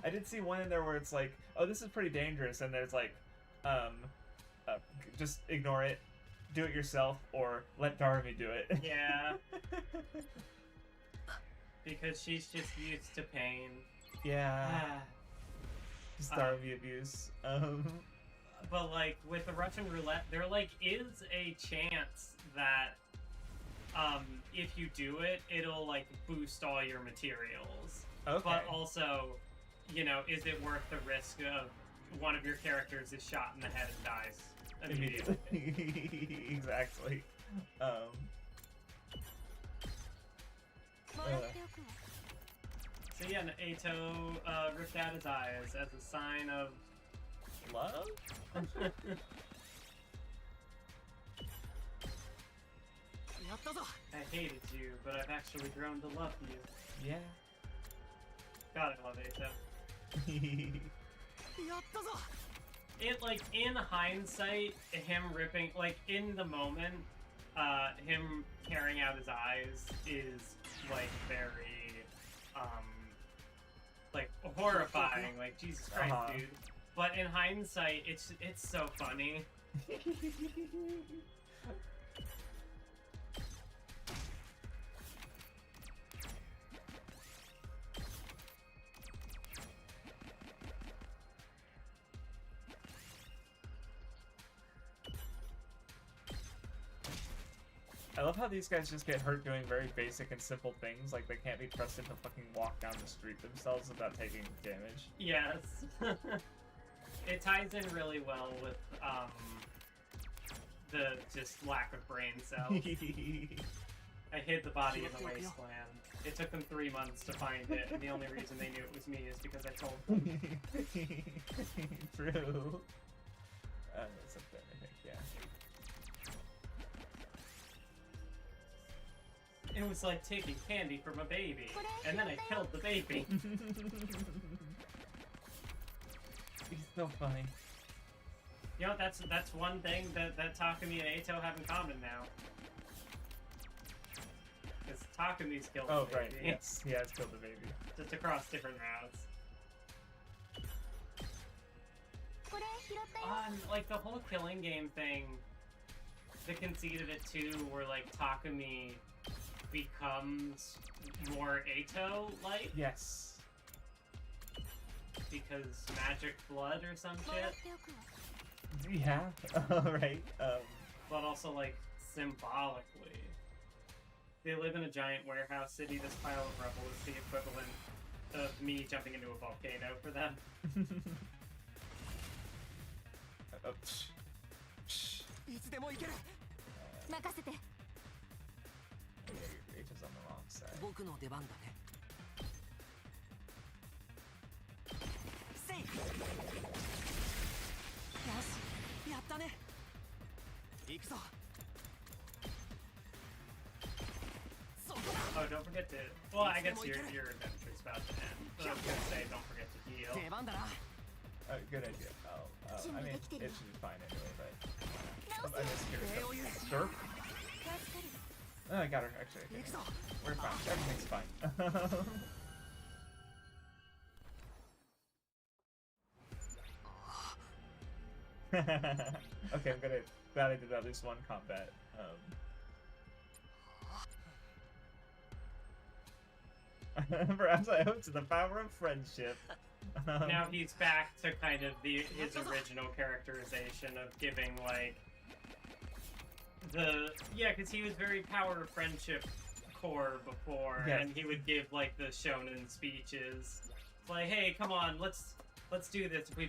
I did see one in there where it's like, oh, this is pretty dangerous, and there's like, just ignore it. do it yourself or let Darby do it. Yeah. Because she's just used to pain. Yeah. Ah. Just Darby abuse. But like with the Russian roulette, there like is a chance that if you do it, it'll like boost all your materials. Okay. But also, you know, is it worth the risk of one of your characters is shot in the head and dies immediately? Exactly. So yeah, Ato ripped out his eyes as a sign of Love? I hated you, but I've actually grown to love you. Yeah. God, I love Ato. It, like, in hindsight, him ripping, like, in the moment, him tearing out his eyes is, like, very, like, horrifying. Like, Jesus Christ, dude. But in hindsight, it's so funny. I love how these guys just get hurt doing very basic and simple things, like they can't be trusted to fucking walk down the street themselves without taking damage. Yes. It ties in really well with, the just lack of brain cells. I hid the body in the wasteland. It took them 3 months to find it, and the only reason they knew it was me is because I told them. True. That's a bit, I think, yeah. It was like taking candy from a baby, and then I killed the baby. He's so funny. You know, that's one thing that Takumi and Ato have in common now. Because Takumi's killed the baby. Right, yes. He has killed the baby. Just across different routes. Like, the whole killing game thing, the conceit of it, too, where, like, Takumi becomes more Ato-like. Yes. Because magic blood or some shit. Yeah, right. But also, like, symbolically. They live in a giant warehouse city. This pile of rubble is the equivalent of me jumping into a volcano for them. Oh, psh. Psh. Yeah, your H is on the wrong side. 僕の出番だね。せい。よし、やったね。行くぞ。 Oh, don't forget to. Well, I guess your adventure's about to end. But I was gonna say, don't forget to heal. 出番だな。 Good idea. I mean, it should be fine anyway, but I missed here. Dwarf? Oh, I got her, actually. Okay. We're fine. Everything's fine. Okay, I'm glad I did at least one combat. Perhaps I owe to the power of friendship. Now he's back to kind of his original characterization of giving, like, because he was very power of friendship core before, yes. And he would give, like, the shonen speeches. It's like, hey, come on, let's do this. If we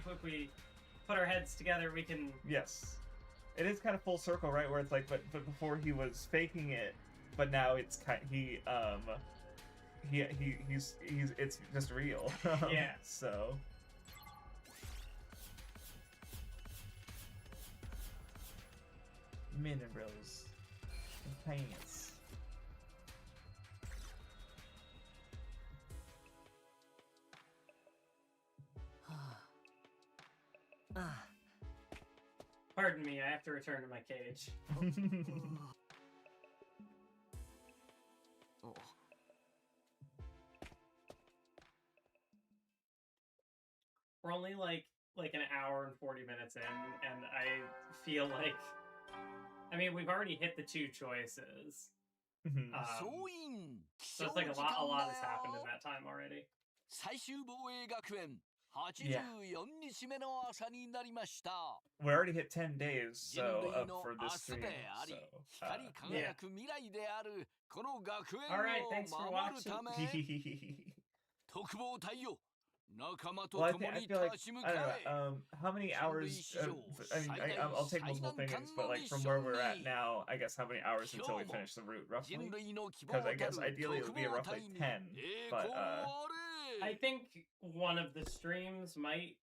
put our heads together, we can. Yes, it is kind of full circle, right? Where it's like, but before he was faking it, but now it's he's it's just real. Yeah. So. Minerals. Plants. Pardon me, I have to return to my cage. We're only like an hour and 40 minutes in, and I feel like I mean, we've already hit the 2 choices. Mhm. So it's like a lot has happened in that time already. 最終防衛学園84日目の朝になりました。 We already hit 10 days, 人 so 類 for の this 明 stream. 日であり、 So 光り輝く未来であるこの学園 Alright, を thanks for 守る watching. ため、 特防隊よ、仲間と well, I 共 think I に feel like 立ち向 I か don't え。 know. How many hours? I mean, I'll take multiple opinions, but like from where we're at now, I guess how many hours until we finish the route, roughly? 人類の希望 Because た I る guess ideally it 特 would be 防 roughly 隊に 10, 栄 but 光あ I れ。 think one of the streams might,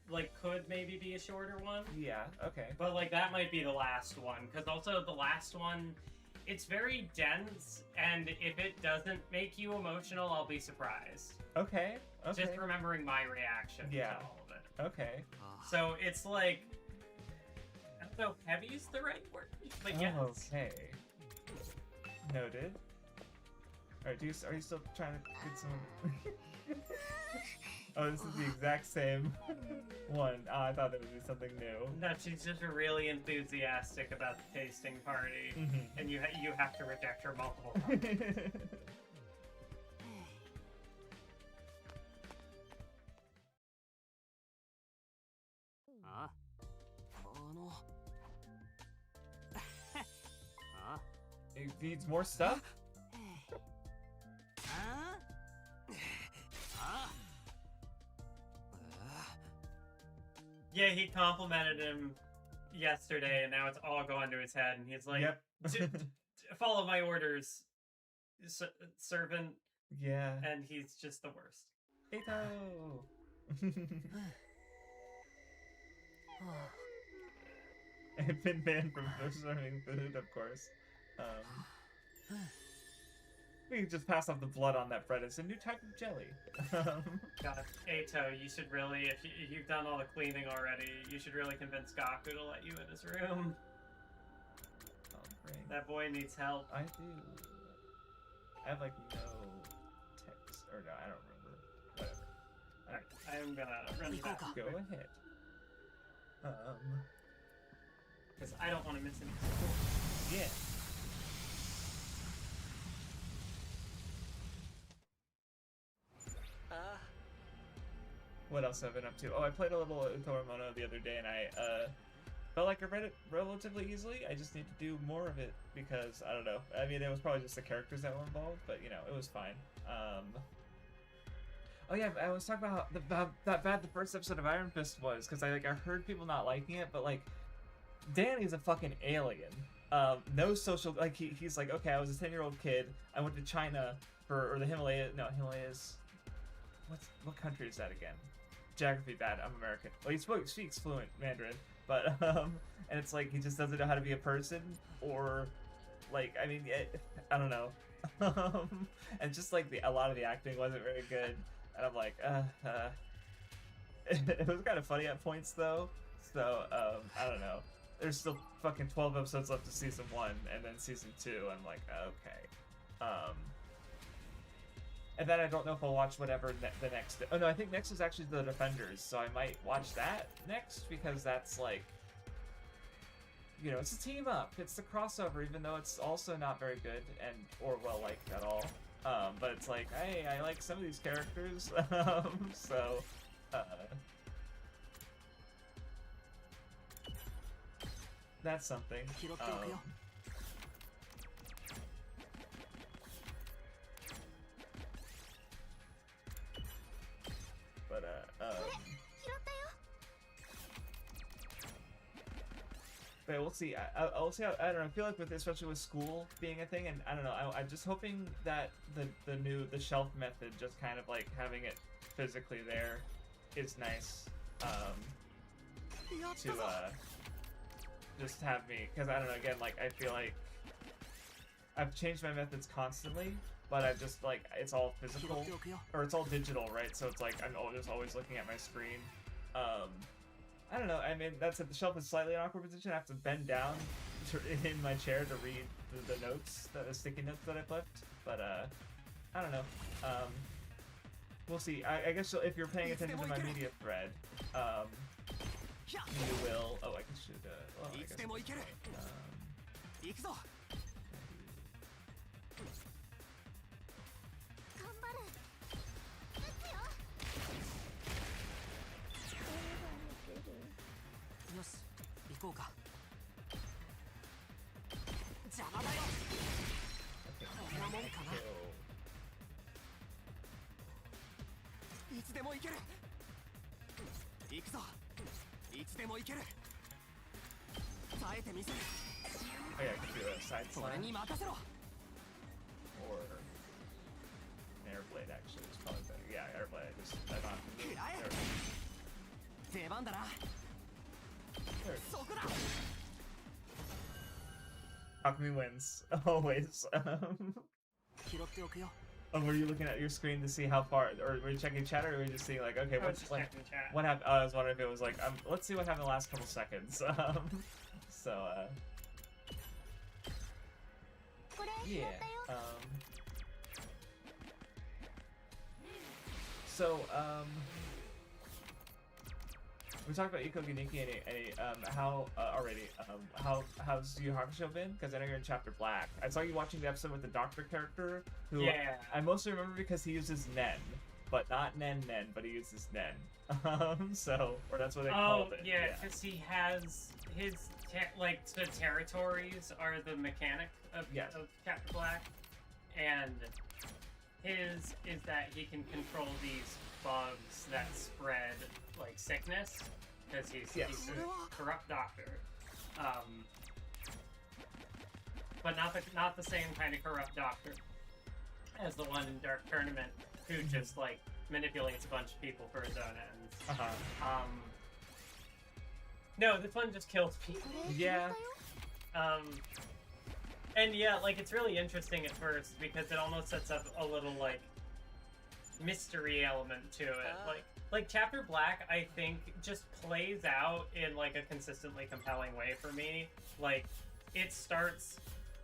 like, could maybe be a shorter one. yeah, okay. But, like, that might be the last one. Because also the last one, it's very dense. And if it doesn't make you emotional, I'll be surprised. Okay, okay. Just remembering my reaction Yeah. to all of it. Okay. So it's like, I don't know, heavy is the right word? But yes. Okay. Noted. Alright, are you still trying to get some... Oh, this is the exact same one. Oh, I thought it would be something new. No, she's just really enthusiastic about the tasting party. Mhm. And you have to reject her multiple times. It needs more stuff? Yeah, he complimented him yesterday, and now it's all gone to his head, and he's like, Yep. follow my orders, servant. Yeah. And he's just the worst. Eito! I've been banned from serving food, of course. We can just pass off the blood on that bread. It's a new type of jelly. God, Eito, you should really, if you've done all the cleaning already, you should really convince Gaku to let you in his room. That boy needs help. I do. I have like no text, or no, I don't remember. Whatever. Alright, I'm gonna run back. Go ahead. Because I don't want to miss any. Yeah. What else have I been up to? Oh, I played a little Utoromono the other day, and I felt like I read it relatively easily. I just need to do more of it because I don't know. I mean, it was probably just the characters that were involved, but you know, it was fine. Oh yeah, I was talking about that bad the first episode of Iron Fist was because I heard people not liking it, but like Danny's a fucking alien. No social, like he's like, okay, I was a 10-year-old kid. I went to China or the Himalayas. What country is that again? Geography bad. I'm American. Well, he speaks fluent Mandarin, but and it's like he just doesn't know how to be a person, or like I mean, I don't know. And just like a lot of the acting wasn't very good, and I'm like, it was kind of funny at points though. So I don't know. There's still fucking 12 episodes left of season 1, and then season 2. I'm like, okay. And then I don't know if I'll watch whatever the next. Oh no, I think next is actually the Defenders, so I might watch that next because that's like, you know, it's a team up. It's the crossover, even though it's also not very good or well liked at all. But it's like, hey, I like some of these characters, so. That's something. But we'll see. I'll see how, I don't know. I feel like especially with school being a thing, and I don't know. I'm just hoping that the shelf method, just kind of like having it physically there, is nice. To just have me, because I don't know. Again, like I feel like I've changed my methods constantly, but I've just like it's all physical or it's all digital, right? So it's like I'm just always looking at my screen. I don't know. I mean, that's it. The shelf is slightly an awkward position. I have to bend down in my chair to read the notes, the sticky notes that I've left. But I don't know. We'll see. I guess if you're paying attention to my media thread, you will. Oh, I should. Well, I guess. 行くぞ。頑張る。撃つよ。よし、行こうか。邪魔だよ。こんなもんかな。いつでも行ける。行くぞ。いつでも行ける。耐えてみせる。 Oh yeah, I can do a side それ slam に任せろ。 or an air blade. Actually, is probably better. Yeah, air blade. I don't have to do Right. air blade. 出番だな。 There. そこだ。 Alchemy wins always. 拾っておくよ。 Oh, were you looking at your screen to see how far, or were you checking chat, or were you just seeing like, okay, I was what's just like, checking chat. what happened? I was wondering if it was like, let's see what happened the last couple seconds. Yeah. We talked about Iko Guniki and how's Yu Yu Hakusho been? Because I know you're in Chapter Black. I saw you watching the episode with the doctor character, who Yeah. I mostly remember because he uses Nen, but not Nen, but he uses Nen. Or that's what they called it. Yeah, because he has his the territories are the mechanic of Chapter Black, and his is that he can control these bugs that spread like sickness, because he's a corrupt doctor, but not the same kind of corrupt doctor as the one in Dark Tournament, who just like manipulates a bunch of people for his own ends. No, this one just kills people. Yeah. And yeah, like it's really interesting at first because it almost sets up a little like mystery element to it. Like Chapter Black, I think just plays out in like a consistently compelling way for me. Like it starts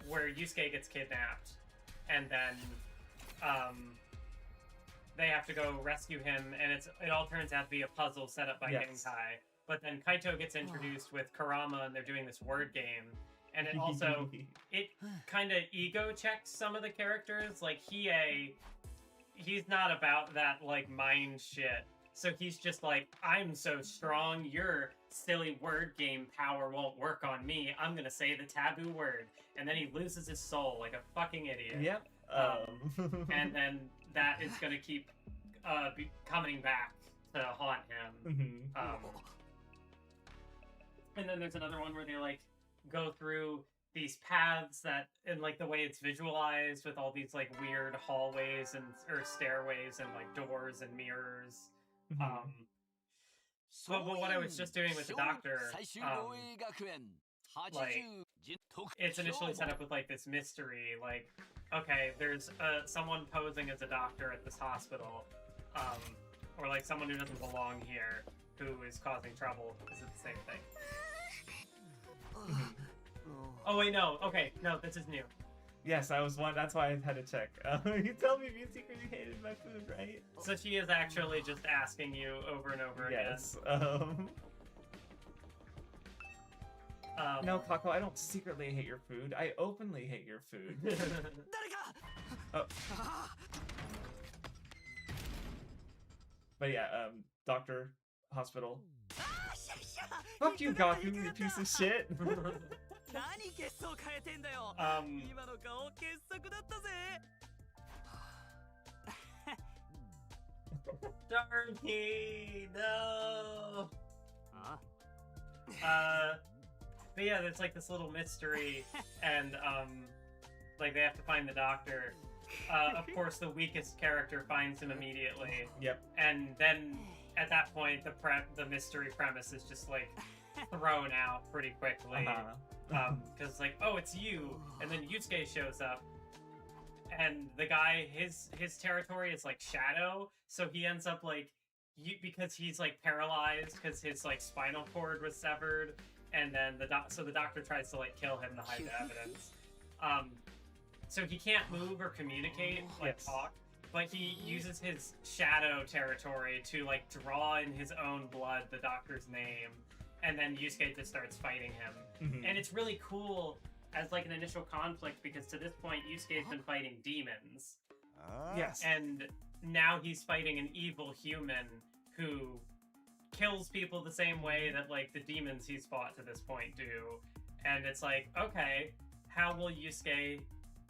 where Yusuke gets kidnapped, and then they have to go rescue him, and it all turns out to be a puzzle set up by Genkai. But then Kaito gets introduced with Karama, and they're doing this word game. And it also, it kind of ego checks some of the characters. Like, he's not about that, like, mind shit. So he's just like, I'm so strong, your silly word game power won't work on me. I'm gonna say the taboo word. And then he loses his soul like a fucking idiot. Yep. And then that is gonna keep coming back to haunt him. And then there's another one where they, like, go through these paths that, and like the way it's visualized with all these like weird hallways or stairways and like doors and mirrors. But what I was just doing with the doctor, like it's initially set up with like this mystery, like, okay, there's someone posing as a doctor at this hospital, or like someone who doesn't belong here who is causing trouble. Is it the same thing? Oh wait, no. Okay, no, this is new. Yes, I was one. That's why I had to check. You tell me you secretly hated my food, right? So she is actually just asking you over and over yes. again. No, Kako, I don't secretly hate your food. I openly hate your food. Oh. But yeah, doctor, hospital. Fuck you, Gaku, you piece of shit. Darky, no. But yeah, there's like this little mystery, and like they have to find the doctor. Of course, the weakest character finds him immediately. Yep. And then at that point, the mystery premise is just like thrown out pretty quickly. Because it's like, oh, it's you, and then Yusuke shows up, and the guy, his territory is like shadow, so he ends up like, because he's like paralyzed because his like spinal cord was severed, and then the doctor tries to like kill him to hide the evidence. So he can't move or communicate, like talk, but he uses his shadow territory to like draw in his own blood the doctor's name, and then Yusuke just starts fighting him. And it's really cool as like an initial conflict because to this point Yusuke's been fighting demons. Yes. And now he's fighting an evil human who kills people the same way that like the demons he's fought to this point do. And it's like, okay, how will Yusuke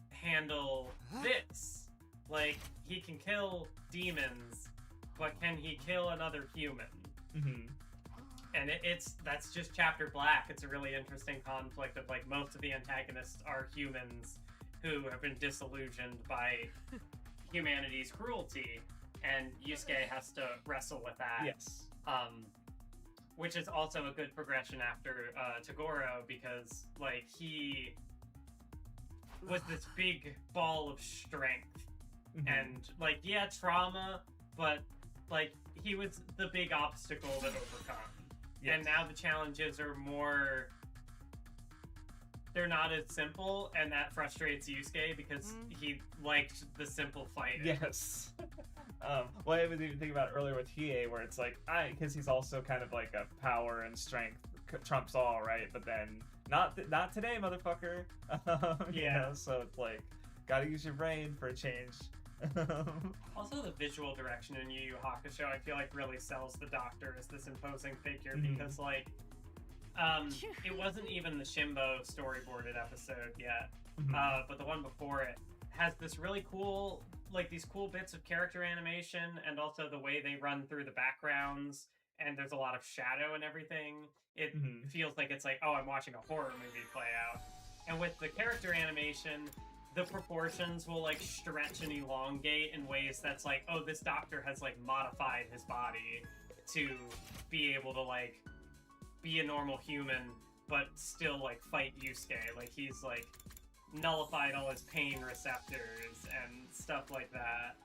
handle this? Like, he can kill demons, but can he kill another human? Mm-hmm. And that's just chapter black. It's a really interesting conflict of like most of the antagonists are humans who have been disillusioned by humanity's cruelty, and Yusuke has to wrestle with that. Yes. Which is also a good progression after Toguro, because like he was this big ball of strength, Mm-hmm. and like trauma, but like he was the big obstacle to overcome. Yes. And now the challenges are more, they're not as simple, and that frustrates Yusuke because he liked the simple fighting. Yes. Well, I was even thinking about it earlier with Hiei, where it's like, because he's also kind of like a power and strength trumps all, right? But then, not today, motherfucker. You know, so it's like, gotta use your brain for a change. Also, the visual direction in Yu Yu Hakusho, I feel like really sells the Doctor as this imposing figure, because like, it wasn't even the Shimbo storyboarded episode yet, but the one before it has this really cool, like these cool bits of character animation, and also the way they run through the backgrounds, and there's a lot of shadow and everything. It feels like it's like, oh, I'm watching a horror movie play out. And with the character animation, the proportions will like stretch and elongate in ways that's like, oh, this Doctor has like modified his body to be able to like be a normal human but still like fight Yusuke. Like he's like nullified all his pain receptors and stuff like that.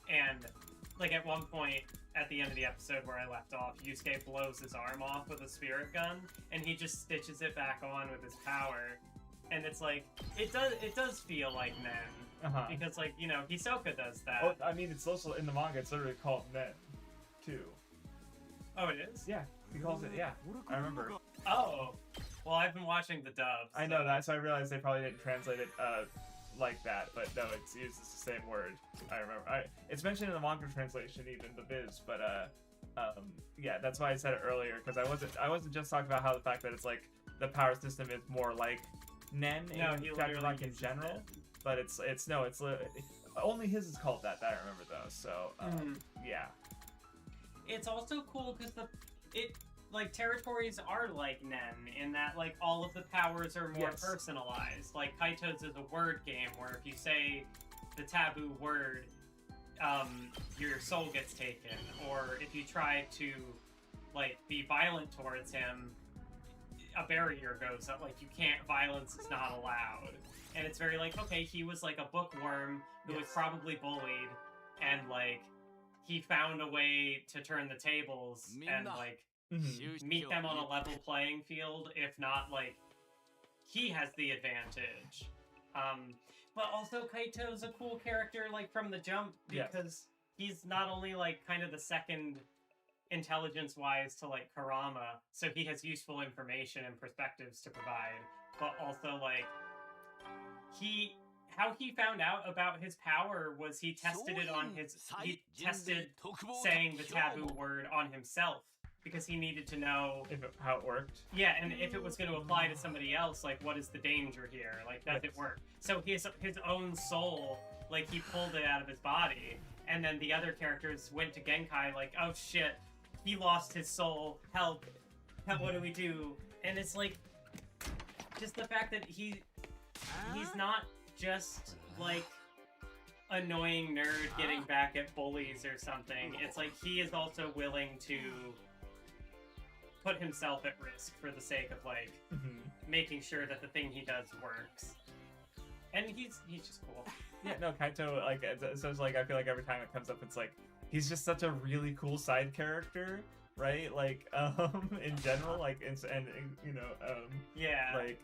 And like at one point at the end of the episode where I left off, Yusuke blows his arm off with a spirit gun and he just stitches it back on with his power. And it's like, it does feel like Nen. Because, like, you know, Hisoka does that. Oh, I mean, it's also, in the manga, it's literally called Nen, too. Oh, it is? Yeah, he calls it, yeah. I remember. Oh. Well, I've been watching the dub. So. I know that, so I realized they probably didn't translate it, like that, but no, it uses the same word. I remember. It's mentioned in the manga translation, even, the Viz, but, yeah, that's why I said it earlier, because I wasn't just talking about how the fact that it's, like, the power system is more like Nen in chapter like in general, but it's only his is called that. I remember though. So yeah, it's also cool because like territories are like Nen in that like all of the powers are more personalized. Like Kaito's is a word game where if you say the taboo word, your soul gets taken, or if you try to like be violent towards him, a barrier goes up, like you can't, violence is not allowed. And it's very like, okay, he was like a bookworm who was probably bullied, and like he found a way to turn the tables and like meet them on a level playing field. If not, like he has the advantage. But also Kaito's a cool character like from the jump because he's not only like kind of the second intelligence-wise to like Kurama, so he has useful information and perspectives to provide, but also like how he found out about his power was he tested saying the taboo word on himself because he needed to know how it worked. Yeah, and if it was going to apply to somebody else, like what is the danger here? Like does it work? So his own soul, like he pulled it out of his body, and then the other characters went to Genkai like, oh shit, he lost his soul, help, what do we do? And it's like, just the fact that he's not just like annoying nerd getting back at bullies or something. It's like he is also willing to put himself at risk for the sake of like making sure that the thing he does works. And he's just cool. Yeah, no, Kaito, like, so it's like, I feel like every time it comes up, it's like, he's just such a really cool side character, right? Like, in general, like, and you know, like,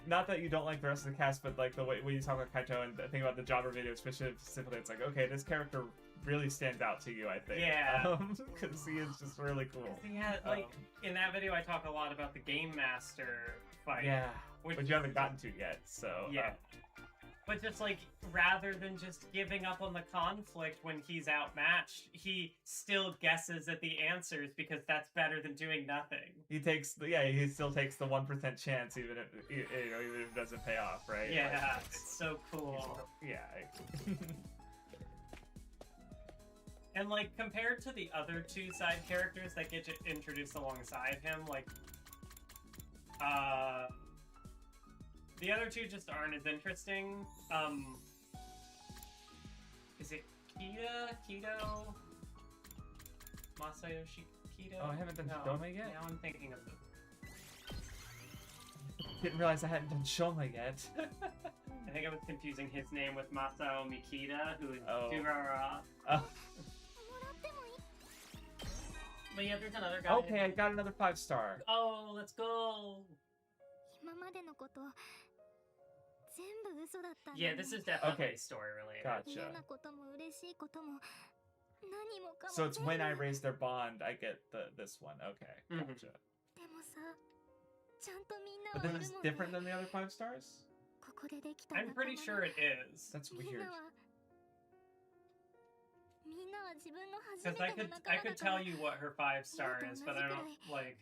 not that you don't like the rest of the cast, but like the way when you talk about Kaito and think about the Jobber video specifically, it's like, okay, this character really stands out to you, I think. Yeah. Because he is just really cool. Yeah, like, in that video I talk a lot about the Game Master fight. Yeah. Which you haven't gotten to yet, so... Yeah. But just like, rather than just giving up on the conflict when he's outmatched, he still guesses at the answers because that's better than doing nothing. He still takes the 1% chance even if even if it doesn't pay off, right? Yeah, Like, it's so cool. Yeah. And like, compared to the other two side characters that get introduced alongside him, like, the other two just aren't as interesting. Is it Keto? Masayoshi Keto? Oh, I haven't done Shoma yet? Now I'm thinking of the... Didn't realize I hadn't done Shoma yet. I think I was confusing his name with Masao Mikita, who is Durara. Oh. But yeah, there's another guy. Okay, I got another 5-star. Oh, let's go! Yeah, this is definitely story related. Gotcha. So it's when I raise their bond, I get this one. Okay, gotcha. But then it's different than the other 5 stars? I'm pretty sure it is. That's weird. Because I could tell you what her 5-star is, but I don't like.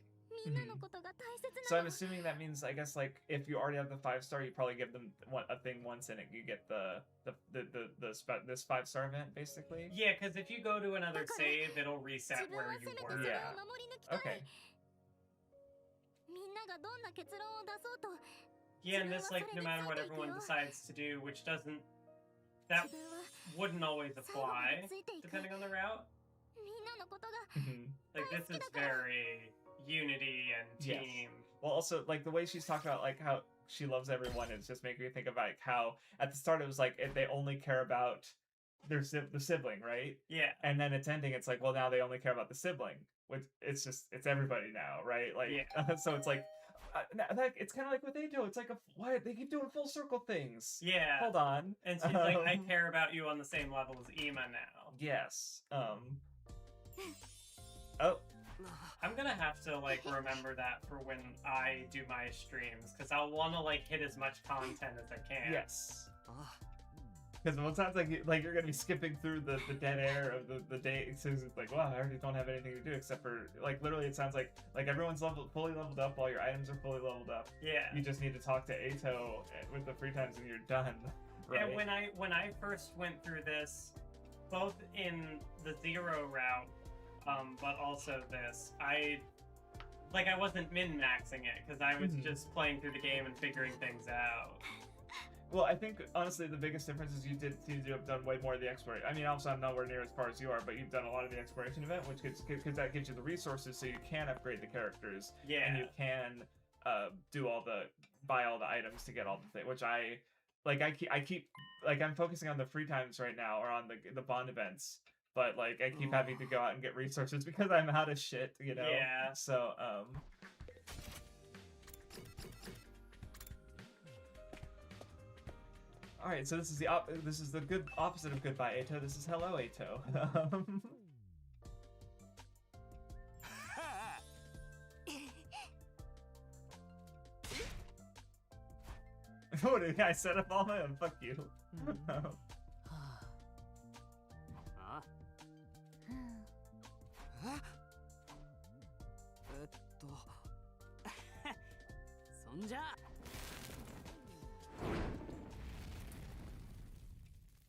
So I'm assuming that means, I guess, like, if you already have the 5-star, you probably give them a thing once, and you get this 5-star event, basically. Yeah, because if you go to another save, it'll reset where you were. Yeah. Okay. Yeah, and this, like, no matter what everyone decides to do, which doesn't, that wouldn't always apply depending on the route. Like, this is very unity and team. Yes. Well, also, like, the way she's talked about, like, how she loves everyone is just making me think of, like, how at the start it was like if they only care about the sibling, right? Yeah. And then it's ending, it's like, well, now they only care about the sibling, which it's everybody now, right? Like, yeah. So it's like it's kind of like with Ato. It's like what they keep doing full circle things. Yeah. Hold on. And she's like, I care about you on the same level as Ima now. Yes. Oh. I'm gonna have to like remember that for when I do my streams, because I'll want to like hit as much content as I can. Yes. Because it sounds like you're gonna be skipping through the dead air of the day. So it's like, wow, I already don't have anything to do except for like literally. It sounds like everyone's fully leveled up. All your items are fully leveled up. Yeah. You just need to talk to Ato with the free times, and you're done. Right? And when I first went through this, both in the Zero route, but also this, I wasn't min-maxing it because I was just playing through the game and figuring things out. Well, I think honestly the biggest difference is you seem to have done way more of the exploration. I mean, also I'm nowhere near as far as you are, but you've done a lot of the exploration event, which because that gives you the resources so you can upgrade the characters. Yeah. And you can buy all the items to get all the things, which I keep I'm focusing on the free times right now, or on the bond events. But like I keep having to go out and get resources because I'm out of shit, you know. Yeah. So all right, so this is the good opposite of goodbye, Ato. This is hello, Ato. What did I set up all my own? Fuck you.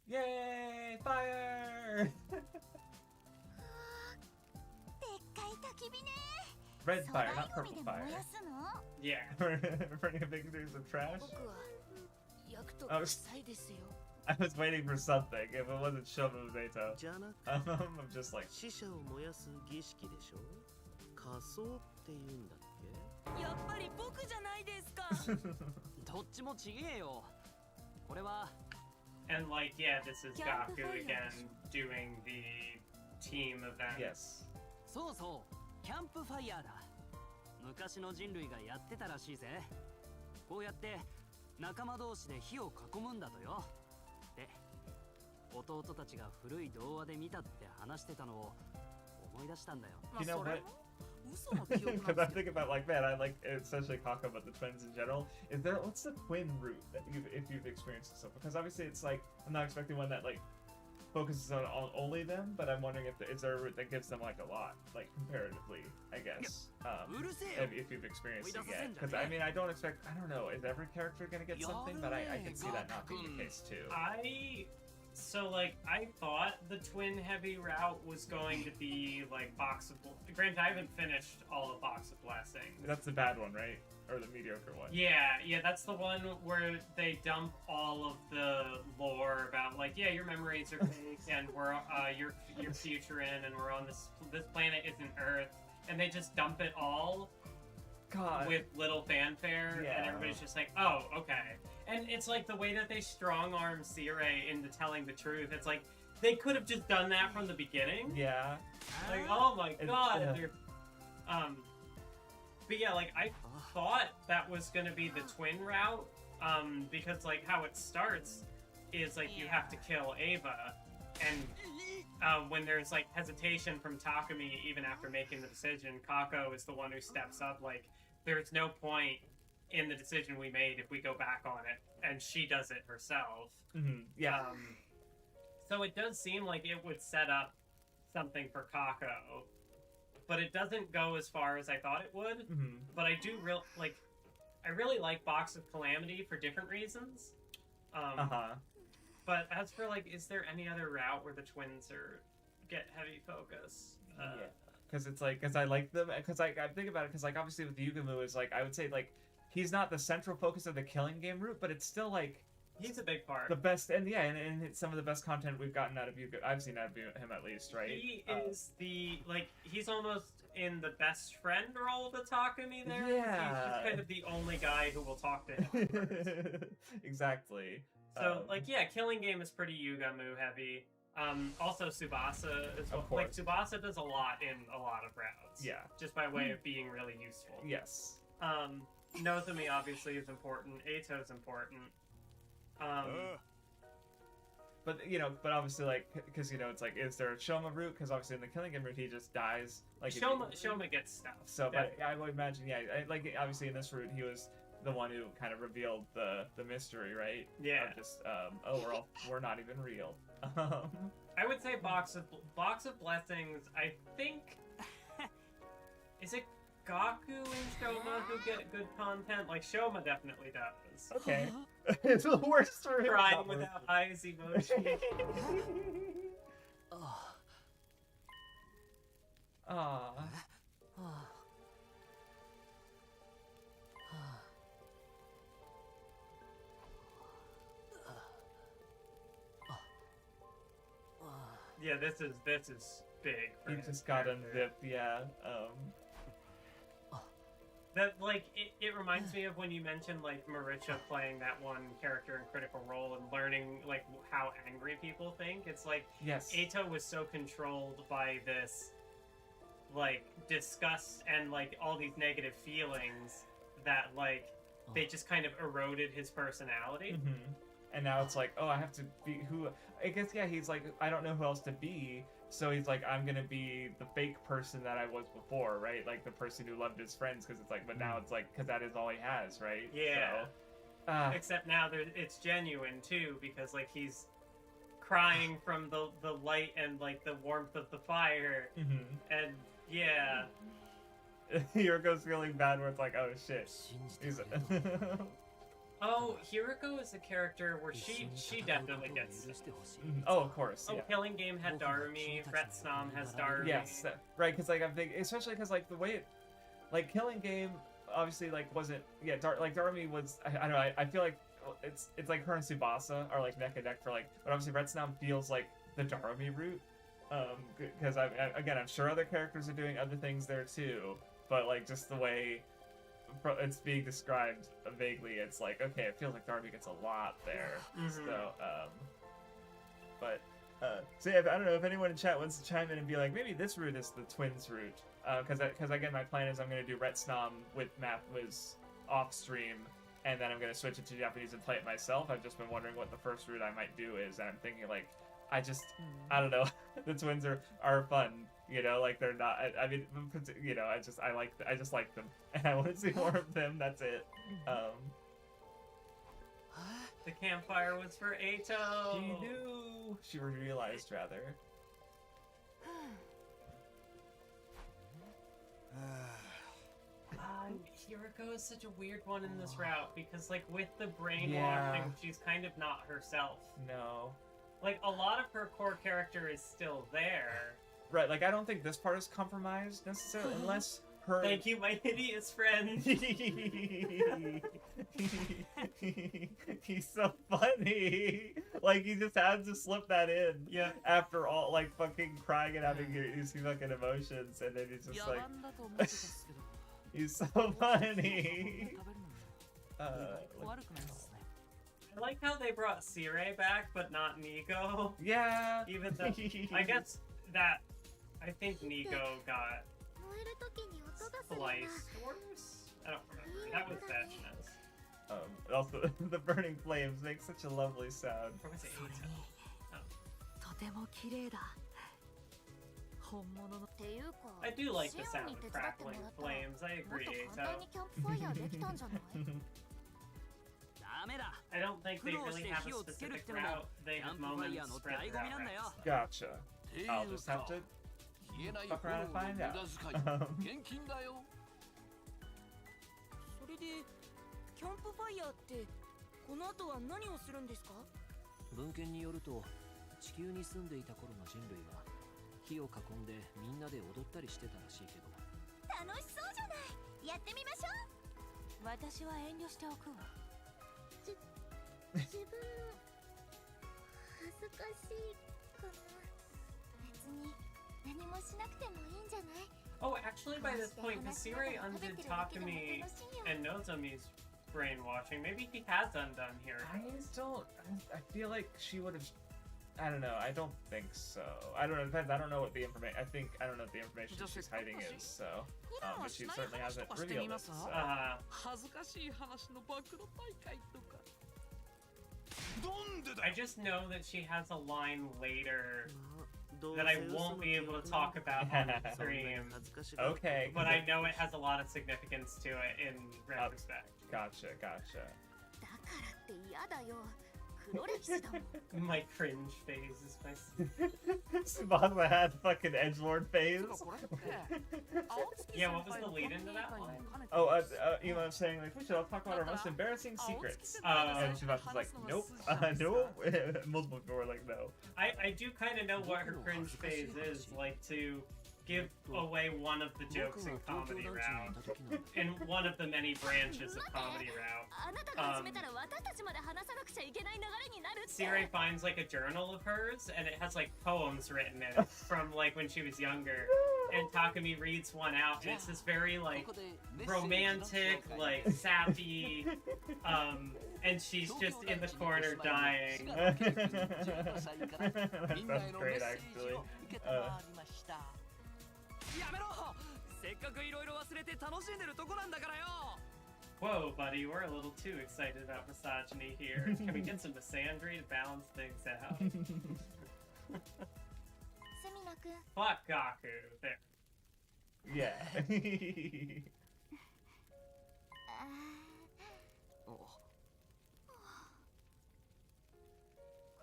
Yay! Fire! Red fire, not purple fire. Yeah. Burning a big series of trash? I was waiting for something. If it wasn't Shoma, it was Ato. I'm just like... やっぱり僕じゃないですか。どっちもちげえよ。これは And like, yeah, this is Gaku again doing the team event. Yes. そうそう、キャンプファイヤーだ。昔の人類がやってたらしいぜ。こうやって仲間同士で火を囲むんだとよ。で、弟たちが古い童話で見たって話してたのを思い出したんだよ。You know what? Because I'm thinking about like, man, I like essentially Kako about the twins in general. Is there what's the twin route that if you've experienced this? Because obviously it's like I'm not expecting one that like focuses on only them, but I'm wondering if is there a route that gives them like a lot, like comparatively, I guess. If you've experienced it yet, because I mean I don't know, is every character gonna get something, but I can see that not being the case too. I thought the twin heavy route was going to be like Box of. Granted, I haven't finished all of Box of Blessings. That's the bad one, right? Or the mediocre one? Yeah, that's the one where they dump all of the lore about like, yeah, your memories are fake, and we're your future in, and we're on this planet isn't Earth, and they just dump it all. God. With little fanfare, and everybody's just like, oh, okay. And it's like the way that they strong-arm Sirei into telling the truth. It's like, they could have just done that from the beginning. Yeah. Like, oh my god. But yeah, like, I thought that was gonna be the twin route, because, like, how it starts is, like, you have to kill Ava, and when there's, like, hesitation from Takumi even after making the decision, Kako is the one who steps up, like, there's no point in the decision we made if we go back on it, and she does it herself. Mm-hmm. Yeah. So it does seem like it would set up something for Kako, but it doesn't go as far as I thought it would. Mm-hmm. But I do I really like Box of Calamity for different reasons. But as for like, is there any other route where the twins get heavy focus? Yeah. Because it's like, because I like them, because I think about it, because like obviously with Yugamu is like, I would say like, he's not the central focus of the killing game route, but it's still like, he's a big part. The best, and yeah, and it's some of the best content we've gotten out of Yuga. I've seen out of him at least, right? He is he's almost in the best friend role to Takumi there. Yeah. He's just kind of the only guy who will talk to him. Exactly. So, Killing Game is pretty Yugamu heavy. Also Tsubasa as well. Like, Tsubasa does a lot in a lot of routes. Yeah. Just by way of being really useful. Yes. Nozomi obviously is important. Eito's important. But obviously, like, because, it's like, is there a Shoma route? Because obviously in the Killing Game route, he just dies. Like, Shoma gets stuff. So, but I would imagine, like, obviously in this route, he was the one who kind of revealed the mystery, right? Yeah. Of just, we're not even real. I would say Box of Blessings, I think... Is it Gaku and Shoma who get good content? Like, Shoma definitely does. Okay. It's the worst for him. Crying without eyes emoji. Yeah, this is big. He just got unzipped, yeah. That, like, it reminds me of when you mentioned, like, Maricha playing that one character in Critical Role and learning, like, how angry people think. It's like, yes. Eito was so controlled by this, like, disgust and, like, all these negative feelings that, like, they just kind of eroded his personality. Mm-hmm. And now it's like, I have to be who... I guess, yeah, he's like, I don't know who else to be. So he's like, I'm gonna be the fake person that I was before, right? Like the person who loved his friends, because it's like, but now it's like, because that is all he has, right? Yeah. So, except now it's genuine too, because like he's crying from the light and like the warmth of the fire, and yeah. Hiriko's feeling bad, where it's like, oh shit. Oh, Hiriko is a character where she definitely gets it. Oh, of course. Oh, yeah. Killing Game had Darumi, Retsnam has Darumi. Yes, right, because like I'm thinking, especially because like the way it, like Killing Game, obviously like wasn't, like Darumi was, I don't know, I feel like it's like her and Tsubasa are like neck and neck for like, but obviously Retsnam feels like the Darumi route, because I'm sure other characters are doing other things there too, but like just the way it's being described vaguely, it's like, okay, it feels like Darby gets a lot there. So, so yeah, I don't know if anyone in chat wants to chime in and be like, maybe this route is the twins route, because again, my plan is I'm going to do Retsnam with Mathwiz off stream, and then I'm going to switch it to Japanese and play it myself. I've just been wondering what the first route I might do is, and I'm thinking like, I don't know, the twins are fun. You know, like they're not. I mean, you know, I just like them, and I want to see more of them. That's it. The campfire was for Ato. She knew. She realized rather. Hiroko is such a weird one in this route because, like, with the brainwashing, she's kind of not herself. No. Like, a lot of her core character is still there. Right, like, I don't think this part is compromised necessarily, unless her... Thank you, my hideous friend! He's so funny! Like, he just had to slip that in. Yeah. After all, like, fucking crying and having these fucking emotions, and then he's just like... He's so funny! I like how they brought Sirei back, but not Nigo. Yeah! Even though... I guess that... I think Nigo got... spliced worse? I don't remember. That was Vashna's. Also, the burning flames make such a lovely sound. Or was it Ato? I do like the sound of crackling flames. I agree, Ato. I don't think they really have a specific route. They have moments spread throughout routes. Gotcha. I'll just have to fuck around and find out. それでキャンプファイヤーってこの後は何をするんですか？文献によると地球に住んでいた頃の人類は火を囲んでみんなで踊ったりしてたらしいけど。楽しそうじゃない。やってみましょう。私は遠慮しておくわ。自分も恥ずかしいかな。別に何もしなくてもいいんじゃない？ Oh, actually, by this point, Kasire undid Takumi and Nozomi's brainwashing. Maybe he has undone here. I feel like she would have. I don't know. I don't think so. I don't know. It depends. I don't know what the information. I don't know what the information she's hiding is. So, but she certainly hasn't revealed it. So. 恥ずかしい話の暴露大会とか。 I just know that she has a line later that I won't be able to talk about on the stream. Okay. But I know it has a lot of significance to it in retrospect. Gotcha, gotcha. だからって嫌だよ。黒歴史だもん。 My cringe phase is my... Tsubasa had fucking edgelord phase. Yeah, what was the lead into that line? Oh, Ema was saying, like, we should all talk about our most embarrassing secrets. And Tsubasa's like, nope, no. Multiple people were like, no. I do kind of know what her cringe phase is, like, to give away one of the jokes in comedy route. In one of the many branches of comedy route. あなたが始めたら私たちまで話さなくちゃいけない流れになるって。 Siri finds like a journal of hers, and it has like poems written in it from like when she was younger. And Takumi reads one out, and it's this very like romantic, like sappy, and she's just in the corner dying. That sounds great, actually. やめろせっかくいろいろ忘れて楽しんでるとこなんだからよ Whoa, buddy, we're a little too excited about misogyny here. Can we get some misandry to balance things out? セミナ君。 Fuck Gaku. There. Yeah. こ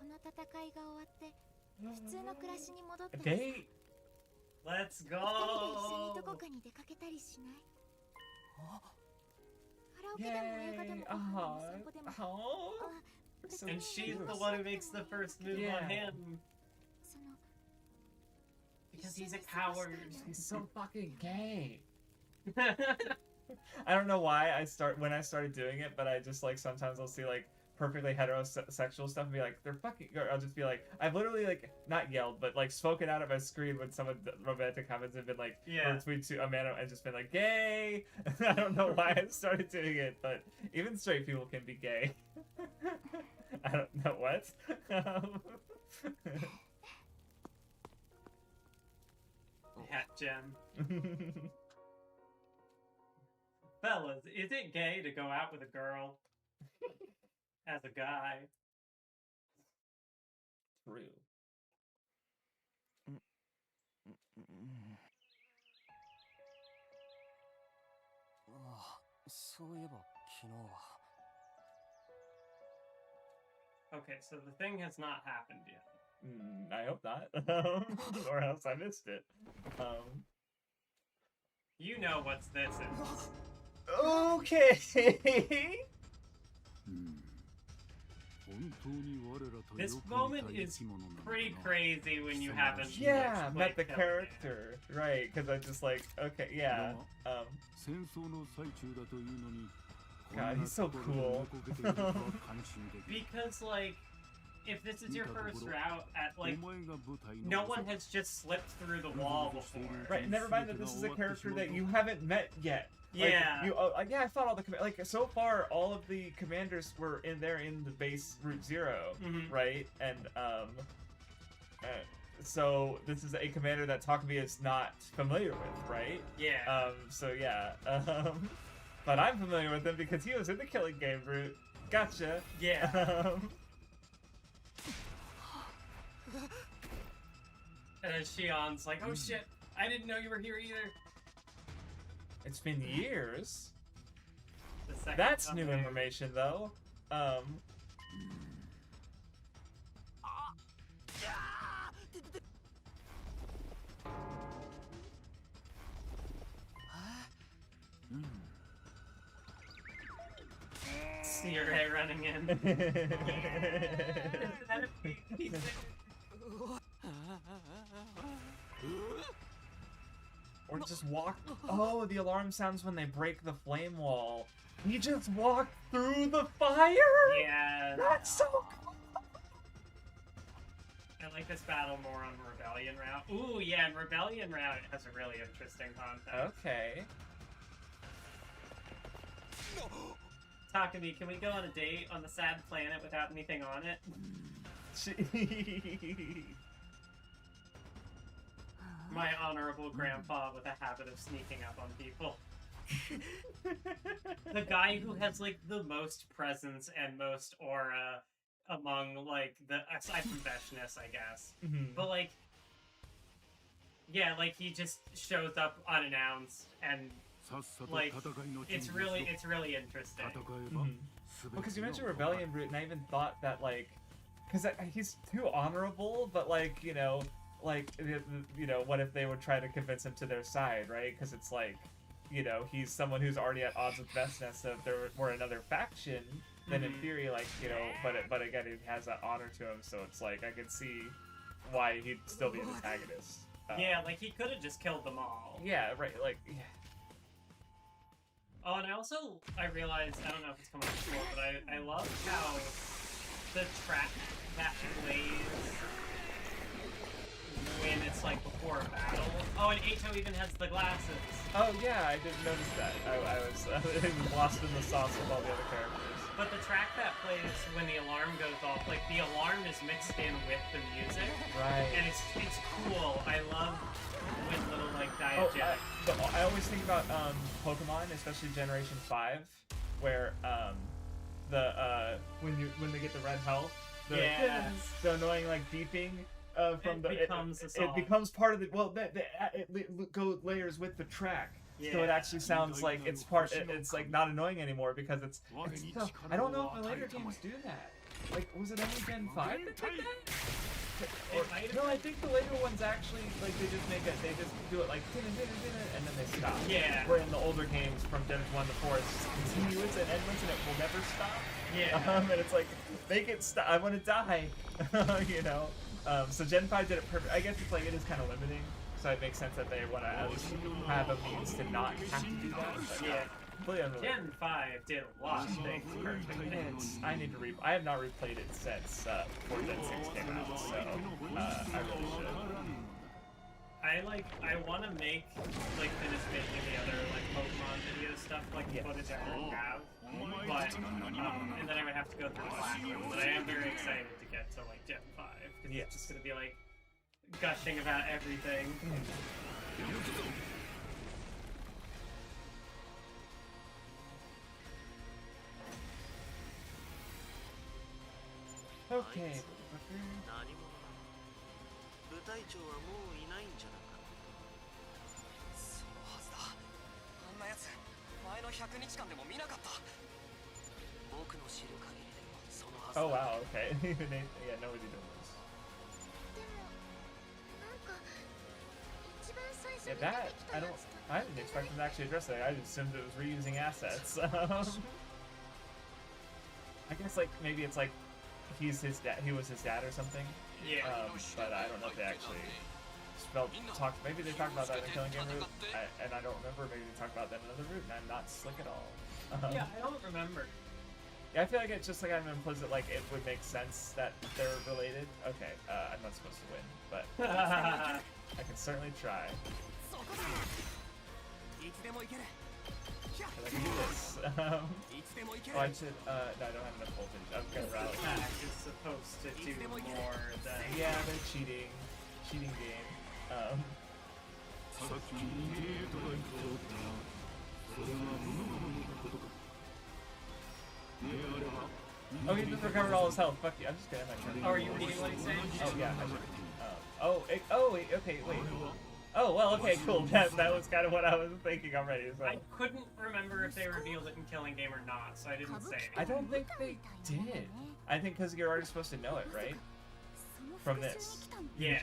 の戦いが終わって普通の暮らしに戻ったらさ。 They... Let's 二人で一緒に go! どこかに出かけたりしない？カラオケでも映画でもお散歩でも。 And she's the one who makes the first move on him. その Because he's a coward. He's so fucking gay. I don't know why when I started doing it, but I just like sometimes I'll see like perfectly heterosexual stuff and be like, they're fucking, or I'll just be like, I've literally like not yelled, but like spoken out of my screen when someone romantic comments have been like, Yeah. or tweet to a man and just been like, gay. I don't know why I started doing it, but even straight people can be gay. I don't know what. Hat gem. Fellas, is it gay to go out with a girl? As a guy. True. そういえば昨日は Okay, so the thing has not happened yet. I hope not. Or else I missed it. You know what's this is. Okay. This moment is pretty crazy when you haven't Yeah, like, met the played character. Right, because I just like, okay, yeah. God, he's so cool. Because, like, if this is your first route at, like, no one has just slipped through the wall before. Right, never mind that this is a character that you haven't met yet. Like, Yeah. Yeah, I thought all the like so far all of the commanders were in there in the base Route 0, right? And so this is a commander that Takumi is not familiar with, right? Yeah. So yeah. But I'm familiar with him because he was in the Killing Game route. Gotcha. Yeah. And then Shion's like, oh shit, I didn't know you were here either. It's been years. The second That's new update. information, though. See your head running in. Or just walk. Oh, the alarm sounds when they break the flame wall. You just walk through the fire? Yeah. That's so cool. I like this battle more on Rebellion route. Ooh, yeah, and Rebellion route has a really interesting context. Okay. Takumi, can we go on a date on the sad planet without anything on it? My honorable grandpa with a habit of sneaking up on people. The guy who has, like, the most presence and most aura among, like, the... aside from Veshness, I guess. But, like... Yeah, like, he just shows up unannounced, and, like, it's really interesting. Well, because you mentioned Rebellion route, and I even thought that, like... Because he's too honorable, but, like, you know, what if they would try to convince him to their side, right? Because it's like, you know, he's someone who's already at odds with Vesna, so if there were another faction, then in theory, like, you know, but again, he has that honor to him, so it's like, I can see why he'd still be an antagonist. Yeah, like, he could have just killed them all. Yeah, right, like, yeah. Oh, and I realized, I don't know if it's coming up before, but I love how the track that plays when it's like before a battle. Oh, and Eito even has the glasses. Oh yeah, I didn't notice that. I was lost in the sauce with all the other characters. But the track that plays when the alarm goes off, like the alarm is mixed in with the music. Right. And it's cool. I love when little like diegetic. I always think about Pokemon, especially Generation 5, where when they get the red health, the annoying like beeping. From it becomes part of the it goes layers with the track, so it actually sounds like it's part. It's like not annoying anymore because it's tough. I don't know if the later games do that. Like, was it only Gen 5 that did that? No, I think the later ones actually like they just do it like and then they stop. Yeah. Where in the older games from Gen 1 to 4 it's just continuous and endless and it will never stop. Yeah. And it's like make it stop. I want to die. You know. So Gen 5 did it perfect. I guess it's like it is kind of limiting, so it makes sense that they want to at least have a means to not have to do that. But Gen 5 did a lot of things perfectly. I need to I have not replayed it since before Gen 6 came out, so I really should. I want to make finish making the other Pokemon video stuff the footage I don't have, but and then I would have to go through the backwards. But I am very excited to get to Gen 5 because it's just gonna be gushing about everything. Okay. 部隊長はもういないんじゃなか。そのはずだ。あんなやつ前前の100日間でも見なかった。僕の知る限りでもそのはず。 Oh wow, okay. Yeah, nobody knows. でもなんか一番最初 Yeah, に出 that てきた I や don't. つと I didn't expect them to actually address that. I just assumed it was reusing assets. I guess like maybe it's like he's his dad. He was his dad or something. Yeah. But I don't know if they actually talked. Maybe they talked about that in the Killing Game route, and I don't remember. Maybe they talked about that in another route, and I'm not slick at all. Yeah, I don't remember. Yeah, I feel like it's just like I'm implicit. Like it would make sense that they're related. Okay, I'm not supposed to win, but I can certainly try. いつでも行ける。 'Cause I can do this. いつでも行け Oh, る。 I should. No, I don't have enough voltage. I'm gonna rally. Attack is supposed to do more than. Yeah, they're cheating. Cheating game. Oh, he just recovered all his health. Fuck you. I'm just gonna have my turn. Oh, are you reading what he's saying? Oh, yeah. I should. Okay, wait. Oh, well, okay, cool. That was kind of what I was thinking already. So. I couldn't remember if they revealed it in Killing Game or not, so I didn't say I anything. don't think they did. I think because you're already supposed to know it, right? From this. Yeah.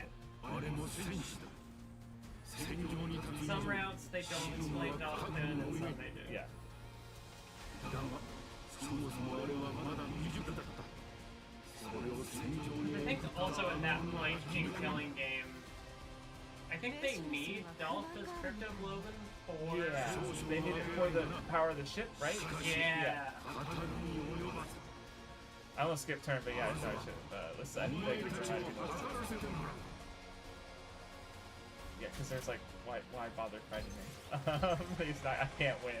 Some routes they don't explain often, and some they do. Yeah. I think also at that point in Killing Game, I think they need Delpha's Crypto Globin for... Yeah. They need it for the power of the ship, right? Yeah. I almost skipped turn, but yeah, I should. Listen, I think they can remind me of this. Yeah, because there's like, why bother fighting me? He's not, I can't win.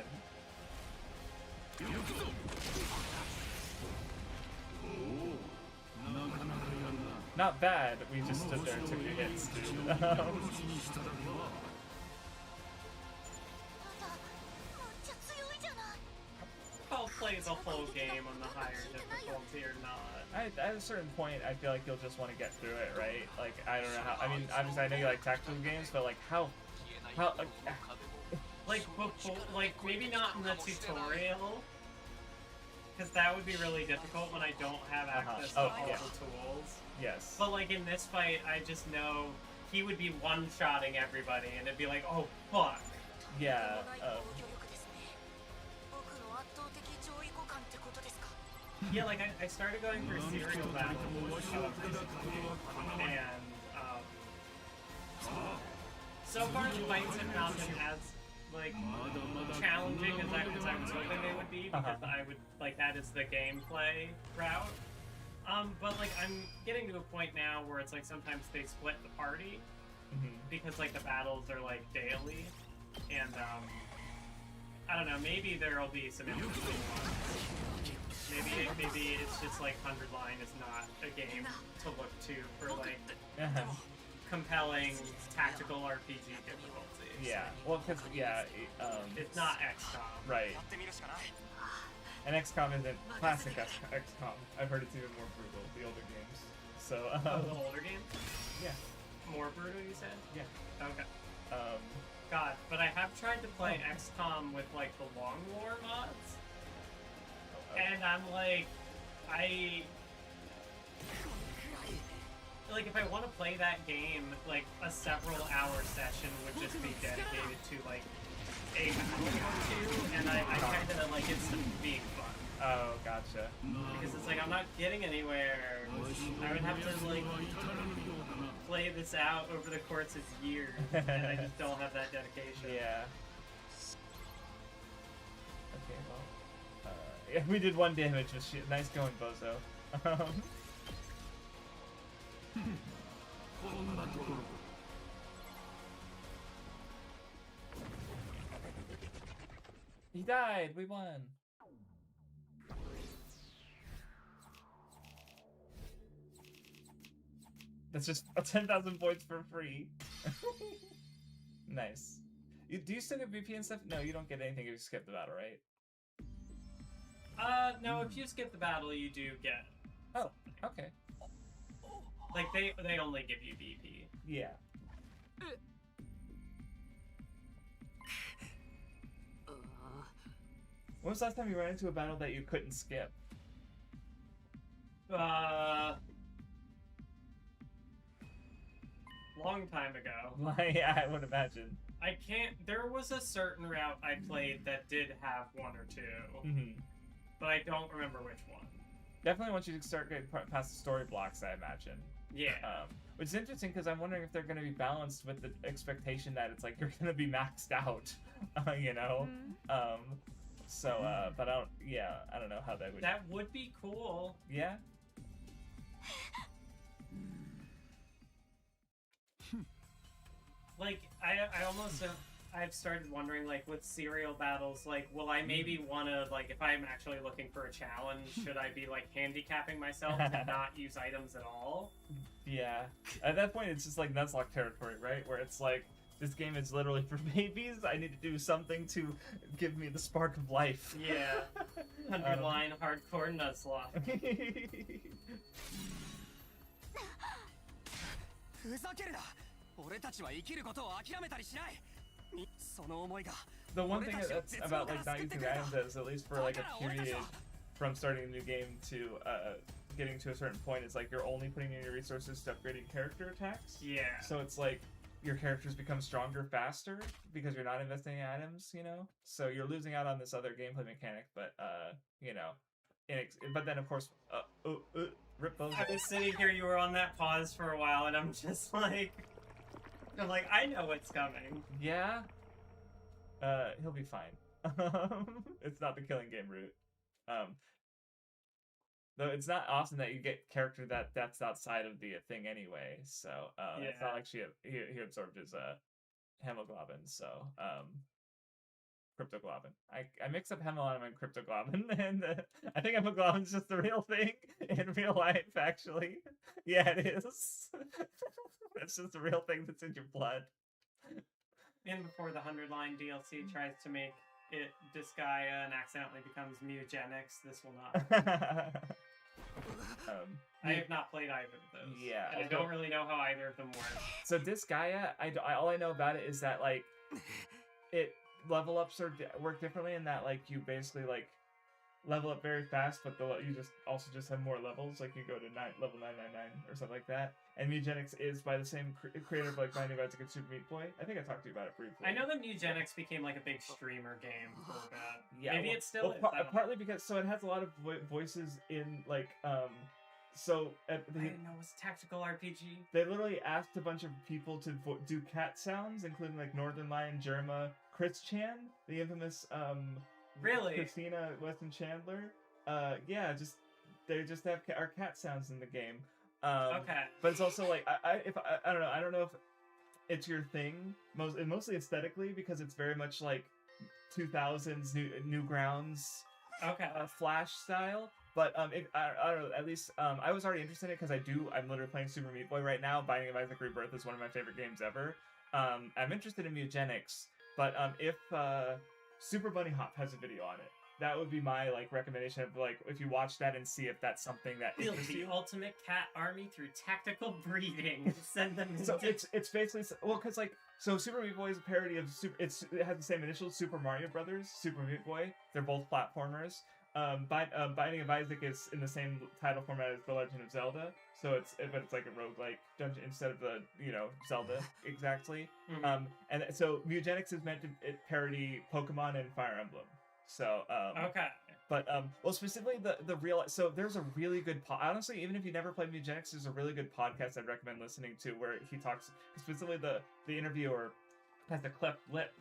Not bad, we just stood there and took the hits, dude. ただむっちゃ強いじゃない。 I'll play the whole game on the higher difficulty or not. At a certain point, I feel like you'll just want to get through it, right? Like, I don't know how, I mean, obviously I know you like tactical games, but like, how, Like, before, like, maybe not in the tutorial, because that would be really difficult when I don't have access to all yeah. the tools. yes. But like in this fight, I just know he would be one-shotting everybody, and it'd be like, oh fuck. Yeah, 強力ですね。僕の圧倒的上位互換ってことですか。 Yeah, like I started going through serial battles recently, and so far the fights have not been as like challenging as I was hoping they would be, because I would like that is the gameplay route. But like I'm getting to a point now where it's like sometimes they split the party because like the battles are like daily, and I don't know, maybe there'll be some interesting ones. Maybe it's just like 100 Line is not a game to look to for like compelling tactical RPG difficulties. yeah. Well, because, yeah, It's not XCOM. right. やってみるしかない。 And XCOM isn't classic XCOM. I've heard it's even more brutal, the older games. So, Oh, the older game? yeah, More brutal, you said? yeah. Okay. Um, God, but I have tried to play XCOM with like the Long War mods, and I'm like, like if I want to play that game, like a several-hour session would just be dedicated to like a battle or two, and I kind of like it's being fun. oh, gotcha. Because it's like I'm not getting anywhere. I would have to like play this out over the course of years, and I just don't have that dedication. Yeah. Okay, well, yeah, we did 1 damage with shit. Nice going, Bozo. He died. We won. That's just 10,000 points for free. Nice. Do you still get VP and stuff? No, you don't get anything if you skip the battle, right? No, if you skip the battle, you do get. Oh, okay. Like, they only give you VP. Yeah. When was the last time you ran into a battle that you couldn't skip? Long time ago. Yeah, I would imagine. I can't. There was a certain route I played that did have one or two, but I don't remember which one. Definitely once you start getting past the story blocks, I imagine. Yeah. Which is interesting because I'm wondering if they're going to be balanced with the expectation that it's like you're going to be maxed out, you know. But I don't know how that would. That would be cool. Yeah. Like I almost I've started wondering, like, with serial battles, like, will I maybe want to, like, if I'm actually looking for a challenge, should I be like handicapping myself to not use items at all? Yeah. At that point, it's just like Nuzlocke territory, right? Where it's like, this game is literally for babies. I need to do something to give me the spark of life. Yeah. Underline hardcore Nuzlocke. ふざけるな。俺たちは生きることを諦めたりしない。その思いが。 The one thing that's about like not using items is, at least for like a period from starting a new game to getting to a certain point, is like you're only putting in your resources to upgrading character attacks. Yeah. So it's like your characters become stronger faster because you're not investing in items, you know? So you're losing out on this other gameplay mechanic, but you know, but then of course, rip those. I was sitting here, you were on that pause for a while, and I'm like, I know what's coming. Yeah. He'll be fine. It's not the killing game route. Though it's not often that you get character that's outside of the thing anyway. So it's not like he absorbed his hemoglobin. So cryptoglobin. I mix up hemoglobin and cryptoglobin, and I think hemoglobin's just the real thing in real life. Actually, yeah, it is. It's just the real thing that's in your blood. And before the 100-line DLC tries to make it Disgaea and accidentally becomes Mugenics, this will not. I have not played either of those. Yeah. And I don't really know how either of them work. So Disgaea, all I know about it is that like level ups work differently in that like you basically like level up very fast, but you just have more levels. Like you go to level 999 or something like that. And Mugenics is by the same creator of like Binding of Isaac and Super Meat Boy. I think I talked to you about it briefly. I know that Mugenics became like a big streamer game for a bit. Yeah, maybe it still is. Partly because it has a lot of voices in like I didn't know it was a tactical RPG. They literally asked a bunch of people to do cat sounds, including like Northern Lion, Germa, Chris Chan, the infamous really Christina Weston Chandler. They just have our cat sounds in the game. Okay. But it's also like I don't know. I don't know if it's your thing, mostly aesthetically, because it's very much like 2000s Newgrounds. Okay. Flash style. But I don't know. At least I was already interested in it because I'm literally playing Super Meat Boy right now. Binding of Isaac Rebirth is one of my favorite games ever. I'm interested in Mugenics, but if Super Bunny Hop has a video on it, that would be my like recommendation of like if you watch that and see if that's something that build the ultimate cat army through tactical breeding and send them so it's basically because like Super Meat Boy is a parody of it has the same initials, Super Mario Brothers, Super Meat Boy. They're both platformers. Binding of Isaac is in the same title format as The Legend of Zelda, but it's like a roguelike dungeon instead of the Zelda exactly. Mm-hmm. And so Mugenics is meant to parody Pokemon and Fire Emblem. So okay. But specifically the real, so there's a really good honestly, even if you never played Mugenics, there's a really good podcast I'd recommend listening to where he talks specifically the interviewer has the cleft lip,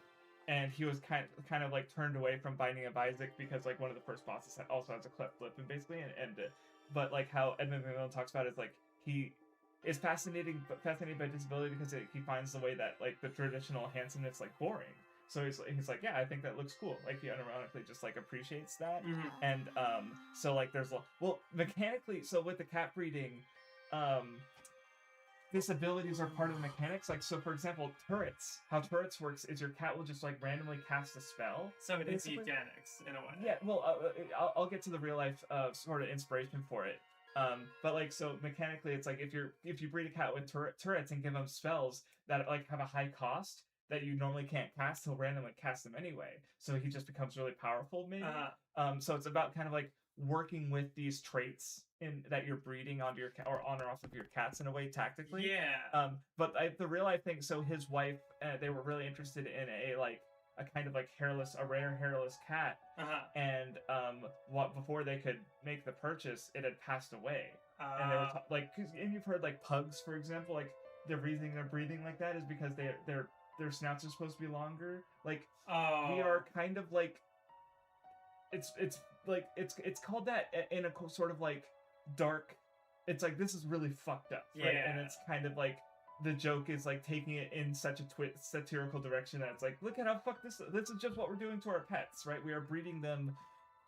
and he was kind of like turned away from Binding of Isaac because like one of the first bosses also has a cleft lip, and basically but like how Edmund McMillan talks about it is like he is fascinated by disability because he finds the way that like the traditional handsomeness like boring. So he's like, yeah, I think that looks cool. Like he unironically just like appreciates that. Mm-hmm. And so like there's mechanically, so with the cat breeding, disabilities are part of the mechanics. Like so, for example, turrets. How turrets works is your cat will just like randomly cast a spell. So it is eugenics in a way. Yeah. Well, I'll get to the real life sort of inspiration for it. But like so mechanically, it's like if you breed a cat with turrets and give them spells that like have a high cost, that you normally can't cast, he'll randomly cast them anyway. So he just becomes really powerful, maybe. So it's about kind of like working with these traits that you're breeding onto your or on or off of your cats in a way tactically. Yeah. But the real life thing. So his wife, they were really interested in a kind of like a rare hairless cat, and before they could make the purchase, it had passed away. And they were and you've heard like pugs, for example, like they're breathing like that is because their snouts are supposed to be longer. Like we are kind of like it's called that in a sort of like dark. It's like this is really fucked up, right? Yeah. And it's kind of like the joke is like taking it in such a satirical direction that it's like, look at how fucked this is just what we're doing to our pets, right? We are breeding them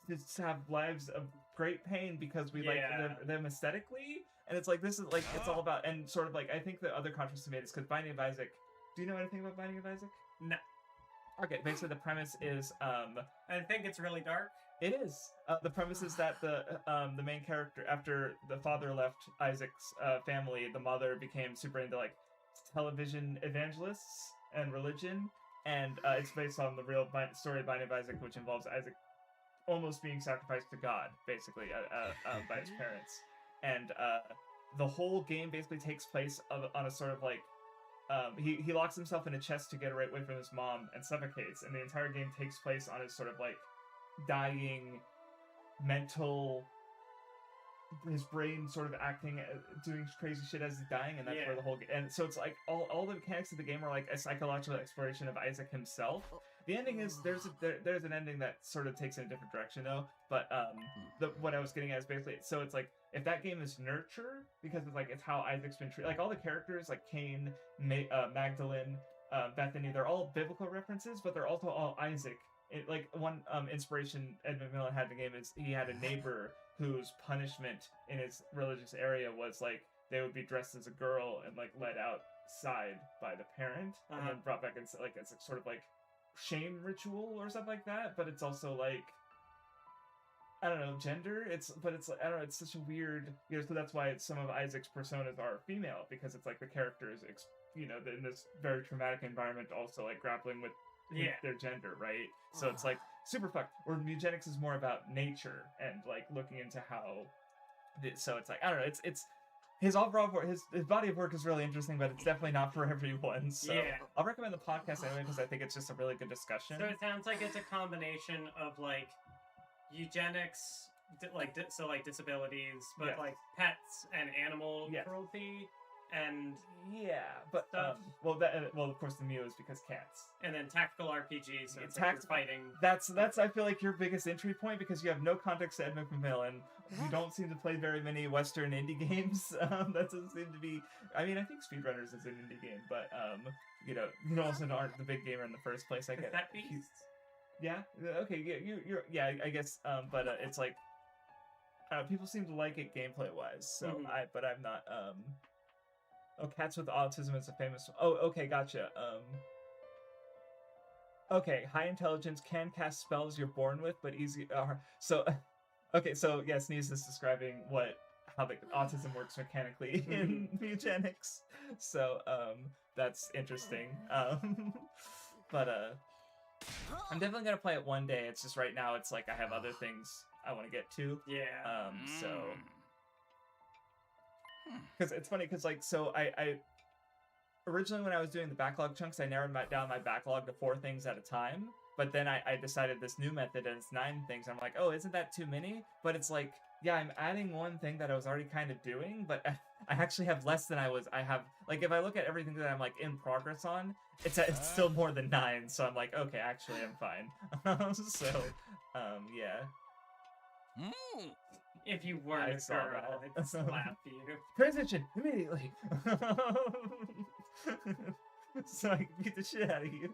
to have lives of great pain because we like them aesthetically, and it's like this is like it's all about, and sort of like I think the other contrast to made is because Binding of Isaac. Do you know anything about Binding of Isaac? No. Okay, basically the premise is I think it's really dark. It is. The premise is that the main character, after the father left Isaac's family, the mother became super into like television evangelists and religion, and it's based on the real story of Binding of Isaac, which involves Isaac almost being sacrificed to God, basically, by his parents. And the whole game basically takes place on a sort of like he locks himself in a chest to get away from his mom and suffocates, and the entire game takes place on his sort of like dying mental, his brain sort of acting, doing crazy shit as he's dying, and that's where the whole and so it's like all the mechanics of the game are like a psychological exploration of Isaac himself. The ending is there's an ending that sort of takes in a different direction though, but what I was getting at is basically, so it's like if that game is nurture, because it's how Isaac's been treated, like all the characters like Cain, Magdalene, Bethany, they're all biblical references, but they're also all Isaac. Like one inspiration Ed McMillan had in the game is he had a neighbor whose punishment in his religious area was like they would be dressed as a girl and like led outside by the parent and then brought back into like it's sort of like shame ritual or something like that. But it's also like I don't know gender. It's I don't know. It's such a weird. So that's why some of Isaac's personas are female, because it's like the characters in this very traumatic environment also like grappling with their gender, right? So it's like super fucked. Where eugenics is more about nature and like looking into how. So it's like I don't know. It's his overall his body of work is really interesting, but it's definitely not for everyone. So I'll recommend the podcast anyway because I think it's just a really good discussion. So it sounds like it's a combination of like eugenics, like disabilities, but like pets and animal cruelty. And but of course the Mew is because cats, and then tactical RPGs. So it's like fighting. That's I feel like your biggest entry point, because you have no context to Ed McMillan. You don't seem to play very many Western indie games. That doesn't seem to be. I mean, I think Speedrunners is an indie game, but you also aren't the big gamer in the first place. I get that beast. Yeah. Okay. You're. Yeah. I guess. But it's like. People seem to like it gameplay wise. So I'm not. Oh, Cats with Autism is a famous. Oh, okay, gotcha. Okay, high intelligence can cast spells you're born with, but easy. Okay, so yeah, Sneeze is describing how the autism works mechanically in eugenics. So that's interesting. But I'm definitely gonna play it one day. It's just right now, it's like I have other things I want to get to. Yeah. So. Because it's funny, because like I originally when I was doing the backlog chunks, I narrowed down my backlog to 4 things at a time. But then I decided this new method and it's 9 things. I'm like, oh, isn't that too many? But it's like, yeah, I'm adding one thing that I was already kind of doing, but I actually have less than I have. Like if I look at everything that I'm like in progress on, it's still more than 9. So I'm like, okay, actually I'm fine. Yeah. If you weren't a girl, I'd slap you. Transition immediately. So I can beat the shit out of you.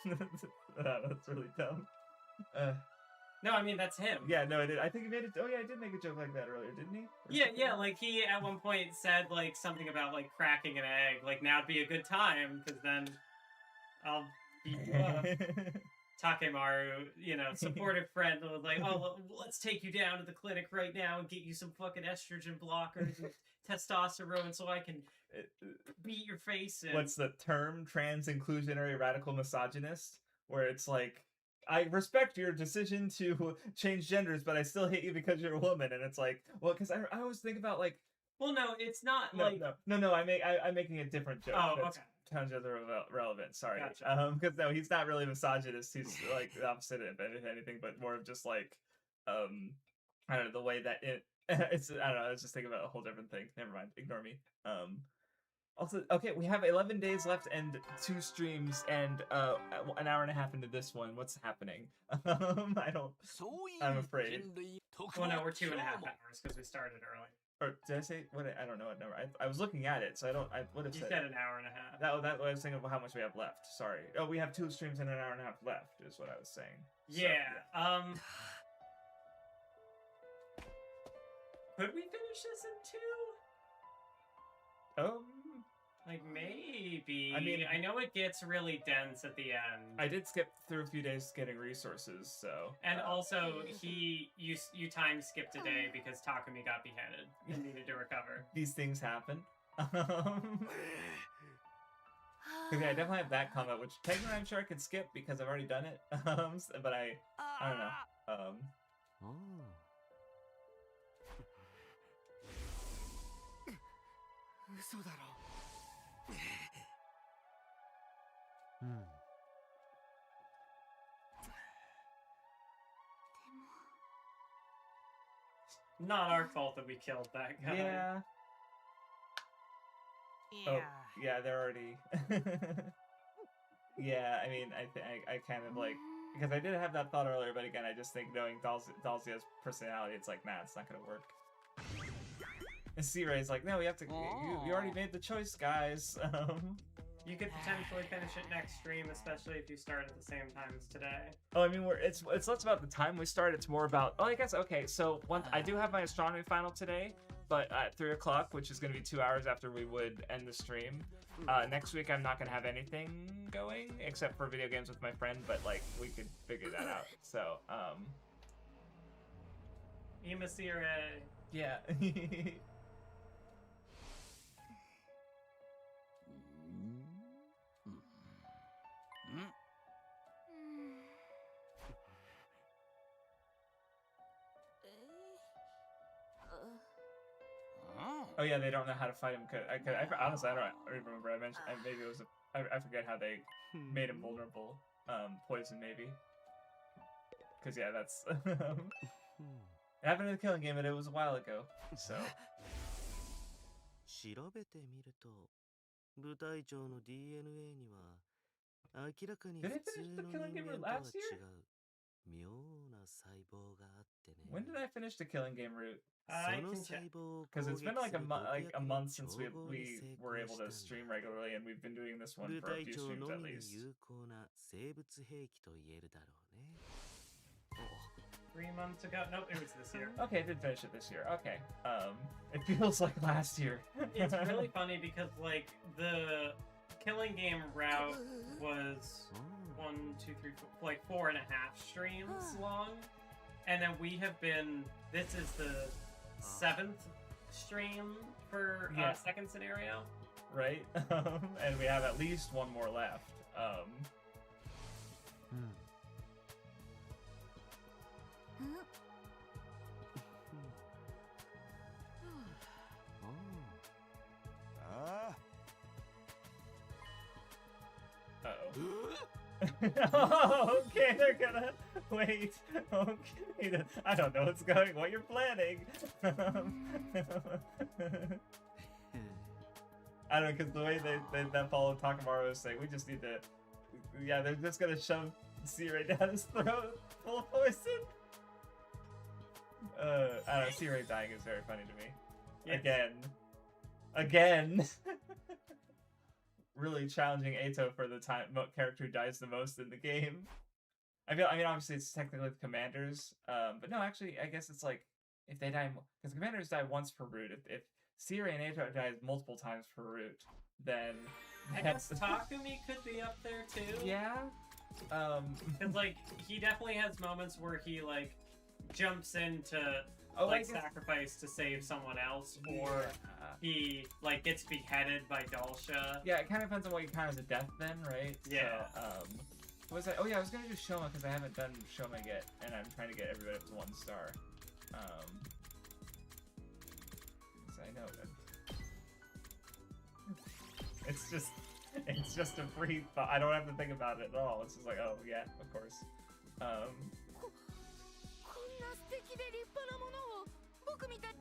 That's really dumb. No, I mean that's him. Yeah, no, I did. I think he made it. Oh yeah, I did make a joke like that earlier, didn't he? Yeah. Like he at one point said like something about like cracking an egg. Like now'd be a good time because then I'll beat you up. Takemaru, you know, supportive friend was like, oh, let's take you down to the clinic right now and get you some fucking estrogen blockers and testosterone so I can beat your face in. What's the term? Trans-inclusionary radical misogynist? Where it's like, I respect your decision to change genders, but I still hate you because you're a woman. And it's like, well, because I always think about like... Well, no, it's not No, like... no, I'm making a different joke. Oh, that's okay. Tangentially relevant, sorry. Gotcha. Because no, he's not really misogynist. He's like the opposite of anything, but more of just like, I don't know, the way that it's, I don't know, I was just thinking about a whole different thing. Never mind, ignore me. Also, okay, we have 11 days left and 2 streams and an hour and a half into this one. What's happening? I'm afraid. Well, no, we're 2.5 hours because we started early. Or did I say what? I don't know what number. I was looking at it, so I don't. I would have You said said an hour and a half. that. I was thinking of how much we have left. Sorry. Oh, we have 2 streams and an hour and a half left. Is what I was saying. So, Yeah. Could we finish this in 2? Like maybe. I mean, I know it gets really dense at the end. I did skip through a few days getting resources, so. And also, you time skipped a day because Takumi got beheaded and needed to recover. These things happen. Okay, I definitely have that comment, which technically I'm sure I could skip because I've already done it. But I don't know. Not our fault that we killed that guy. Yeah. Oh, yeah, they're already. Yeah, I mean, I kind of like, because I did have that thought earlier, but again, I just think knowing Dalzia's personality, it's like, nah, it's not gonna work. And C-Ray's like, no, we have to. You already made the choice, guys. You could potentially finish it next stream, especially if you start at the same time as today. Oh, I mean, it's less about the time we start. It's more about. Oh, I guess okay. So I do have my astronomy final today, but at 3 o'clock, which is going to be 2 hours after we would end the stream. Next week, I'm not going to have anything going except for video games with my friend, but like we could figure that out. So Imasire. Yeah. Oh yeah, they don't know how to fight him. Honestly, I don't even remember. I mentioned maybe it was I forget how they made him vulnerable. Poison maybe. Cause yeah, that's it happened in the Killing Game, but it was a while ago. So. 調べてみると、部隊長の DNA には明らかに Did I 普通 finish the の Killing 人 Game 間とは last 違 year? う妙な細胞があってね。 When did I finish the Killing Game route? I その can 細 check. 胞を Because 攻 it's been 撃 like する毒 like a 薬の month since 調合に we 成 were 功 able し to たん stream だ。 regularly, and we've been doing this one 部 for a 隊 few 長 streams の at みに least. 有効な生物兵器と言えるだろうね。 3 months ago? Nope, it was this year. Okay, I did finish it this year. Okay. It feels like last year. It's really funny because like the Killing Game route was 1, 2, 3, 4, like 4.5 streams long, and then we have been. This is the 7th stream for second scenario. Right? And we have at least one more left. Oh, okay, they're gonna wait. Okay, I don't know what's going. What you're planning? I don't know, because the way they follow Takamaru is saying, we just need to. Yeah, they're just gonna shove C-Ray down his throat full of poison. I don't know. C-Ray dying is very funny to me. Yes. Again. Really challenging Eito for the character who dies the most in the game. I mean, obviously it's technically the commanders, but no, actually, I guess it's like if they die, because commanders die once per route. If C-Ray and Eito dies multiple times per route, then I guess Takumi could be up there too. Yeah, Because, like, he definitely has moments where he, like, jumps into, Oh, like, I guess- sacrifice to save someone else, or he, like, gets beheaded by Dalsha. Yeah, it kind of depends on what you count as a death then, right? Yeah. So, what was I? Oh yeah, I was gonna do Shoma because I haven't done Shoma yet, and I'm trying to get everybody up to 1 star. 'Cause I know that it's just a free thought. I don't have to think about it at all. It's just like, oh yeah, of course. こんな素敵で立派なものを僕みたい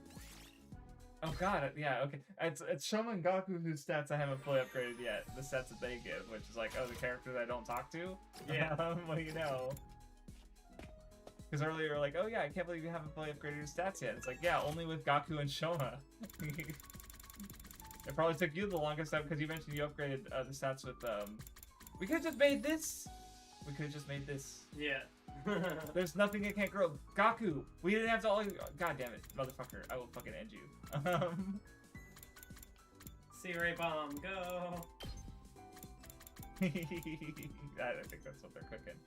Oh god, yeah, okay. It's Shoma and Gaku whose stats I haven't fully upgraded yet. The stats that they give, which is like, oh, the characters I don't talk to? Yeah. Well, you know. Because earlier you were like, oh yeah, I can't believe you haven't fully upgraded your stats yet. It's like, yeah, only with Gaku and Shoma. It probably took you the longest time because you mentioned you upgraded the stats with, We could have just made this! We could have just made this. Yeah. There's nothing it can't grow. Gaku! We didn't have to all... God damn it, motherfucker. I will fucking end you. Sea-Ray Bomb, go! I think that's what they're cooking.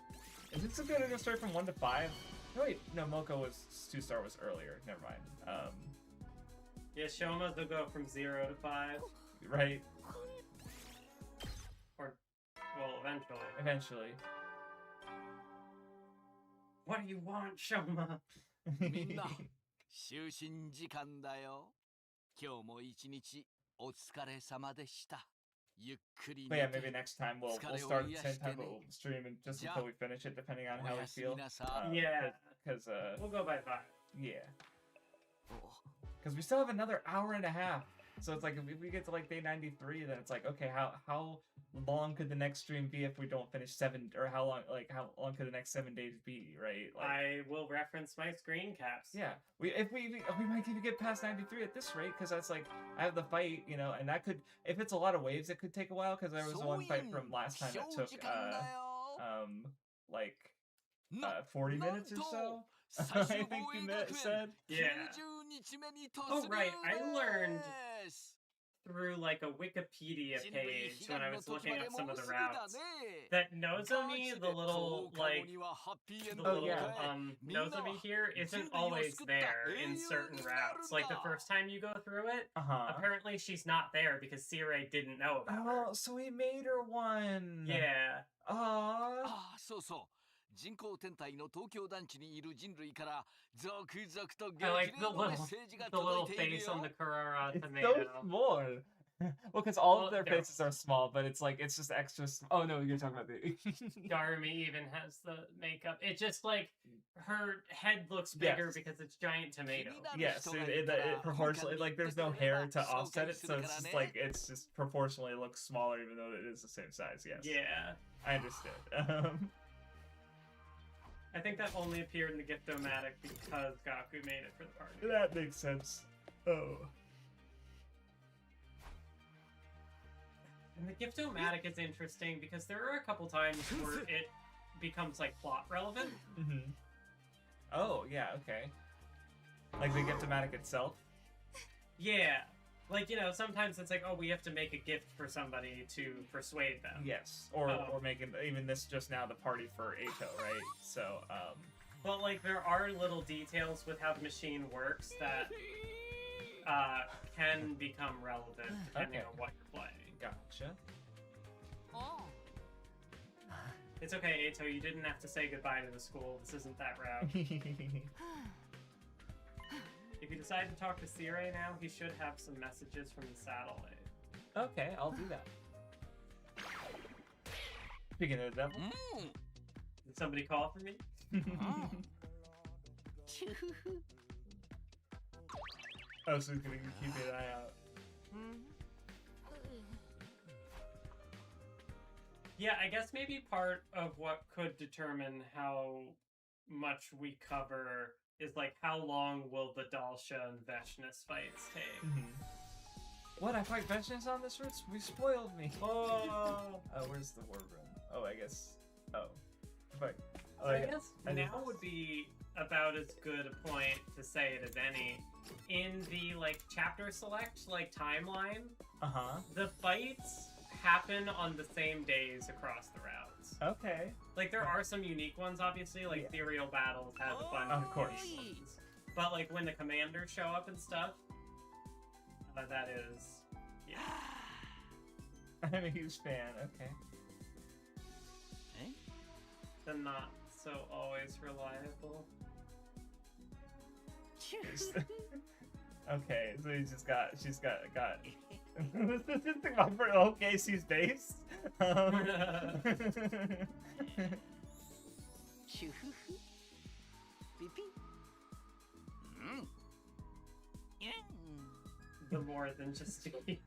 Is it so good to go straight from 1 to 5? No, wait, no, Moko was 2-star was earlier. Never mind. Yeah, Shoma's will go from 0 to 5. Right? Or, well, eventually. Eventually. What do you want, Shoma? みんな就寝時間だよ。今日も一日お疲れ様でした。ゆっくり But 寝 yeah, て maybe next time we'll start at the same time, but we'll stream and just until we finish it, depending on how we feel. Yeah. Because, We'll go by 5. yeah. Because we still have another hour and a half. So it's like, if we get to like day 93, then it's like, okay, how long could the next stream be if we don't finish 7, or how long could the next 7 days be, right? Like, I will reference my screen caps. yeah, we might even get past 93 at this rate, because that's like, I have the fight, you know, and that could, if it's a lot of waves, it could take a while, because there was one fight from last time that took, like, 40 minutes or so. I think you said. Yeah. Oh, right. I learned through like a Wikipedia page when I was looking at some of the routes that Nozomi, the little Nozomi here isn't always there in certain routes. Like the first time you go through it, apparently she's not there because Sea-Ray didn't know about her. Oh, so we made her one. Yeah. Aww. そうそう人工天体の東京団地にいる人類から続々と激 I like 励のメッセージが the little 届いている face よ on the Carrara It's tomato. so small. Well, because all of their Well, faces are small, but it's like, it's just extra. Oh no, you're talking about the. Darumi even has the makeup. It just like her head looks bigger Yes. because it's giant tomato. Yes, it proportionally, like, there's no hair to offset it, so it's just like, it's just proportionally looks smaller, even though it is the same size. Yes. Yeah. I understood. I think that only appeared in the Gift-O-Matic because Gaku made it for the party. That makes sense. Oh. And the Gift-O-Matic is interesting because there are a couple times where it becomes like plot relevant. Mm-hmm. Oh, yeah, okay. Like the Gift-O-Matic itself? Yeah. Like, you know, sometimes it's like, oh, we have to make a gift for somebody to persuade them. Yes. Or making, even this just now, the party for Eito, right? So, But, like, there are little details with how the machine works that can become relevant depending on what you're playing. Gotcha. It's okay, Eito, you didn't have to say goodbye to the school. This isn't that route. If you decide to talk to Sea-Ray now, he should have some messages from the satellite. Okay, I'll do that. Speaking of the devil. Did somebody call for me? Oh, so he's gonna keep an eye out. Yeah, I guess maybe part of what could determine how much we cover is like how long will the Dalsha and Veshness fights take? What, I fight Veshness on this route? We spoiled me. Oh, where's the war room? Oh, I guess. Oh. But, So I guess now would be about as good a point to say it as any. In the like chapter select like timeline, the fights happen on the same days across the routes. Okay. Like, there are some unique ones, obviously, like Ethereal Battles has a bunch Of course. unique ones. But, like, when the commanders show up and stuff, that is... Yeah. I'm a huge fan, okay. Eh? The not so always reliable. Okay, so she's got this is about for okay, she's based. The more than just eats.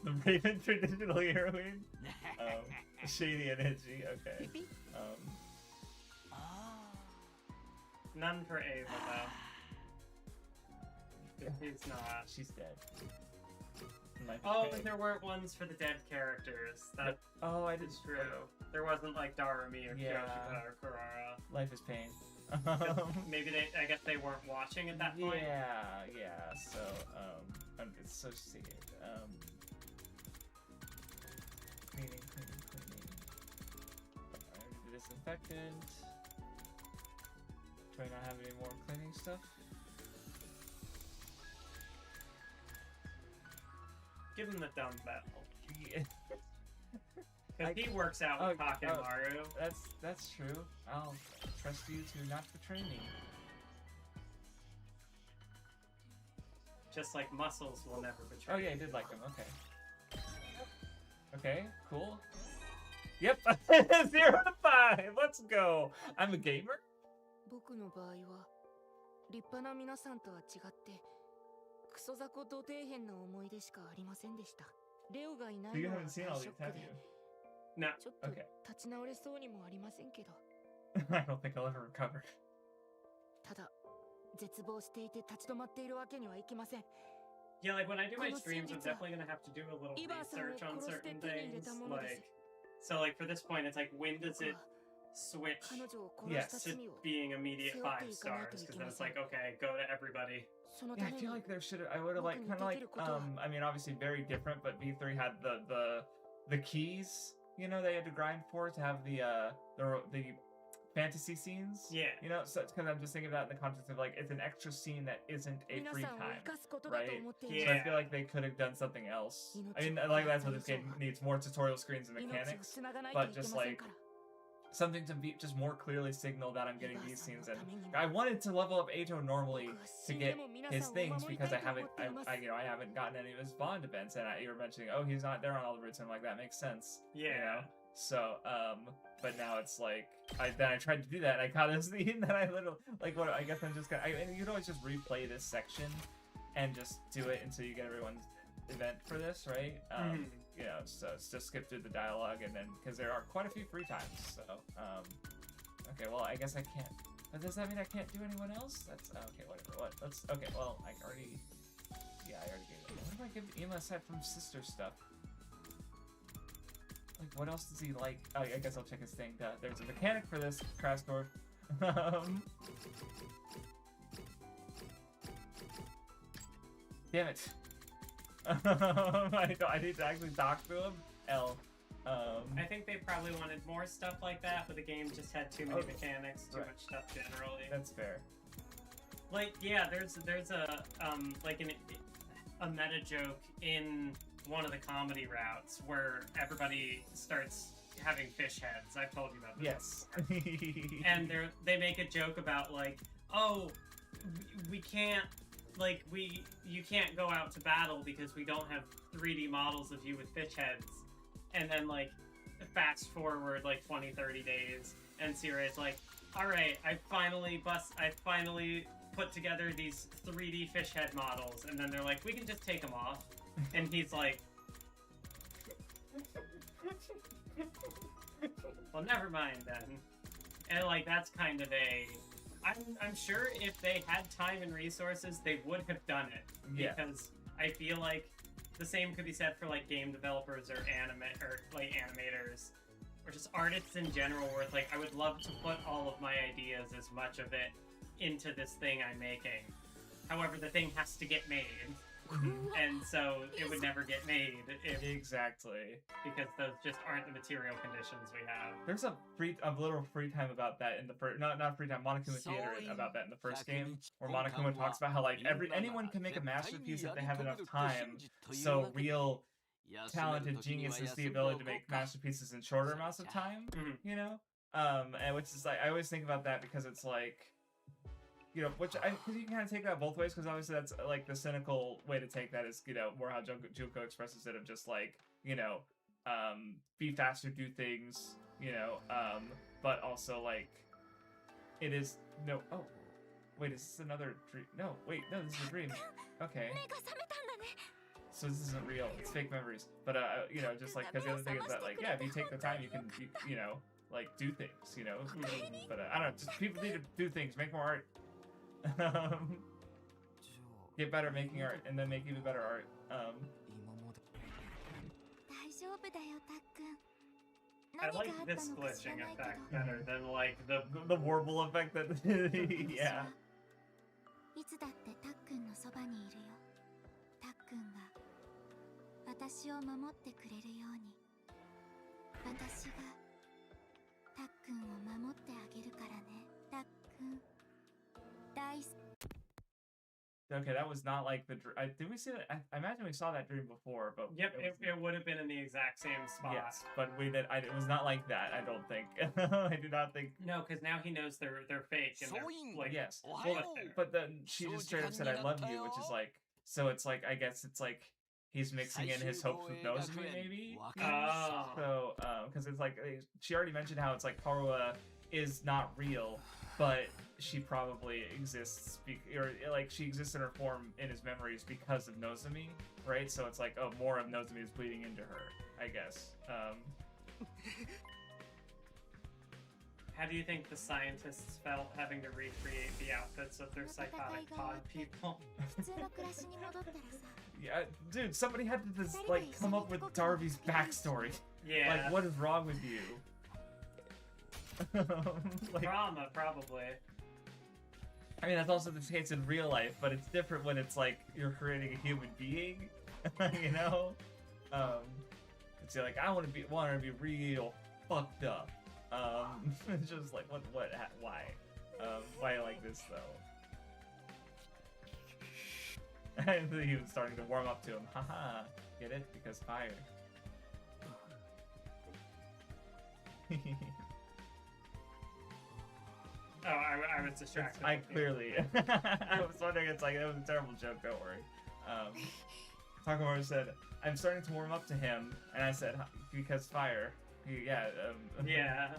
The Raven traditional heroine. Shady and edgy, okay. None for Ava, though. He's not. She's dead. Oh, and there weren't ones for the dead characters. That oh, I is didn't. true. There wasn't like Darumi or Yeah. Kyoshika or Kurara. Life is pain. Maybe I guess they weren't watching at that point. Yeah. So, it's so sad. Cleaning. Alright, disinfectant. Do I not have any more cleaning stuff? Give him the dumbbell. Yeah. Because he works out with Kakemaru. That's true. I'll trust you to not betray me. Just like muscles will never betray. Oh yeah, I did like him. Okay. Okay, cool. Yep, 0 to 5. Let's go. I'm a gamer. 僕の場合は立派な皆さんとは違ってクソ雑魚土底辺な思い出しかありませんでした。レオがいない So you のは haven't 大シ seen ョ all ッ these, ク have で you? No. ちょっと Okay. 立ち直れそうにもありませんけど I don't think I'll ever recover. ただ絶望していて立ち止まっているわけにはいきません。 Yeah, like when I do my この streams, I'm 真実は definitely gonna have to do a little イバーさんを research on 殺して certain 手に入れ things. たものです Like, so like for this point, it's like when does 僕 it は switch 彼女を殺した to 罪を being immediate 背負って 5 いかないと stars? い Because け then ま it's せん。 like, okay, go to everybody. その Yeah, た I め feel に like there should I would have like kind of like I mean obviously very different, but B3 had the keys, you know, they had to grind for to have the fantasy scenes. Yeah. You know, so because I'm just thinking of that in the context of like it's an extra scene that isn't a 皆 free さんを time. 生かすことだと right? 思ってい Yeah. So ま I feel like they could have done something else. I mean, 命を like that's what this 絶 game 対 needs more tutorial screens and す。命を mechanics. つながないとい but けま just せん like から something to be just more clearly signal that I'm getting these scenes, and イバーさんのためにも I wanted to level up Ato normally 僕は to 死んで get も皆 his さんを things 守り because た I いと haven't 思っています。 I I haven't gotten any of his Bond events, and you were mentioning, oh, he's not there on all the routes, and I'm like, that makes sense. You Yeah. know? So but now it's like I tried to do that and I got a scene that I literally like what I guess I'm just gonna and you can always just replay this section and just do it until you get everyone's event for this, right? You know, so it's just skip through the dialogue and then because there are quite a few free times. So okay, well I guess I can't. But does that mean I can't do anyone else? That's okay. Whatever. What? Let's. Okay. Well, I already. Yeah, I already gave it. What do I give Ema aside from sister stuff? Like, what else does he like? Oh, I guess I'll check his thing. There's a mechanic for this crash Dwarf. Damn it. I need to actually talk to him. I think they probably wanted more stuff like that, but the game just had too many mechanics, too right. much stuff generally. That's fair. Like, yeah, there's a like a meta joke in one of the comedy routes where everybody starts having fish heads. I've told you about this. Yes. And they make a joke about like, oh, we can't, like, you can't go out to battle because we don't have 3D models of you with fish heads. And then like fast forward like 20-30 days and Sirai's like, all right, I finally put together these 3D fish head models. And then they're like, we can just take them off. And he's like, well, never mind then. And like that's kind of I'm sure if they had time and resources, they would have done it. Yeah. Because I feel like the same could be said for like game developers or animators or just artists in general, where it's like I would love to put all of my ideas, as much of it, into this thing I'm making. However, the thing has to get made. and so it would never get made if Exactly. because those just aren't the material conditions we have. There's a little free time about that in the first, not free time, Monokuma Theater about that in the first game, where Monokuma talks about how like anyone can make a masterpiece if they have enough time. So real talented genius is the ability to make masterpieces in shorter amounts of time. You know, and which is like I always think about that because it's like, you know, which because you can kind of take that both ways, because obviously that's like the cynical way to take that is, you know, more how Junko expresses it of just like, you know, be faster, do things, you know, but also like it is no. Oh, wait, is this another dream? No, wait, no, this is a dream. Okay. So this isn't real. It's fake memories. But you know, just like because the other thing is that like, yeah, if you take the time, you can you know, like do things, you know. But I don't know. Just people need to do things, make more art. Get better at making art, and then make even better art. I like this glitching effect better than like the warble effect that yeah. いつだってたっくんのそばにいるよ。たっくんが私を守ってくれるように。私がたっくんを守ってあげるからね。たっくん大好き。 Okay, that was not like the. Did we see that? I imagine we saw that dream before, but yep, it would have been in the exact same spot. Yes, but we did. It was not like that. I don't think. I do not think. No, because now he knows they're fake and they're like yes. Well, but then she just straight up said "I love you," which is like, so it's like I guess it's like he's mixing in his hopes with Nozomi, maybe. Oh. So because it's like she already mentioned how it's like Karua is not real, but she probably exists, or like she exists in her form in his memories because of Nozomi, right? So it's like, oh, more of Nozomi is bleeding into her, I guess. How do you think the scientists felt having to recreate the outfits of their psychotic pod people? Yeah, dude, somebody had to just like come up with Darby's backstory. Yeah. Like, what is wrong with you? Like, trauma, probably. I mean, that's also the case in real life, but it's different when it's like you're creating a human being, you know? It's like I want to be real fucked up. It's just like why? Why like this though? I think he was starting to warm up to him. Haha, get it? Because fire. Oh, I was distracted. I clearly. I was wondering. It's like it was a terrible joke. Don't worry. Takamura said, "I'm starting to warm up to him," and I said, "Because fire." Yeah. Yeah.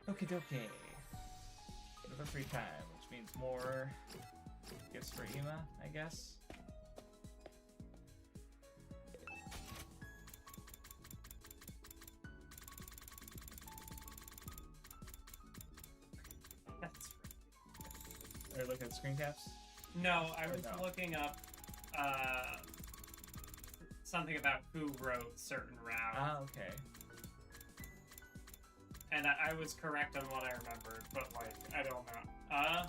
Okie dokie. Another free time, which means more gifts for Ima, I guess. That's Are you looking at screen caps? No, I was looking up something about who wrote certain routes. Ah, okay. And I was correct on what I remembered, but like, I don't know.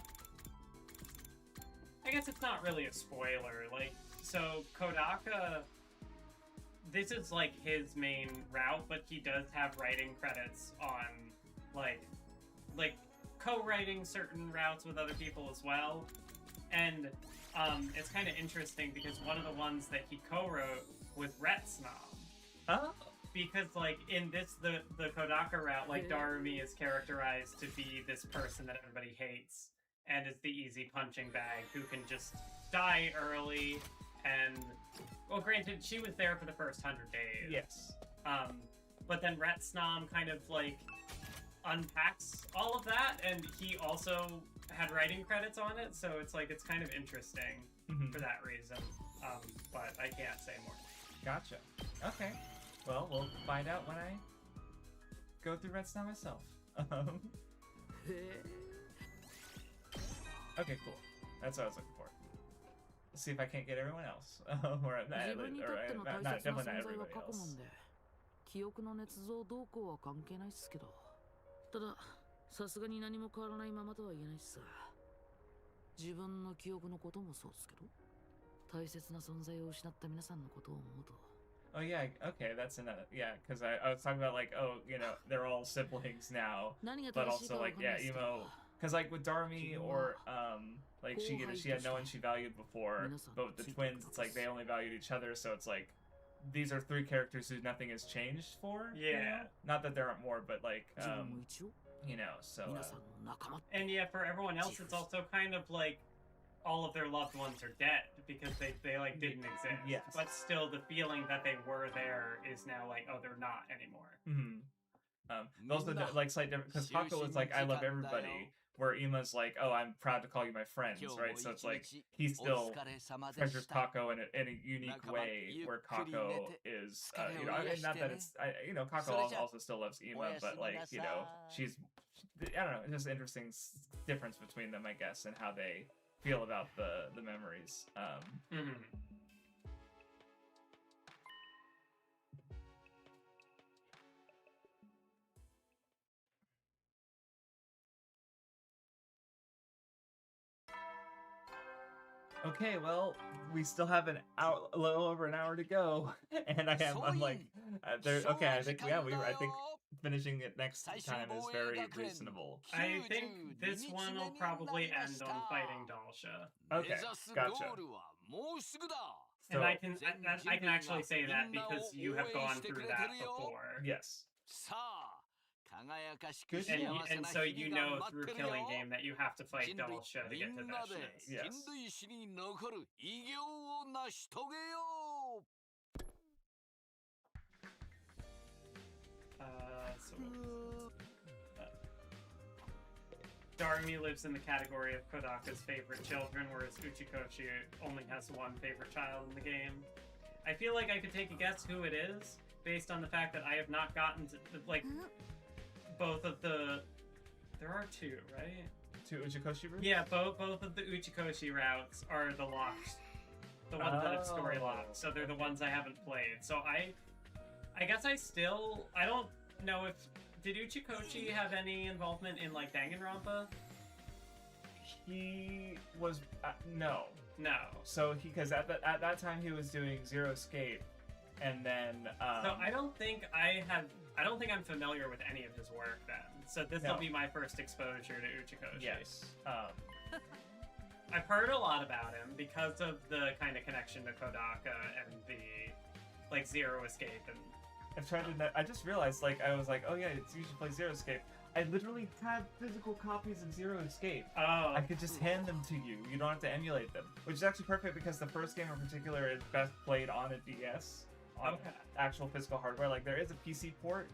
I guess it's not really a spoiler. Like, so Kodaka, this is like his main route, but he does have writing credits on like co-writing certain routes with other people as well. And it's kind of interesting because one of the ones that he co-wrote was Retsnom. Oh. Because, like, in this, the Kodaka route, like, Darumi is characterized to be this person that everybody hates and is the easy punching bag who can just die early and, well, granted, she was there for the first 100 days. Yes. But then Retsnom kind of, like, unpacks all of that, and he also had writing credits on it, so it's, like, it's kind of interesting for that reason. But I can't say more. Gotcha. Okay. Well, we'll find out when I go through Retsnom myself. Okay, cool. That's what I was looking for. Let's see if I can't get everyone else. or not, 自分にとっての大 not 切な definitely not 存在は everybody 過去な else. んで記憶の捏造動向は関係ないっすけどたださすがに何も変わらないままとは言えないっす自分の記憶のこともそうっすけど大切な存在を失った皆さんのことを思うと Oh yeah, okay, that's another, yeah, because I was talking about like, oh, you know, they're all siblings now, 何が but 正しいか also わ like, かんない yeah, っすけど emo, because like with Darmi or like she had no one she valued before, but with the twins, it's like they only valued each other, so it's like these are three characters who nothing has changed for. Yeah. You know? Not that there aren't more, but like, 自分も一応 you know, so 皆さんの仲間 And yeah, for everyone else, it's also kind of like all of their loved ones are dead because they like didn't exist. Yes. But still, the feeling that they were there is now like, oh, they're not anymore. those are the, like slight different because Kako was like, I love everybody, where Ima's like, oh, I'm proud to call you my friends, right? So it's like he still treasures Kako in a unique way, where Kako is, you know, I mean, not that it's, you know, Kako also still loves Ima, but like, you know, she's, I don't know, it's just interesting difference between them, I guess, and how they feel about the memories. Okay, well, we still have an hour, a little over an hour to go, and I'm like, okay, I think I think finishing it next time is very reasonable. I think this one will probably end on fighting Dalsha. Okay, gotcha. And So- I can actually say that because you have gone through that before. Yes. And so you know through Killing Game that you have to fight Dalsha to get to Vishnu's. Yes. Darmi lives in the category of Kodaka's favorite children, whereas Uchikoshi only has one favorite child in the game. I feel like I could take a guess who it is, based on the fact that I have not gotten to, like, both of the... There are two, right? Two Uchikoshi routes? Yeah, both of the Uchikoshi routes are the locked. The ones that have story locked, so they're the ones I haven't played. So I guess I don't know if... Did Uchikoshi have any involvement in, like, Danganronpa? He was, no. No. So because at that time he was doing Zero Escape, and then So I don't think I'm familiar with any of his work then. So this will be my first exposure to Uchikoshi. Yes. I've heard a lot about him because of the kind of connection to Kodaka and the like Zero Escape and I've tried to. I just realized, like, I was like, oh yeah, it's usually play Zero Escape. I literally have physical copies of Zero Escape. Oh. I could just hand them to you. You don't have to emulate them, which is actually perfect because the first game in particular is best played on a DS, on actual physical hardware. Like there is a PC port,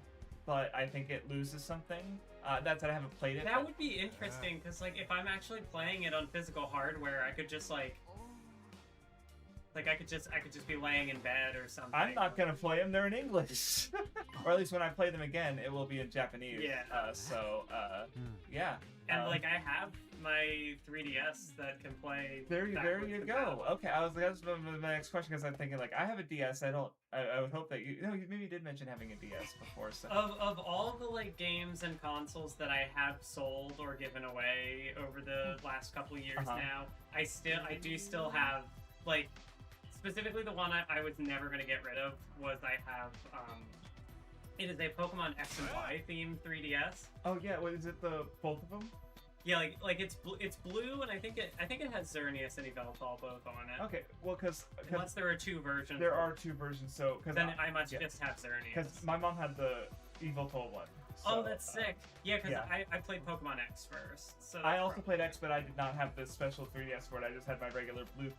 but I think it loses something. That's that I haven't played it. That would be interesting because, like, if I'm actually playing it on physical hardware, I could just I could just be laying in bed or something. I'm not gonna play them. They're in English, or at least when I play them again, it will be in Japanese. Yeah. Yeah. And like I have my 3DS that can play. There you go. Okay, that's my next question because I'm thinking like I have a DS. I would hope that you maybe you did mention having a DS before. So. Of all the like games and consoles that I have sold or given away over the last couple of years now, I do still have like. Specifically, the one I was never going to get rid of was I have, it is a Pokemon X and Y themed 3DS. Oh yeah, what is it? Both of them? Yeah, like it's blue, and I think it has Xerneas and Yveltal both on it. Okay, well, because unless there are two versions. There are two versions, so then I must just have Xerneas. Because my mom had the Yveltal one. So, oh, that's sick. Yeah, because I played Pokemon X first. So I also played X, but I did not have the special 3DS for it. I just had my regular blue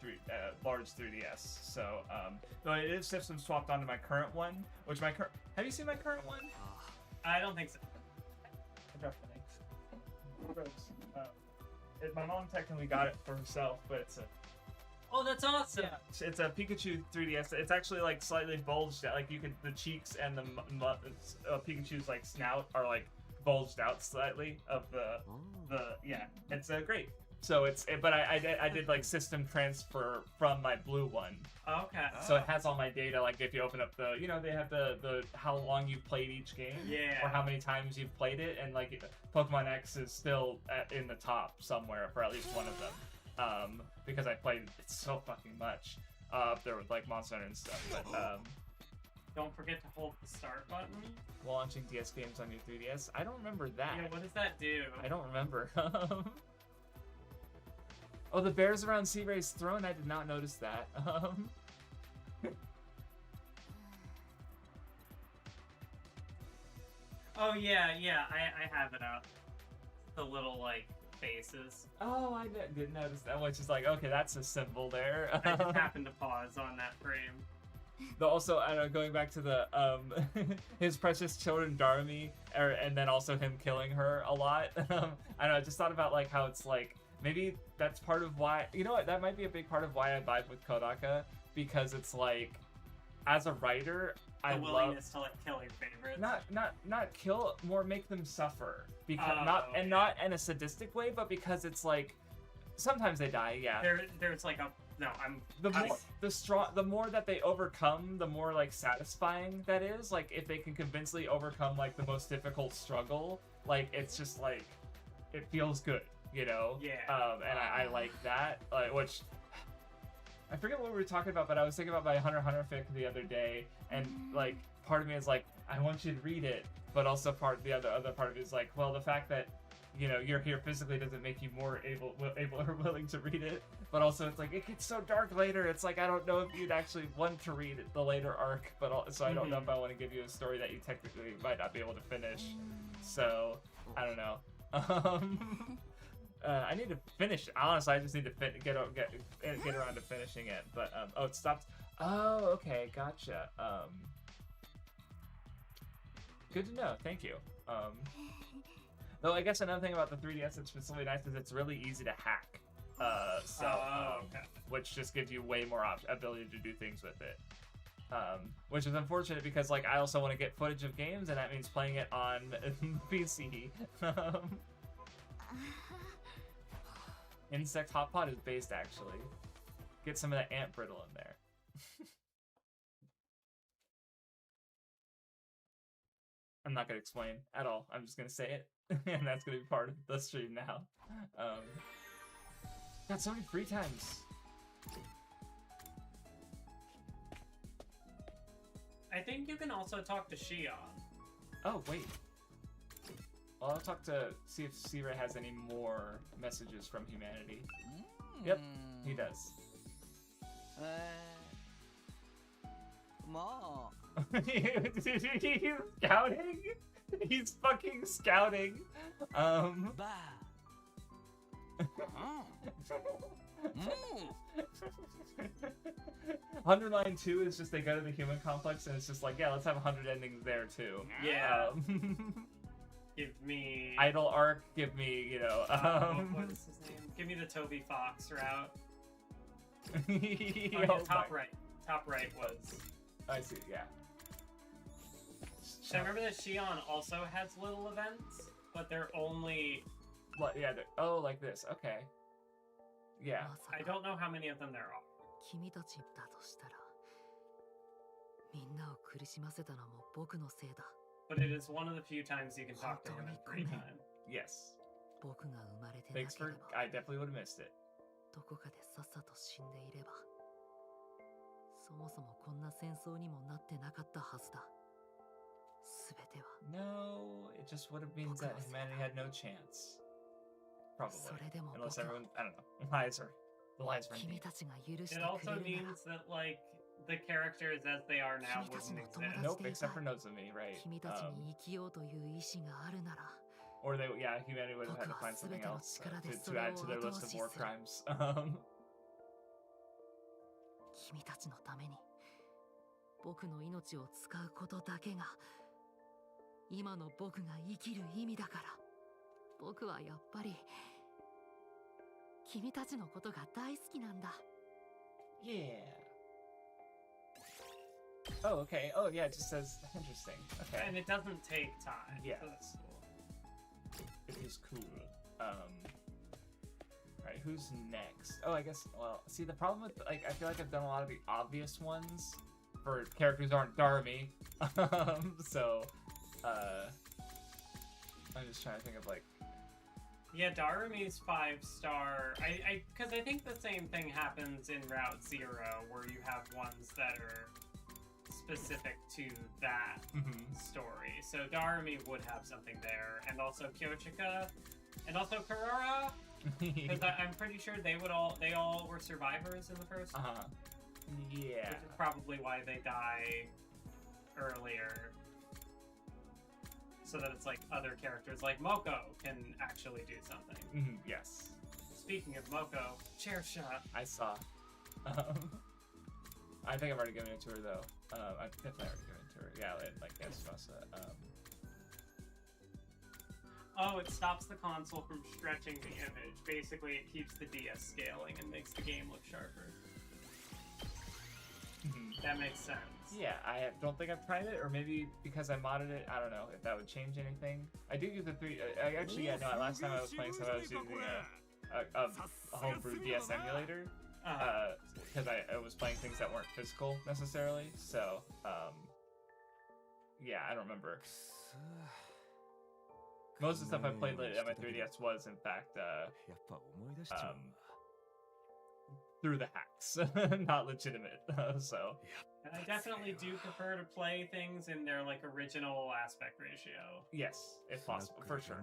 large 3DS. So, but it is system swapped onto my current one, which have you seen my current one? I don't think so. I dropped the links. My mom technically got it for herself, but it's a. Oh, that's awesome! Yeah, it's a Pikachu 3DS. It's actually like slightly bulged out. Like the cheeks and the Pikachu's like snout are like bulged out slightly of the. It's great. So but I did like system transfer from my blue one. Okay. So it has all my data. Like if you open up the, they have the how long you've played each game, Yeah. or how many times you've played it, and like Pokemon X is still in the top somewhere for at least one of them. Because I played it so fucking much up there with like Monster Hunter and stuff. But don't forget to hold the start button. Launching DS games on your 3DS. I don't remember that. Yeah, what does that do? I don't remember. Oh, the bears around Sea Ray's throne. I did not notice that. Oh yeah, I have it up. The little like faces. Oh, I didn't notice that. Which is like, okay, that's a symbol there. I just happened to pause on that frame. Though also, I don't know, going back to the his precious children Darmy, and then also him killing her a lot. I don't know. I just thought about like how it's like maybe that's part of why, you know what, that might be a big part of why I vibe with Kodaka, because it's like, as a writer, I willingness to like kill your favorites. Not kill, more make them suffer, because not in a sadistic way, but because it's like sometimes they die. Yeah. There's like a no. I'm the more that they overcome, the more like satisfying that is. Like if they can convincingly overcome like the most difficult struggle, like it's just like it feels good, you know. Yeah. And I like that, which. I forget what we were talking about, but I was thinking about my Hunter x Hunter fic the other day, and like part of me is like, I want you to read it, but also the other part of me is like, well, the fact that you're here physically doesn't make you more able or willing to read it, but also it's like it gets so dark later. It's like I don't know if you'd actually want to read the later arc, so I don't know if I want to give you a story that you technically might not be able to finish. So I don't know. I need to finish. Honestly, I just need to get around to finishing it. But oh, it stopped. Oh, okay, gotcha. Good to know. Thank you. Though I guess another thing about the 3DS that's really nice is it's really easy to hack. Which just gives you way more ability to do things with it. Which is unfortunate because like I also want to get footage of games, and that means playing it on PC. Insect Hot Pot is based, actually. Get some of that ant brittle in there. I'm not going to explain at all. I'm just going to say it. And that's going to be part of the stream now. Got so many free times. I think you can also talk to Shion. Oh, wait. Well, I'll talk to see if Sea-Ray has any more messages from humanity. Yep, he does. He's scouting? He's fucking scouting. Underline 2 is just they go to the human complex and it's just like, yeah, let's have 100 endings there too. Yeah. Give me Idle Arc. Give me, what is his name? Give me the Toby Fox route. Top right was. I see. Yeah. So I remember that Shion also has little events, but they're only. Yeah. Like this. Okay. Yeah. I don't know how many of them there are. 君たちだとしたら、みんなを苦しませたのも僕のせいだ。But it is one of the few times you can talk to him in free time. Yes. 僕が生まれてな Thanks けれ for. ば、 I definitely would have missed it. どこかでさっさと死んでいれば、そもそもこんな戦争にもなってなかったはずだ。すべては。No, it just would have means that humanity had no chance. Probably. Unless everyone, I don't know. The lies are indeed. It also means that like the characters as they are now wouldn't exist. Nope, except for Nozomi, right? Or humanity would have had to find something else to add to their list of war crimes. 君たちのために僕の命を使うことだけが今の僕が生きる意味だから僕はやっぱり君たちのことが大好きなんだ。Yeah. Oh, okay. Oh, yeah, it just says interesting. Okay. And it doesn't take time. Yeah. So that's cool. It is cool. Alright, who's next? Oh, I guess, well, see, the problem with, like, I feel like I've done a lot of the obvious ones for characters who aren't Darmy. So, I'm just trying to think of, like... Yeah, Darumi's 5-star. Because I think the same thing happens in Route Zero, where you have ones that are specific to that story. So Darumi would have something there, and also Kyochika, and also Karara. Because I'm pretty sure they all were survivors in the first. Yeah. Which is probably why they die earlier. So that it's like other characters like Moko can actually do something. Yes. Speaking of Moko, chair shot. I saw. I think I've already given it to her though. I've definitely already given it to her. Yeah, like Tsubasa. Oh, it stops the console from stretching the image. Basically, it keeps the DS scaling and makes the game look sharper. That makes sense. Yeah, I don't think I've tried it, or maybe because I modded it, I don't know if that would change anything. I do use the 3. Actually, yeah, no. Last time I was playing stuff, I was using a homebrew DS emulator because I was playing things that weren't physical necessarily. So, yeah, I don't remember. Most of the stuff I played on my 3DS was, in fact, through the hacks, not legitimate. So. And I definitely do prefer to play things in their like original aspect ratio. Yes, if possible, for sure.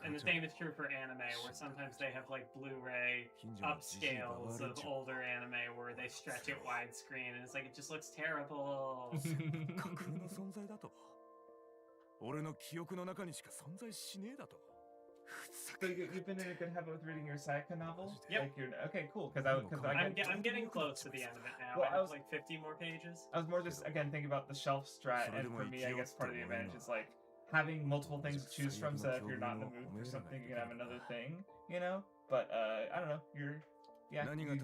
And the same is true for anime, where sometimes they have like Blu-ray upscales of older anime where they stretch it widescreen, and it's like it just looks terrible. So you've been in a good habit with reading your Sayaka novel? Yep. Like okay, cool. Because I'm getting close to the end of it now. Well, I have like 50 more pages. I was more just again thinking about the shelf strat, and for me, I guess part of the advantage is like having multiple things to choose from. So that if you're not in the mood for something, you can have another thing, you know. But I don't know. You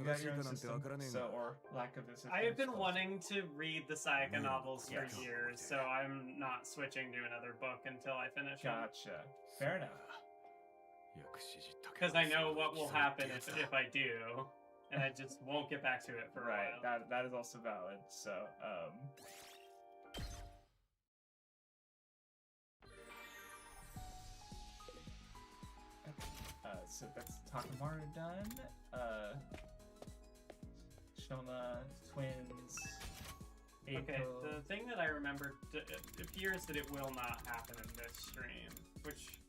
got your own system, so or lack of a system. I have been wanting to read the Sayaka novels for years, so I'm not switching to another book until I finish them. Gotcha. Fair enough. Because I know what will happen if I do, and I just won't get back to it for a while. That is also valid. So, so that's Takamaru done. Shoma, twins. Eiko. Okay, the thing that I remember, it appears that it will not happen in this stream, which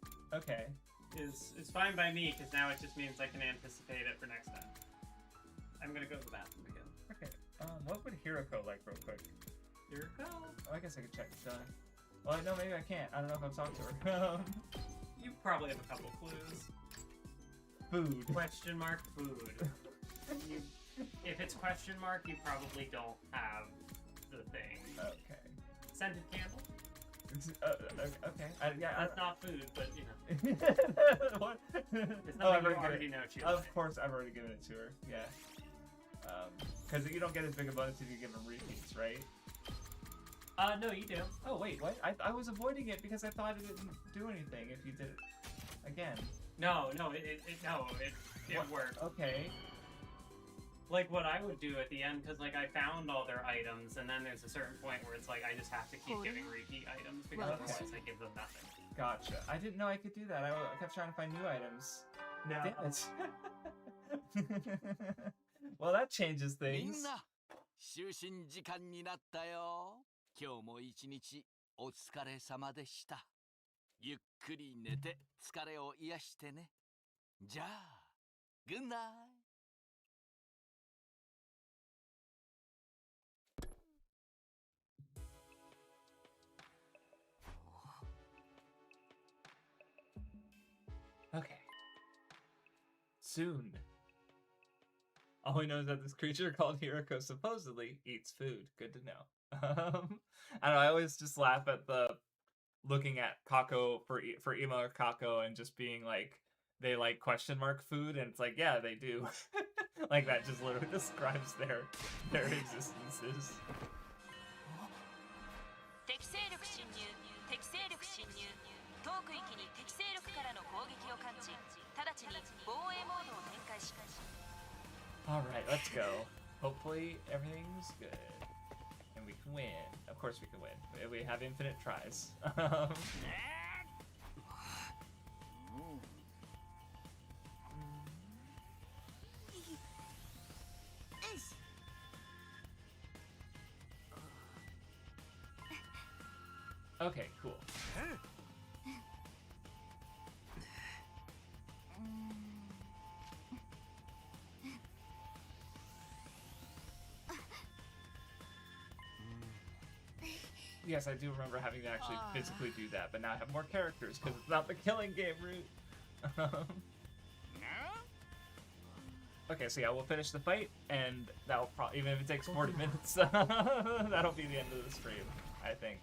is fine by me, because now it just means I can anticipate it for next time. I'm gonna go to the bathroom again. Okay, what would Hiroko like real quick? Hiroko? Oh, I guess I could check. Well, no, maybe I can't. I don't know if I've talked to her. You probably have a couple clues. Food. Question mark food. If it's question mark, you probably don't have the thing. Okay. Scented candle? Okay. That's not food, but you know. What? It's nothing you already know she Of course, I've already given it to her. Yeah. Because you don't get as big a bonus if you give them repeats, right? No, you do. Oh wait, what? I was avoiding it because I thought it didn't do anything if you did it again. No, it worked. Okay. Like what I would do at the end, because like I found all their items, and then there's a certain point where it's like I just have to keep giving repeat items because otherwise I give them nothing. Gotcha. I didn't know I could do that. I kept trying to find new items. No. Damn it. Well, that changes things. 就寝時間になったよ。今日も一日お疲れ様でした。ゆっくり寝て疲れを癒してね。じゃあ、Good night. Okay. Soon. All we know is that this creature called Hiroko supposedly eats food. Good to know. I don't know, I always just laugh at the looking at Kako for Ema or Kako and just being like, they like question mark food, and it's like, yeah, they do. Like that just literally describes their existences. 敵勢力侵入当区域に敵勢力からの攻撃を感知 Alright, let's go. Hopefully everything's good. And we can win. Of course we can win. We have infinite tries. Okay, cool. Yes, I do remember having to actually physically do that, but now I have more characters because it's not the killing game route. Okay, so yeah, we'll finish the fight, and that'll probably, even if it takes 40 minutes, that'll be the end of the stream, I think.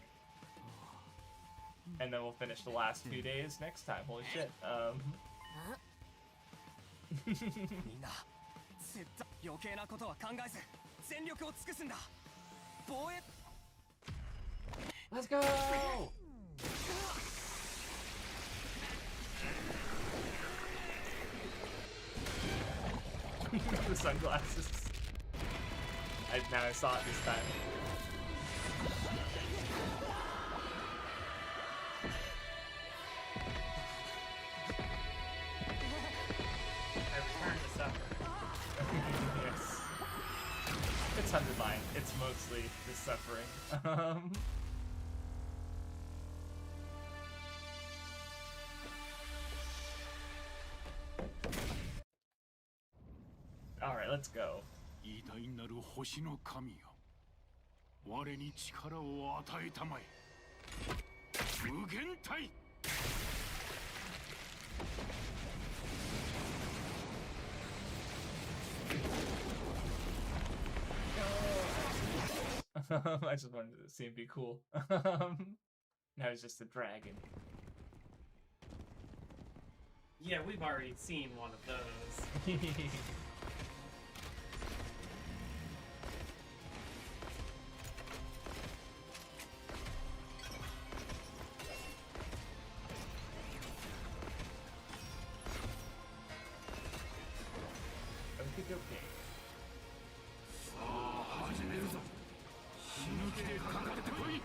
And then we'll finish the last few days next time. Holy shit. Let's go! The sunglasses. Now I saw it this time. I return to suffer. Yes. It's underlined. It's mostly the suffering. Alright, let's go. 偉大なる星の神よ、我に力を与えたまえ。無限体。I just wanted to see him be cool. Now he's just a dragon. Yeah, we've already seen one of those. Okay, okay. さあ始めるぞ。死ぬ気でかかってこい。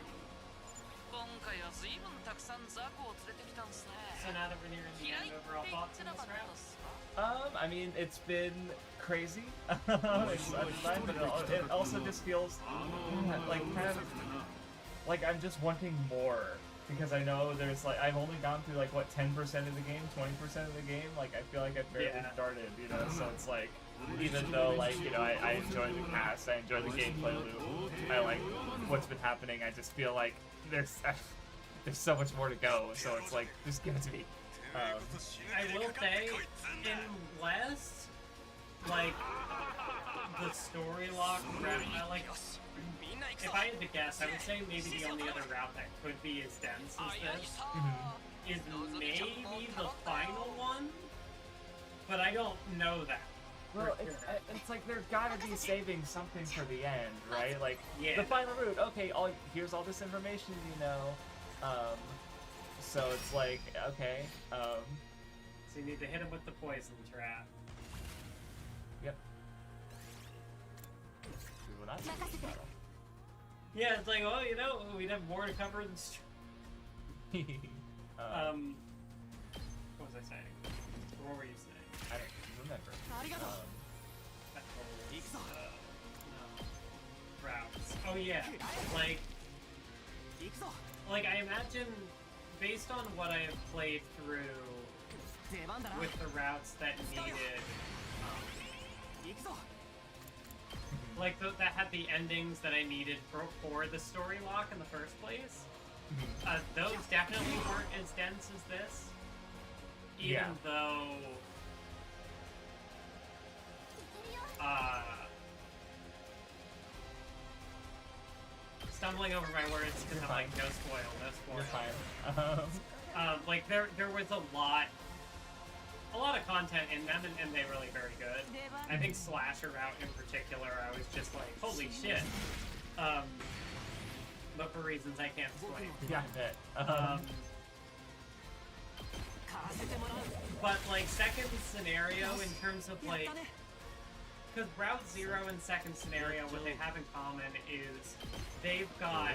今回は随分たくさん雑魚を連れてきたんですね。 So now that we're nearing the end, overall thoughts on this round? I mean, it's been crazy. It's fun, but it also just feels like kind of like I'm just wanting more because I know there's like I've only gone through like what 10% of the game, 20% of the game. Like I feel like I've barely started, you know. So it's like even though like you know I enjoy the cast, I enjoy the gameplay loop, I like what's been happening. I just feel like there's so much more to go. So it's like just give it to me. I will say, in West, like, the story lock route, like, if I had to guess, I would say maybe the only other route that could be as dense as this is maybe the final one, but I don't know that. Well, it's like there's gotta be saving something for the end, right? Like, Yeah. the final route, okay, here's all this information, you know, so it's like, okay, So you need to hit him with the poison trap. yep. We will not see this battle. Yeah, it's like, well, you know, we'd have more to cover in the what was I saying? What were you saying? I don't remember. Routes. Oh yeah, like I imagine, based on what I have played through with the routes that needed, like that had the endings that I needed for the story lock in the first place. Those definitely weren't as dense as this, even though stumbling over my words because I'm like, no spoil, no spoil. You're fine. Like there was a lot of content in them, and they really very good. I think Slasher Route in particular, I was just like, holy shit. But for reasons I can't explain. Yeah, I bet. But like second scenario in terms of like, because Route 0 and second scenario, what they have in common is they've got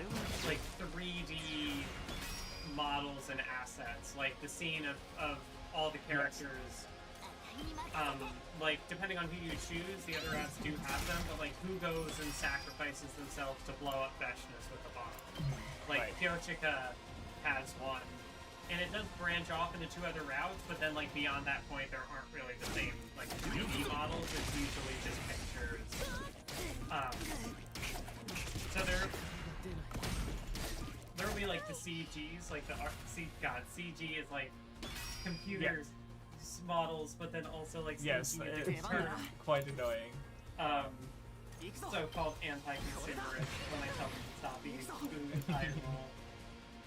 like 3D models and assets, like the scene of all the characters. Like depending on who you choose, the other routes do have them, but like who goes and sacrifices themselves to blow up Veshness with a bomb? Like Kyochika has one. And it does branch off into 2 other routes, but then like beyond that point there aren't really the same like 3D models, it's usually just pictures. So there'll be like the CGs, like the CG is like computers models, but then also like yes, it's quite annoying. So-called anti-consumerist when I tell them to stop eating food, I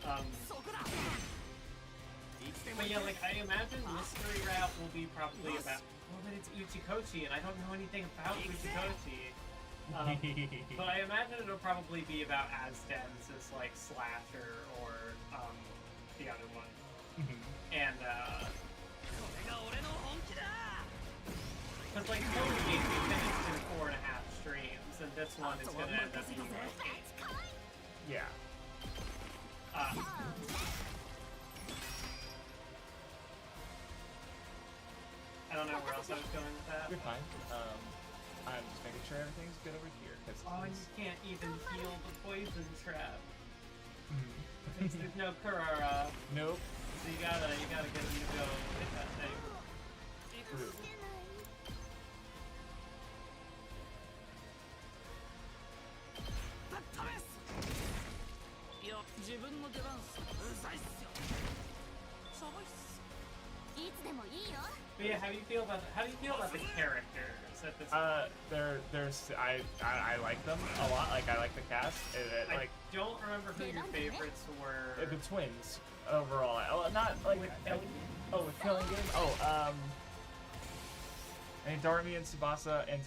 will. But yeah, like, I imagine Mystery Route will be probably about... Well, but it's Uchikoshi, and I don't know anything about Uchikoshi. But I imagine it'll probably be about as dense as, like, Slasher or, the other one. And, because, like, Code Geass we finished in 4.5 streams, and this one is gonna end up being, like, 8. Yeah. I don't know where else I was going with that. You're fine. I'm just making sure everything's good over here. Cause oh, and you can't even heal the poison trap. Since there's no Kurara. Nope. So you gotta get him to go hit that thing. True. But yeah, how do you feel about the characters at this there's I like them a lot. Like I like the cast. I don't remember who your favorites were. The twins overall. Oh, not like with Ellie. Oh, with Killing Game. Oh, and Darmi and Tsubasa and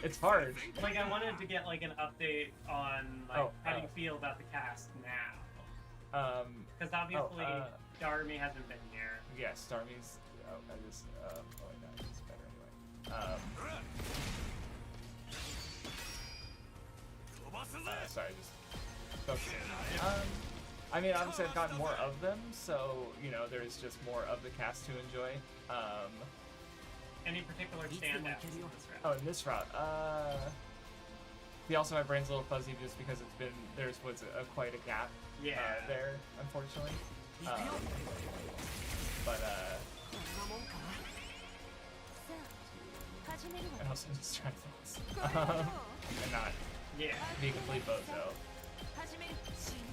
it's hard. Like I wanted to get like an update on like how do you feel about the cast now? Because obviously Darmi hasn't been here. Yes, Darmi's. Oh, I just. Oh, no, it's better anyway. Sorry, just focusing. I mean, obviously I've gotten more of them, so you know, there's just more of the cast to enjoy. Any particular standouts in this route? Oh, in this route, also my brain's a little fuzzy just because there was quite a gap there, unfortunately. But and also just trying to focus. And not be a complete bozo.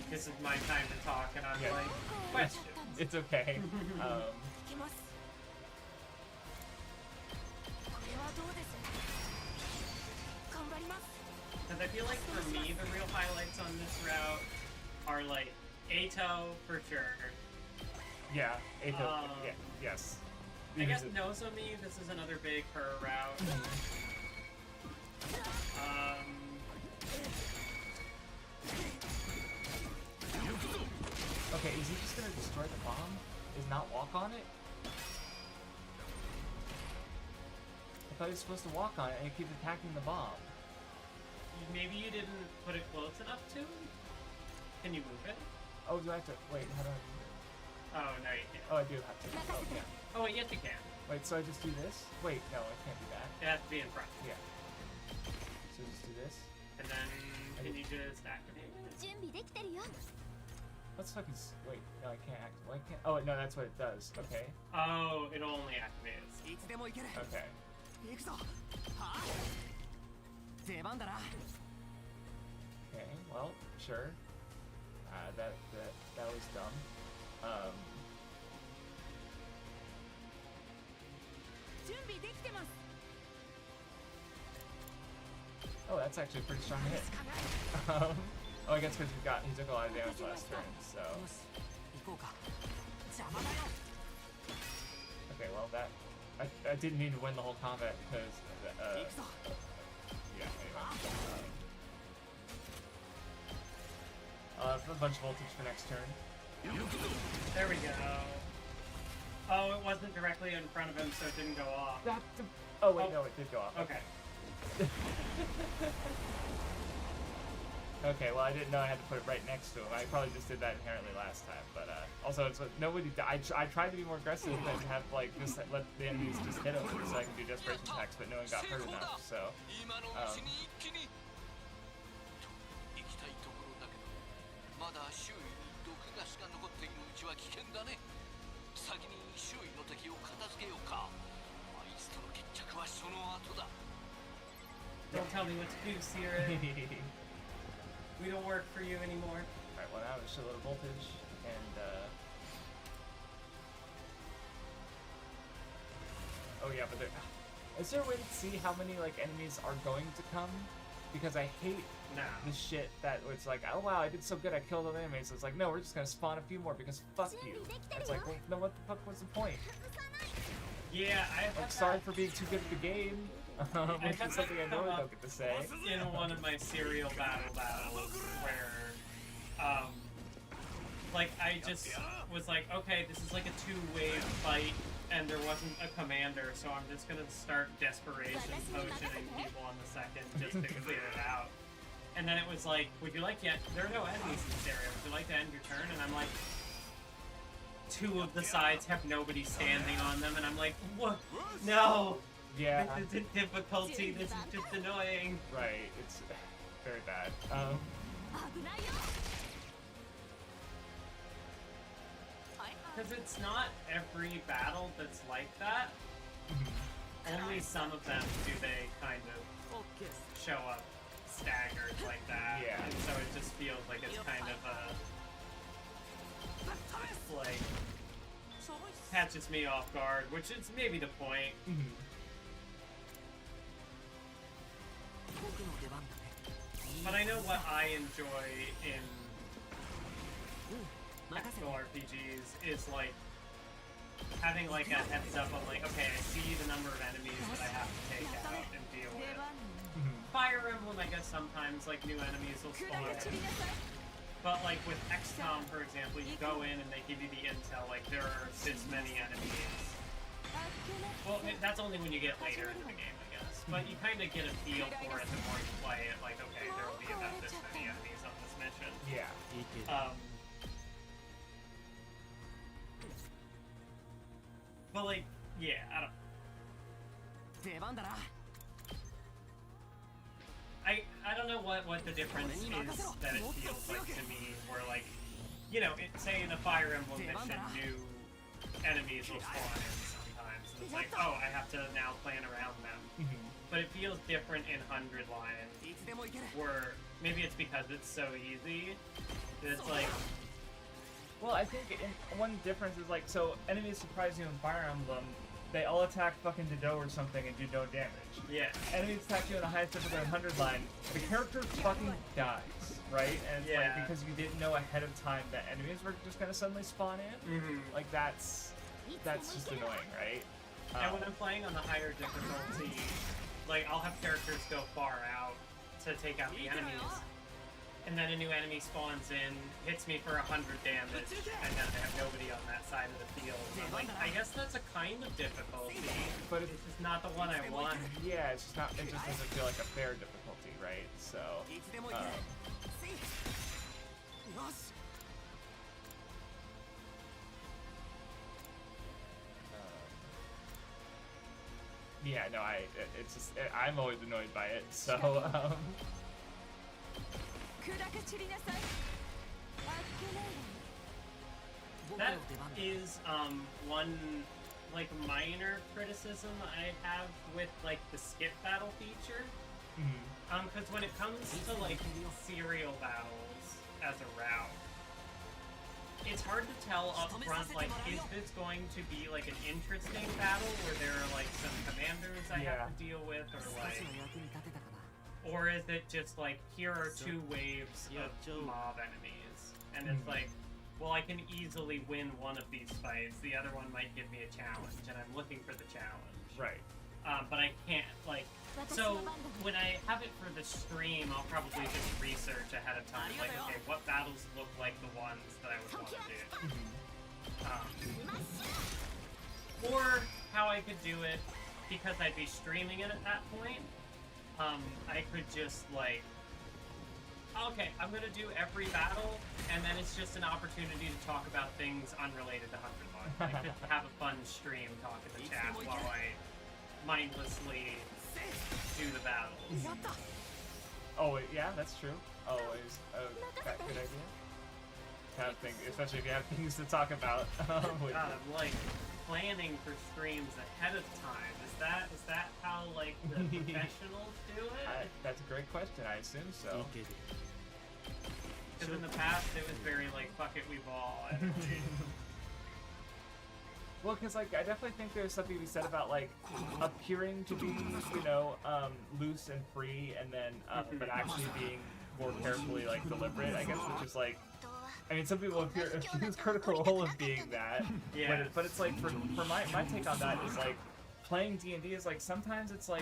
This is my time to talk, and I'm like, questions. It's okay. Because I feel like for me, the real highlights on this route are like Eito for sure. Yeah, Eito. Yes. I guess Nozomi, this is another big her route. Okay, is he just gonna destroy the bomb? Is not walk on it? I thought he was supposed to walk on it and he keeps attacking the bomb. Maybe you didn't put it close enough to him? Can you move it? Oh, do I have to... Wait, how do I move it? Oh, no you can't. Oh, I do have to. Oh, yeah. Oh, yes you can. Wait, so I just do this? Wait, no, I can't do that. It has to be in front. Yeah. So just do this? And then, can you just activate it? Let's fucking... Wait, no, I can't activate... Why can't... Oh, no, that's what it does. Okay. Oh, it only activates. Okay. Okay, well, sure. That was dumb. Oh, that's actually a pretty strong hit. Oh, I guess because he took a lot of damage last turn, so. Okay, well I didn't mean to win the whole combat because yeah, anyway. I'll have a bunch of voltage for next turn. There we go. Oh, it wasn't directly in front of him, so it didn't go off. Oh wait, no, it did go off. Okay. Okay, well I didn't know I had to put it right next to him. I probably just did that inherently last time, but also it's nobody. I tried to be more aggressive and have like just let the enemies just hit him so I can do desperation attacks, but no one got hurt enough. So. まだ周囲に毒ガスが残っているうちは危険だね。先に周囲の敵を片付けようか。あいつとの決着はその後だ。 Don't tell me what to do, Sierra. We don't work for you anymore. Alright, well now it's a little voltage, and oh yeah, but is there a way to see how many like enemies are going to come? Because I hate the shit that it's like, oh wow, I did so good, I killed all the enemies. So it's like, no, we're just gonna spawn a few more because fuck you. It's like, well, no, what the fuck was the point? Yeah, I'm sorry for being too good at the game. Which is something I normally don't get to say. In one of my serial battles where, like, I just was like, okay, this is like a two-wave fight, and there wasn't a commander, so I'm just gonna start desperation potioning people on the second just to clear it out. And then it was like, would you like to, there are no enemies in this area, would you like to end your turn? And I'm like, two of the sides have nobody standing on them, and I'm like, what? No! Yeah. This isn't difficulty, this is just annoying. Right, it's very bad. Because it's not every battle that's like that. Only some of them do they kind of show up staggered like that. Yeah. And so it just feels like it's kind of like catches me off guard, which is maybe the point. But I know what I enjoy in tactical RPGs is like having like a heads up on like, okay, I see the number of enemies that I have to take out and deal with. Fire Emblem, I guess sometimes like new enemies will spawn in. But like with XCOM, for example, you go in and they give you the intel, like there are this many enemies. Well, that's only when you get later into the game, I guess. But you kind of get a feel for it the more you play it, like, okay, there will be about this many enemies on this mission. Yeah. But like, yeah, I don't. I don't know what the difference is that it feels like to me, where like, you know, say in a Fire Emblem mission, new enemies will spawn in sometimes, and it's like, oh, I have to now plan around them. But it feels different in 100 Line, where maybe it's because it's so easy, that it's like... Well, I think one difference is like, so enemies surprise you in Fire Emblem, they all attack fucking Dido or something and do no damage. Yeah. Enemies attack you in the highest difficulty in 100 Line, the character fucking dies, right? And it's like, because you didn't know ahead of time that enemies were just gonna suddenly spawn in. Like that's just annoying, right? And when I'm playing on the higher difficulty, like I'll have characters go far out to take out the enemies, and then a new enemy spawns in, hits me for 100 damage, and then I have nobody on that side of the field. And I'm like, I guess that's a kind of difficulty, but it's just not the one I want. Yeah, it's just not. It just doesn't feel like a fair difficulty, right? So. Yeah, no, it's just, I'm always annoyed by it, so, That is, one, like, minor criticism I have with, like, the skip battle feature. Because when it comes to, like, serial battles as a route, it's hard to tell up front, like, is this going to be, like, an interesting battle where there are, like, some commanders I have to deal with, or, like... Or is it just, like, here are 2 waves of mob enemies, and it's like, well, I can easily win one of these fights, the other one might give me a challenge, and I'm looking for the challenge. Right. But I can't, like... So, when I have it for the stream, I'll probably just research ahead of time, like, okay, what battles look like the ones that I would want to do. I could do it because I'd be streaming it at that point. I could just like, okay, I'm gonna do every battle, and then it's just an opportunity to talk about things unrelated to 100 Bucks. I could have a fun stream, talk in the chat while I mindlessly do the battles. Oh, yeah, that's true. Always a good idea. Kind of thing, especially if you have things to talk about. God, I'm like planning for streams ahead of time. Is that how like the professionals do it? That's a great question. I assume so. Because in the past it was very like, fuck it, we ball. Well, because like I definitely think there's something to be said about like appearing to be, you know, loose and free, and then but actually being more carefully like deliberate, I guess, which is like, I mean, some people accuse Critical Role of being that, yeah. But it's like for my take on that is like playing D&D is like sometimes it's like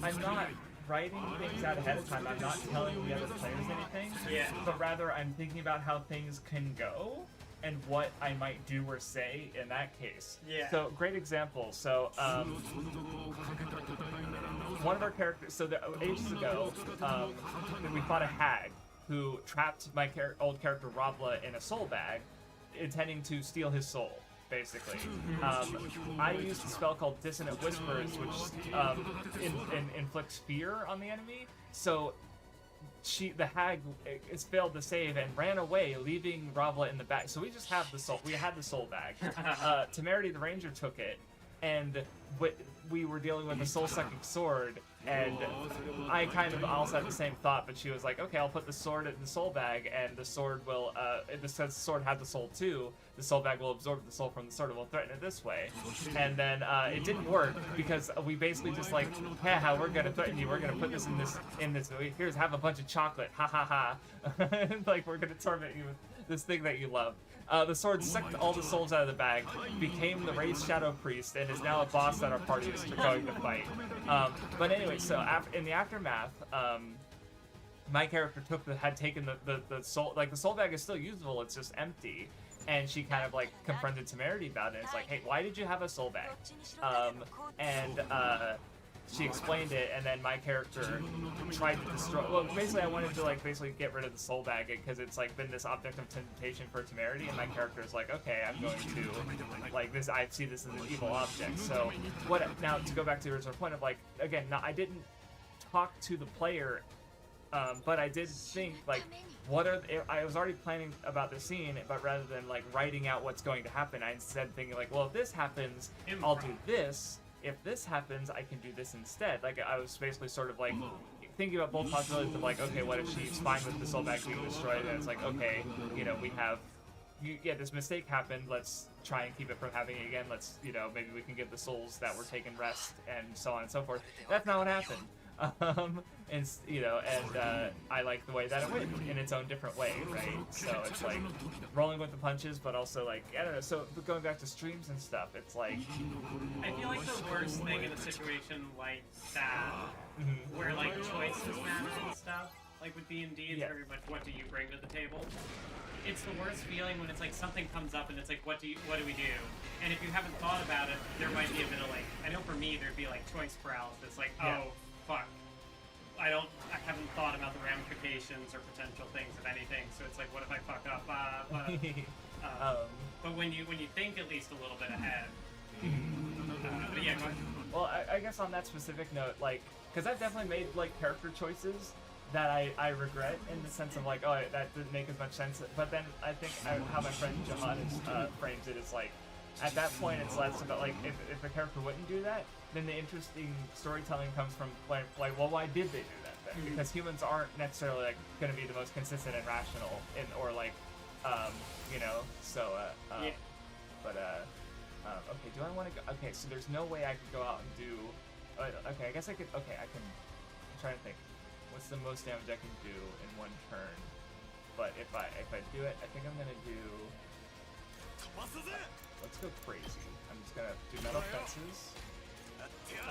I'm not writing things out ahead of time. I'm not telling the other players anything. Yeah. But rather I'm thinking about how things can go and what I might do or say in that case. Yeah. So great example. So one of our characters. So ages ago, we fought a hag who trapped my old character Robla in a soul bag, intending to steal his soul. Basically, I used a spell called Dissonant Whispers, which inflicts fear on the enemy. So the hag is failed to save and ran away, leaving Robla in the bag. So we just have the soul. We had the soul bag. Temerity the ranger took it, and we were dealing with a soul-sucking sword. And I kind of also had the same thought, but she was like, okay, I'll put the sword in the soul bag, and the sword will, since the sword had the soul too, the soul bag will absorb the soul from the sword and will threaten it this way. And then it didn't work, because we basically just like, haha, we're gonna threaten you, we're gonna put this in this, here's, have a bunch of chocolate, ha ha ha. Like, we're gonna torment you with this thing that you love. The sword sucked all the souls out of the bag, became the Raised Shadow Priest, and is now a boss that our party is going to fight. But anyway, so in the aftermath, my character had taken the soul, like the soul bag is still usable, it's just empty, and she kind of like confronted Temerity about it. It's like, hey, why did you have a soul bag? She explained it, and then my character tried to destroy. Well, basically, I wanted to like basically get rid of the soul bag because it's like been this object of temptation for Temerity, and my character is like, okay, I'm going to like this. I see this as an evil object. So what? Now to go back to the original point of like, again, I didn't talk to the player, but I did think like, I was already planning about the scene, but rather than like writing out what's going to happen, I instead thinking like, well, if this happens, I'll do this. If this happens, I can do this instead. Like, I was basically sort of like thinking about both possibilities of like, okay, what if she's fine with the soul bag being destroyed, and it's like, okay, you know, this mistake happened, let's try and keep it from happening again, let's, you know, maybe we can give the souls that were taken rest, and so on and so forth. That's not what happened. I like the way that it went in its own different way, right? So it's like rolling with the punches, but also like, I don't know, so going back to streams and stuff, it's like, I feel like the worst thing in a situation like that, where like choices matter and stuff, like with D&D, it's very much what do you bring to the table. It's the worst feeling when it's like something comes up and it's like, what do we do? And if you haven't thought about it, there might be a bit of like, I know for me there'd be like choice paralysis, like, oh fuck, I haven't thought about the ramifications or potential things of anything, so it's like, what if I fuck up? But when you think at least a little bit ahead. But yeah, go ahead. Well, I guess on that specific note, like, because I've definitely made like character choices that I regret, in the sense of like, oh, that didn't make as much sense. But then I think how my friend Johannes frames it is like, at that point it's less about like, if a character wouldn't do that, then the interesting storytelling comes from like, well, why did they do that then? Because humans aren't necessarily like going to be the most consistent and rational, or like, you know. So, okay. Do I want to go? Okay, so there's no way I could go out and do. Okay, I guess I could. Okay, I can. I'm trying to think. What's the most damage I can do in one turn? But if I do it, I think I'm gonna do. Let's go crazy. I'm just gonna do metal fences.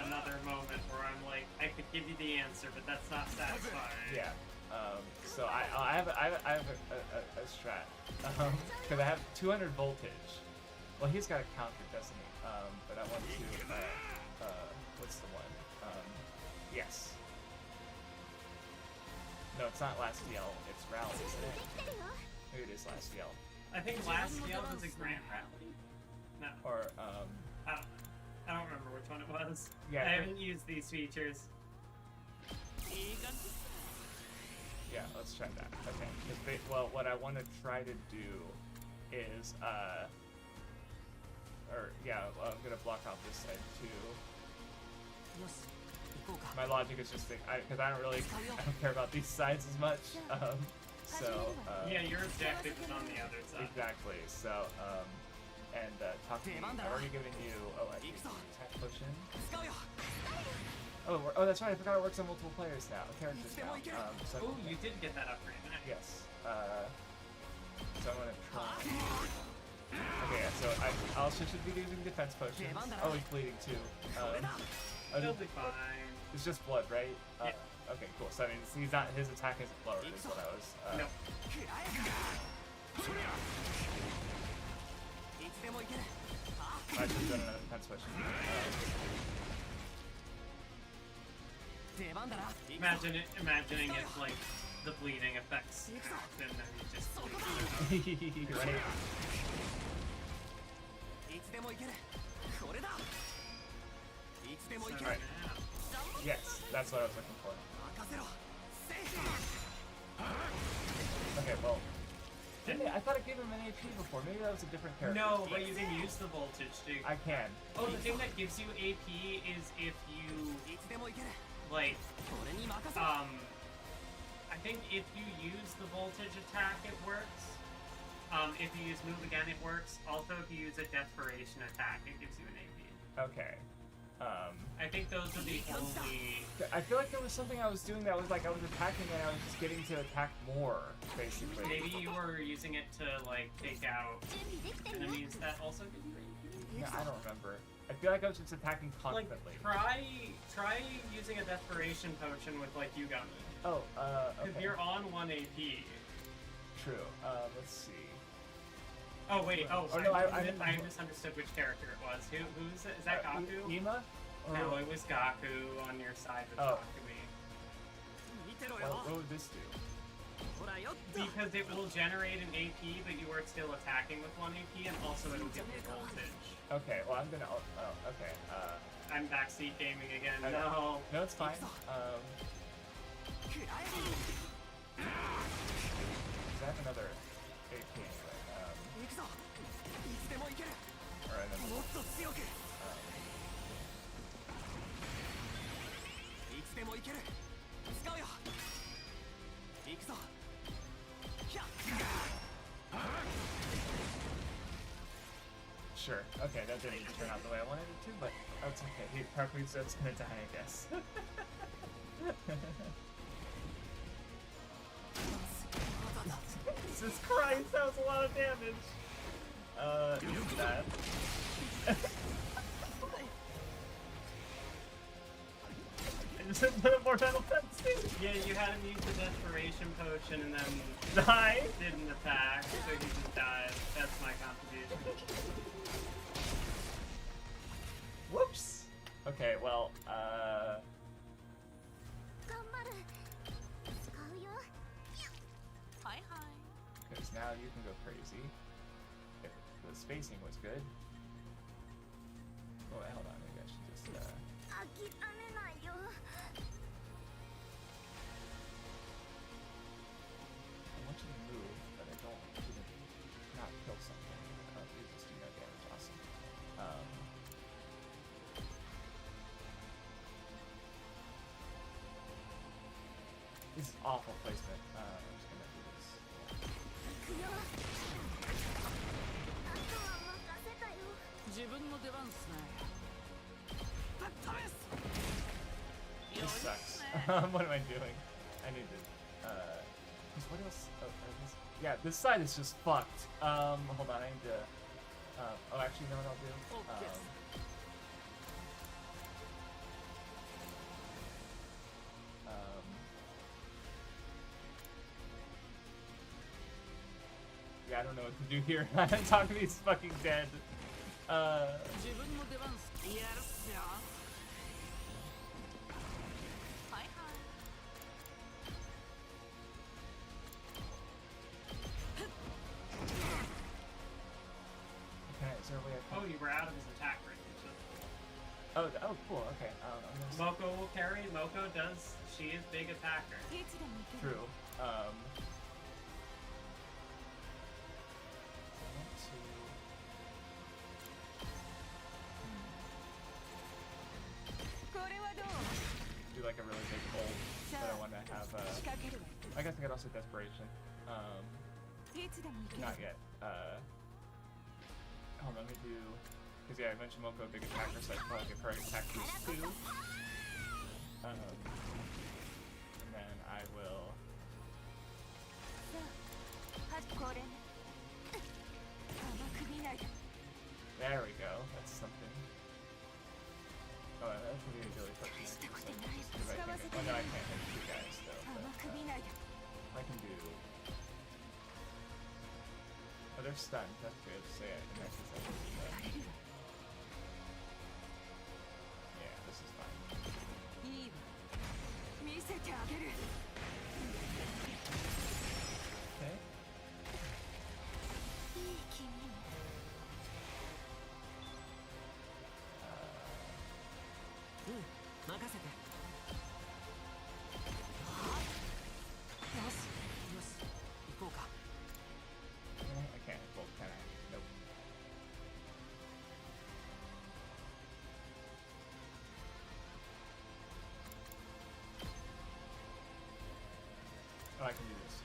Another moment where I'm like, I could give you the answer, but that's not satisfying. Yeah. So I have a strat because I have 200 voltage, Well, he's got a counter, doesn't he? But I want to, what's the one? Yes. No, it's not last yell, it's rally, isn't it? Maybe it is last yell. I think last yell was a grand rally. No. Or, I don't remember which one it was. Yeah, I haven't used these features. yeah, let's try that. Okay. Well, what I want to try to do is, I'm gonna block out this side too. My logic is just because I don't care about these sides as much. Yeah, your objective is on the other side. Exactly. So, talk to me. I've already given you. Oh, I think attack potion. Oh, that's right. I forgot it works on multiple players now. Characters now. Oh, you did get that upgrade. Nice. Yes. So I'm gonna try. Okay, so I also should be using defense potions. Oh, he's bleeding too. He'll be fine. It's just blood, right? Yeah. Okay, cool. So I mean, he's not. His attack isn't lowered. Is what I was. No. I should have done another defense potion. Imagining if like the bleeding affects him, then he just bleeds. Right. Right. Yes, that's what I was looking for. Okay, well. I thought it gave him an AP before. Maybe that was a different character. No, but you can use the voltage to. I can. Oh, the thing that gives you AP is if you like. I think if you use the voltage attack, it works. If you use move again, it works. Also, if you use a desperation attack, it gives you an AP. Okay. I think those are the only. I feel like there was something I was doing that was like I was attacking and I was just getting to attack more, basically. Maybe you were using it to like take out enemies that also give you AP. Yeah, I don't remember. I feel like I was just attacking constantly. Like, try using a desperation potion with like Yugami. Oh, Because okay. you're on 1 AP. True. Let's see. Oh wait. Oh, no, I misunderstood which character it was. Who's it? Is that Gaku? Ima? No, it was Gaku on your side with Takumi. What would this do? Because it will generate an AP, but you are still attacking with 1 AP, and also it'll give you voltage. Okay, well I'm gonna. Oh, okay. I'm backseat gaming again. Okay. No. No, it's fine. Is that another AP anyway? Or another. Sure. Okay, that didn't turn out the way I wanted it to, but that's okay. He probably that's gonna die, I guess. Jesus Christ, that was a lot of damage. Use that. I just put a more metal fencing. Yeah, you had him use the desperation potion and then Die. didn't attack, so he just died. That's my contribution. Whoops. Okay, well, because now you can go crazy. If the spacing was good. Oh, wait, hold on. Maybe I should just, I want you to move, but I don't want you to not kill something. You just do no damage. Awesome. This is awful placement. I'm just gonna do this. This sucks. What am I doing? I need to. What else? Oh, yeah, this side is just fucked. Hold on. I need to. Oh, actually, you know what I'll do? Yeah, I don't know what to do here. Takumi's fucking dead. 自分の出番やるっすよ。はいはい。 Okay, is there a way I Oh, can... you were out of his attack range. Oh, oh, cool. Okay. Moko will carry. Moko does. She is big attacker. True. I want to do like a really big ult, but I want to have I guess I could also desperation. Not yet. Hold on, let me do. Because yeah, I mentioned Moko big attacker, so I should probably give her an attack boost too. And then I will. There we go. That's something. Oh, that's gonna be really frustrating. Well, no, I can't hit you guys though. But, I can do. Oh, they're stunned. That's good. So yeah, in that case, I can do that. Yeah, this is fine. Okay. I can't hit both, can I? Nope. Oh, I can do this.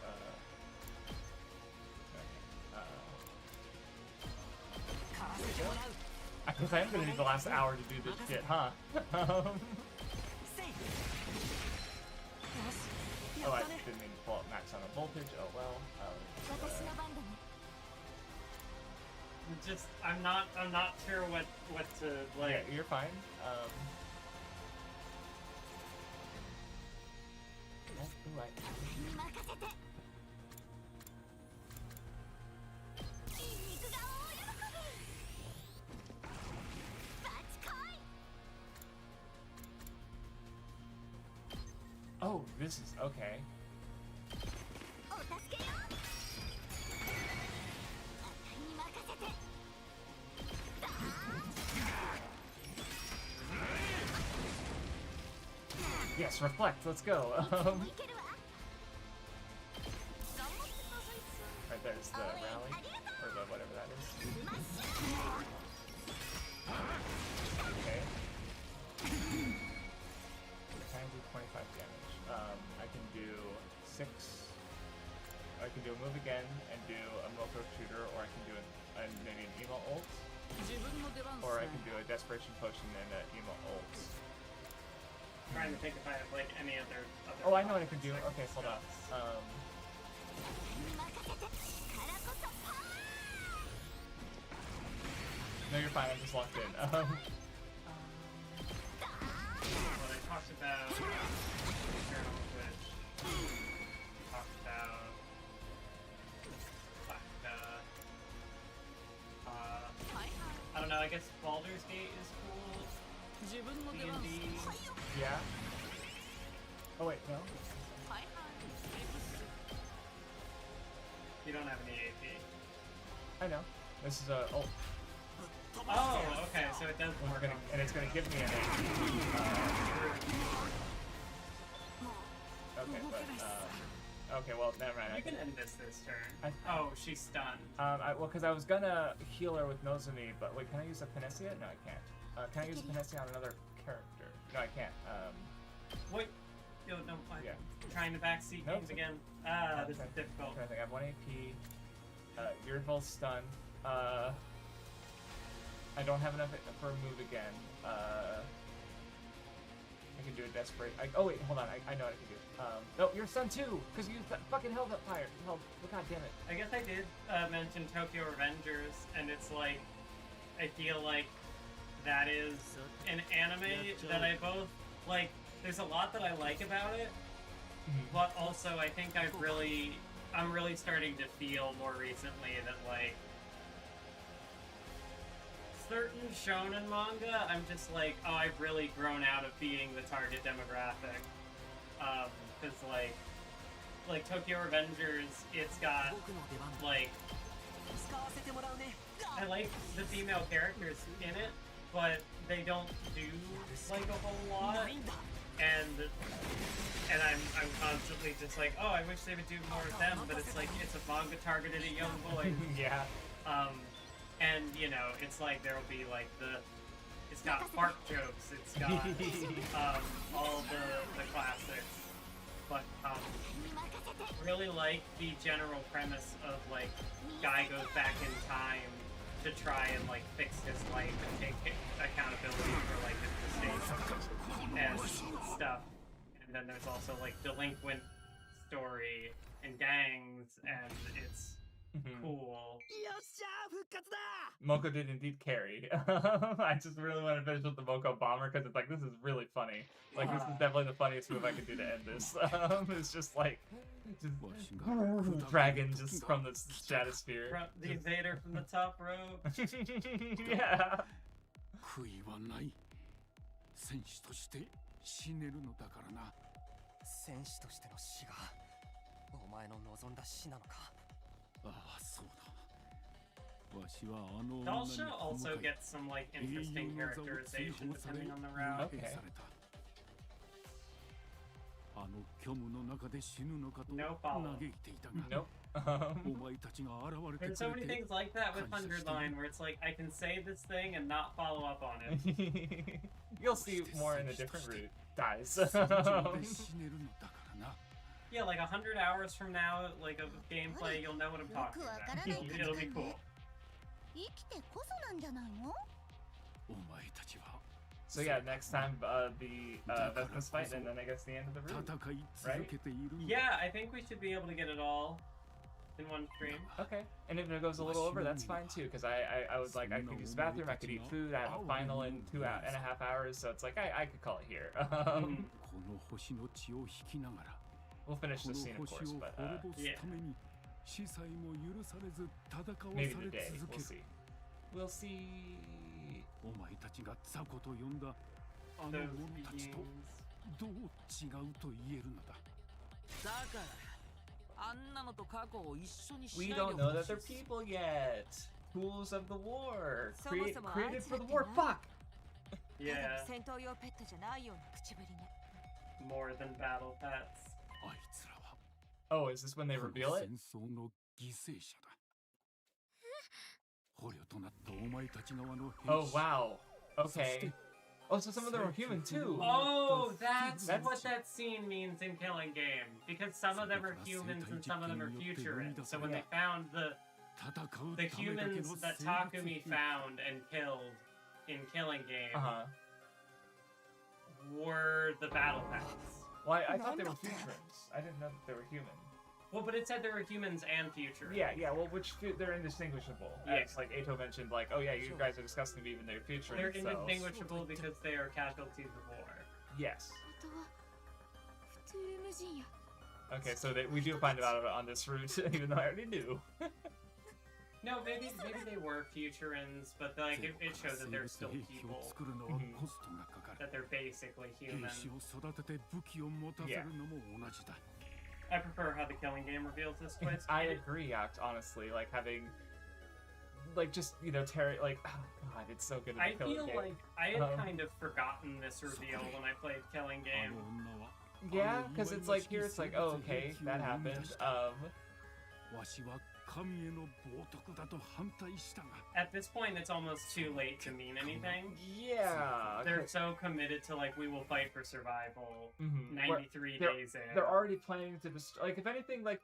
I guess I am gonna need the last hour to do this shit, huh? Oh, I didn't mean to pull up max on a voltage. Oh well. Just I'm not sure what to like. Yeah, you're fine. Ooh, oh, this is okay. Yes, reflect. Let's go. Right there's the rally, or the whatever that is. Okay. Can I do 25 damage? I can do 6. I can do a move again and do a Moko shooter, or I can do maybe an emo ult, or I can do a desperation potion and an emo ult. Trying to think if I have like any other. Oh, I know what I can do. Okay, hold on. No, you're fine. I'm just locked in. What I talked about Eternal Switch. Talked about I don't know. I guess Baldur's Gate is cool. D&D. Yeah. Oh wait, no. You don't have any AP. I know. This is a ult. Oh, okay. So it does work. And it's gonna give me an AP. Okay, but okay, well, never mind. You can end this turn. Oh, she's stunned. Well, because I was gonna heal her with Nozomi, but wait, can I use a Panacea? No, I can't. Can I use a Panacea on another character? No, I can't. Wait. Yo, no, I'm trying to backseat Nope. games again. This is difficult. I think I have 1 AP. You're both stunned. I don't have enough for a move again. I can do a desperate. Oh wait, hold on. I know what I can do. No, you're stunned too, because you fucking held up fire. God damn it. I guess I did mention Tokyo Revengers, and it's like, I feel like that is an anime that I both like. There's a lot that I like about it, but also I think I'm really starting to feel more recently that like certain shonen manga, I'm just like, oh, I've really grown out of being the target demographic. Because like Tokyo Revengers, it's got like, I like the female characters in it, but they don't do like a whole lot, and I'm constantly just like, oh, I wish they would do more of them, but it's like it's a manga targeted at young boys. Yeah. And you know, it's like there'll be like it's got fart jokes, it's got all the classics, but really like the general premise of like guy goes back in time to try and like fix his life and take accountability for like his mistakes and stuff. And then there's also like delinquent story and gangs, and it's cool. Moko did indeed carry. I just really want to finish with the Moko Bomber because it's like, this is really funny. Like, this is definitely the funniest move I could do to end this. It's just like, dragon just from the stratosphere. The invader from the top rope. Yeah. 悔いはない。戦士として死ねるのだからな。戦士としての死がお前の望んだ死なのか。ああ、そうだ。わしはあの Dalsha also gets some like interesting characterization depending on the route. Okay. あの虚無の中で死ぬのかと No follow. 嘆いていたが、 Nope. お前たちが現れて There's so く many れて things like that with 感謝している。 Hundred Line where it's like I can say this thing and not follow up on it. You'll see more in a different route. Dies. 戦場で死ねるのだからな。 Yeah, like 100 hours from now, like of gameplay, you'll know what I'm talking about. It'll be cool. 生きてこそなんじゃないの？お前たちは So yeah, next time the Vespas fight, and then I guess the end of the route. 戦い続けているのだ。 Yeah, I think we should be able to get it all in one stream. Okay, and if it goes a little over, that's fine too, because I was like, I could use the bathroom, I could eat food, I have a final in 2.5 hours, so it's like, I could call it here. この星の血を引きながら、 We'll finish こ the の scene, of 星 course, を but 滅ぼすために司祭も許されず戦わ maybe され today, 続 we'll ける。 see. We'll see. お前たちが雑魚と呼んだあの Those 者たちと beings. どう違うと言えるのだ。だからあんなのと過去を一緒にし We ないで don't know that ほ they're しい people yet. Tools of the war. So much of Created art for the like war. that. Fuck! Yeah, 戦闘用ペットじゃないような口ぶりね。 more than battle pets. あいつらは Oh, is this when they この reveal it? 戦争の犠牲者だ。捕虜となったお前たち側の兵 Oh, 士。 wow. Okay. Oh, so some of them were human too. Oh, that's That's- what that scene means in Killing Game. Because some of them are humans and some of them are futurists. So when they found the 戦う the ためだけの humans that 生物 Takumi 兵 found and killed in Killing Game Uh-huh. were the battle pets. Well, I thought they were futurists. I didn't know that they were human. Well, but it said there were humans and futurists. Yeah, well, they're indistinguishable. Yeah. As, like, Eito mentioned, like, oh yeah, you guys are disgusting, but even they're futurists, They're so... indistinguishable because they are casualties of war. Yes. あとは普通無人や。 Okay, so we do find out on this route, even though I already knew. No, maybe they were futurins, but like it shows that they're still 兵器 people. を作るのはコストがかかる。 That they're basically 兵 human. 士を育てて武器を持たせるのも同じだ。 I prefer how the Killing Game reveals this twist. I agree, honestly. Like, having... Like, just, you know, like, oh god, it's so good in I the Killing feel Game. like I had kind of forgotten this reveal when I played Killing あ Game. の女は Yeah, because it's like, here it's like, oh, okay, that happened. わしは神への冒涜だと反対したが。 At this point, it's almost too late to mean anything. Yeah. They're so committed to like, we will fight for survival. Mhm. 93 They're- days in. They're already planning to destroy. Like, if anything, like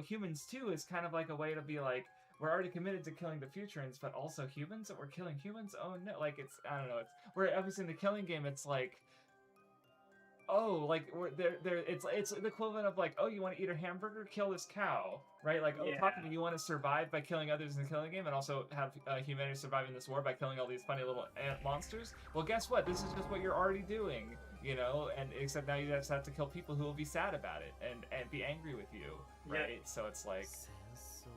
humans too is kind of like a way to be like, we're already committed to killing the futurins, but also humans. That we're killing humans. Oh no! Like it's I don't know. It's we're obviously in the Killing Game. It's like, oh, like we're there. It's the equivalent of like, oh, you want to eat a hamburger? Kill this cow, right? Like, oh, Yeah. talking to you want to survive by killing others in the Killing Game, and also have humanity survive in this war by killing all these funny little ant monsters. Well, guess what? This is just what you're already doing. You know, and except now you just have to kill people who will be sad about it and be angry with you, right? So it's like, 戦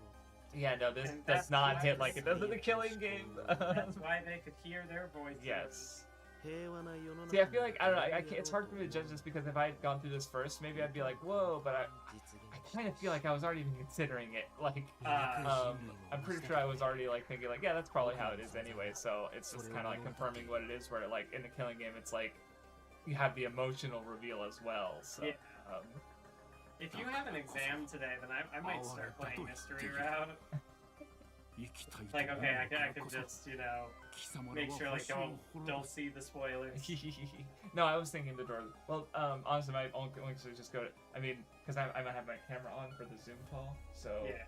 争 Yeah, no, this And does that's not why hit the like it does in the Killing Game. That's why they could hear their voices. Yes. 平和な世の中 See, I feel like I don't know. I can't, it's hard for me to judge this because if I had gone through this first, maybe I'd be like, whoa. But I kind of feel like I was already even considering it. Like, I'm pretty sure I was already like thinking like, yeah, that's probably how it is anyway. So it's just kind of like confirming what it is. Where like in the Killing Game, it's like you have the emotional reveal as well. So. Yeah. If you have an exam today, then I might start playing mystery route. Like, okay, I can just, you know, make sure like don't see the spoilers. No, I was thinking the door. Well, honestly, my only is just go to. I mean, because I might have my camera on for the Zoom call, so Yeah.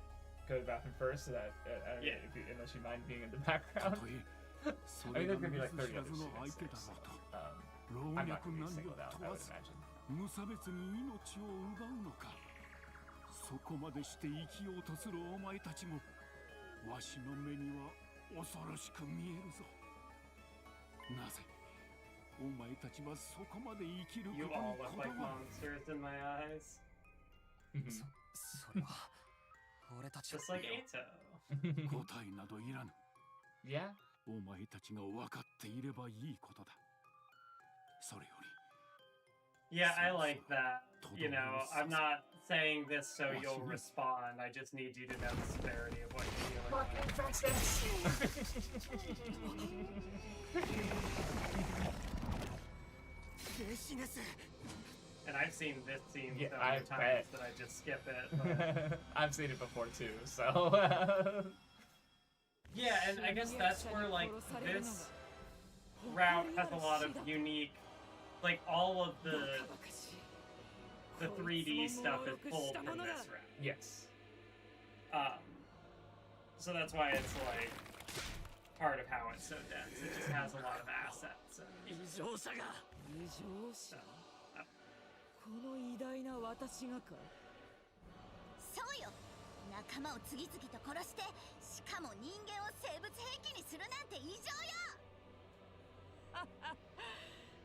go to the bathroom first, so that Yeah. unless you mind being in the background. I mean, there's gonna be like 30 other students there, so, I'm not gonna be singled out, I would imagine. 無差別に命を奪うのか。そこまでして生きようとするお前たちもわしの目には恐ろしく見えるぞ。なぜお前たちはそこまで生きることに You こ all だ look わ like る。 monsters in my eyes. それは俺たち Just like Ato. 答えなどいらぬ。 Yeah. お前たちが分かっていればいいことだ。それより Yeah, I like that. You know, I'm not saying this so you'll respond. I just need you to know the severity of what you're dealing with. And I've seen this scene Yeah, so I many times bet. that I just skip it. But... I've seen it before too, so. Yeah, and I guess that's where, like, this route has a lot of unique, like, all of the 3D stuff is pulled from this route. Yes. So that's why it's, like, part of how it's so dense. It just has a lot of assets. And... この偉大な私がか。そうよ。仲間を次々と殺して、しかも人間を生物兵器にするなんて異常よ。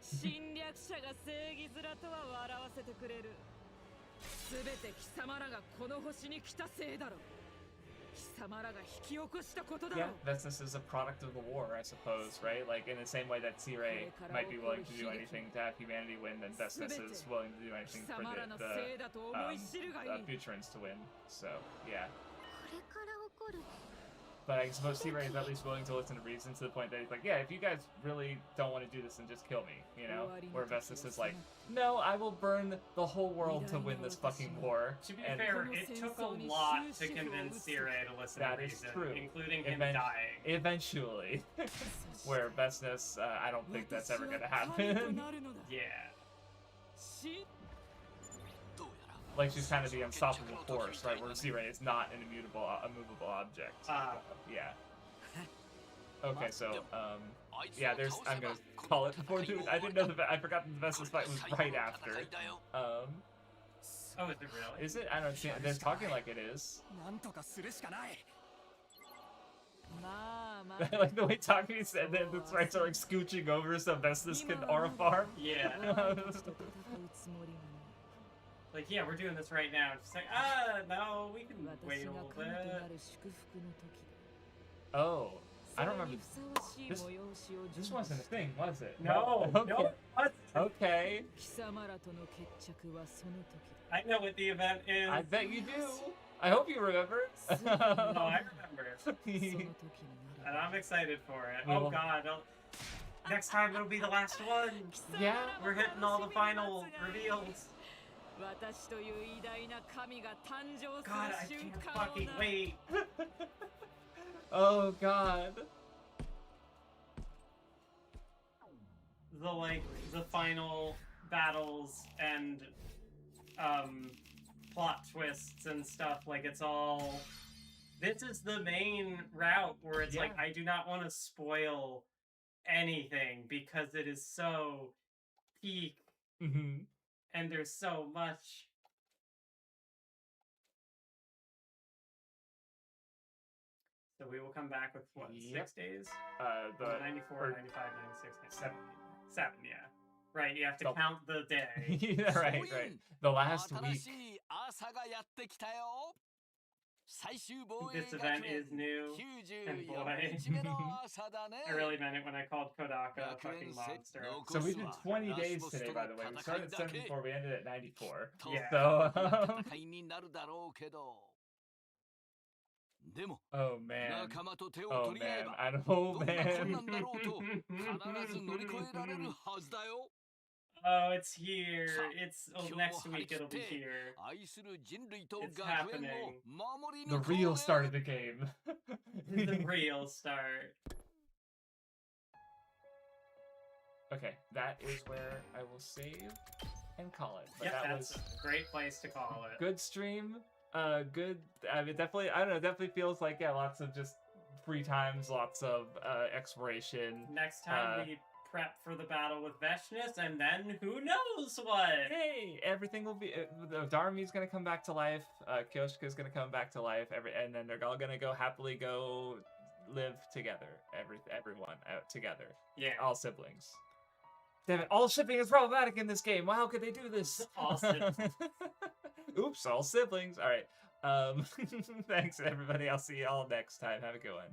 侵略者が正義面とは笑わせてくれる。すべて貴様らがこの星に来たせいだろう。貴様らが引き起こしたことだろ Yeah, う。 Vestas is a product of the war, I suppose, right? Like, in the same way that Sirei might be willing to do anything to have humanity win, then Vestas is willing to do anything for the Futurans to win. So, yeah. これから起こる。 But I suppose Sirei is at least willing to listen to reason to the point that he's like, yeah, if you guys really don't want to do this, then just kill me, you know? Where Vestas is like, no, I will burn the whole world to win this fucking war. To be and fair, it took a lot to convince Sirei to listen to that is reason, true. including him dying. Eventually. Where Vestas, I don't think that's ever gonna happen. Yeah. Like, she's kind of the unstoppable force, right? Where Sirei is not an immovable object. Yeah. Okay, so, yeah, I'm gonna call it before doing. I didn't know I forgot that the Vestas fight was right after. Oh, is it really? Is it? I don't see. They're talking like it is. I like the way Takumi said that the sprites are like scooching over so Vestas can aura farm. Yeah. Like, yeah, we're doing this right now. It's like, no, we can wait a little bit. Oh, I don't remember. This wasn't a thing, was it? No, Okay. no, what? Okay. I know what the event is. I bet you do. I hope you remember. No, I remember. And I'm excited for it. Oh god, next time it'll be the last one. Yeah. We're hitting all the final reveals. God, I can't fucking wait. Oh god. The final battles and plot twists and stuff, like it's all this is the main route where it's like I do not want to spoil anything because it is so peak and there's so much. So we will come back with what, 6 days? The 94, 95, 96, 97. 7, yeah. Right, you have to count the day. Yeah, right. The last week. This event is new. And boy, I really meant it when I called Kodaka a fucking monster. So we did 20 days today, by the way. We started at 74, we ended at 94. Yeah. So, oh man. Oh man. I know, man. Oh, it's here. It's next week. It'll be here. It's happening. The real start of the game. The real start. Okay, that is where I will save and call it. But Yep, that that's was a great place to call it. good stream. Good. I mean, definitely. I don't know. Definitely feels like lots of just free times, lots of exploration. Next time we prep for the battle with Veshnus, and then who knows what? Hey, everything will be. Dharmi's gonna come back to life. Kyoshika's gonna come back to life. And then they're all gonna go happily live together. Everyone out together. Yeah. All siblings. Damn it! All shipping is problematic in this game. How could they do this? All siblings. Oops! All siblings. All right. Thanks everybody. I'll see you all next time. Have a good one.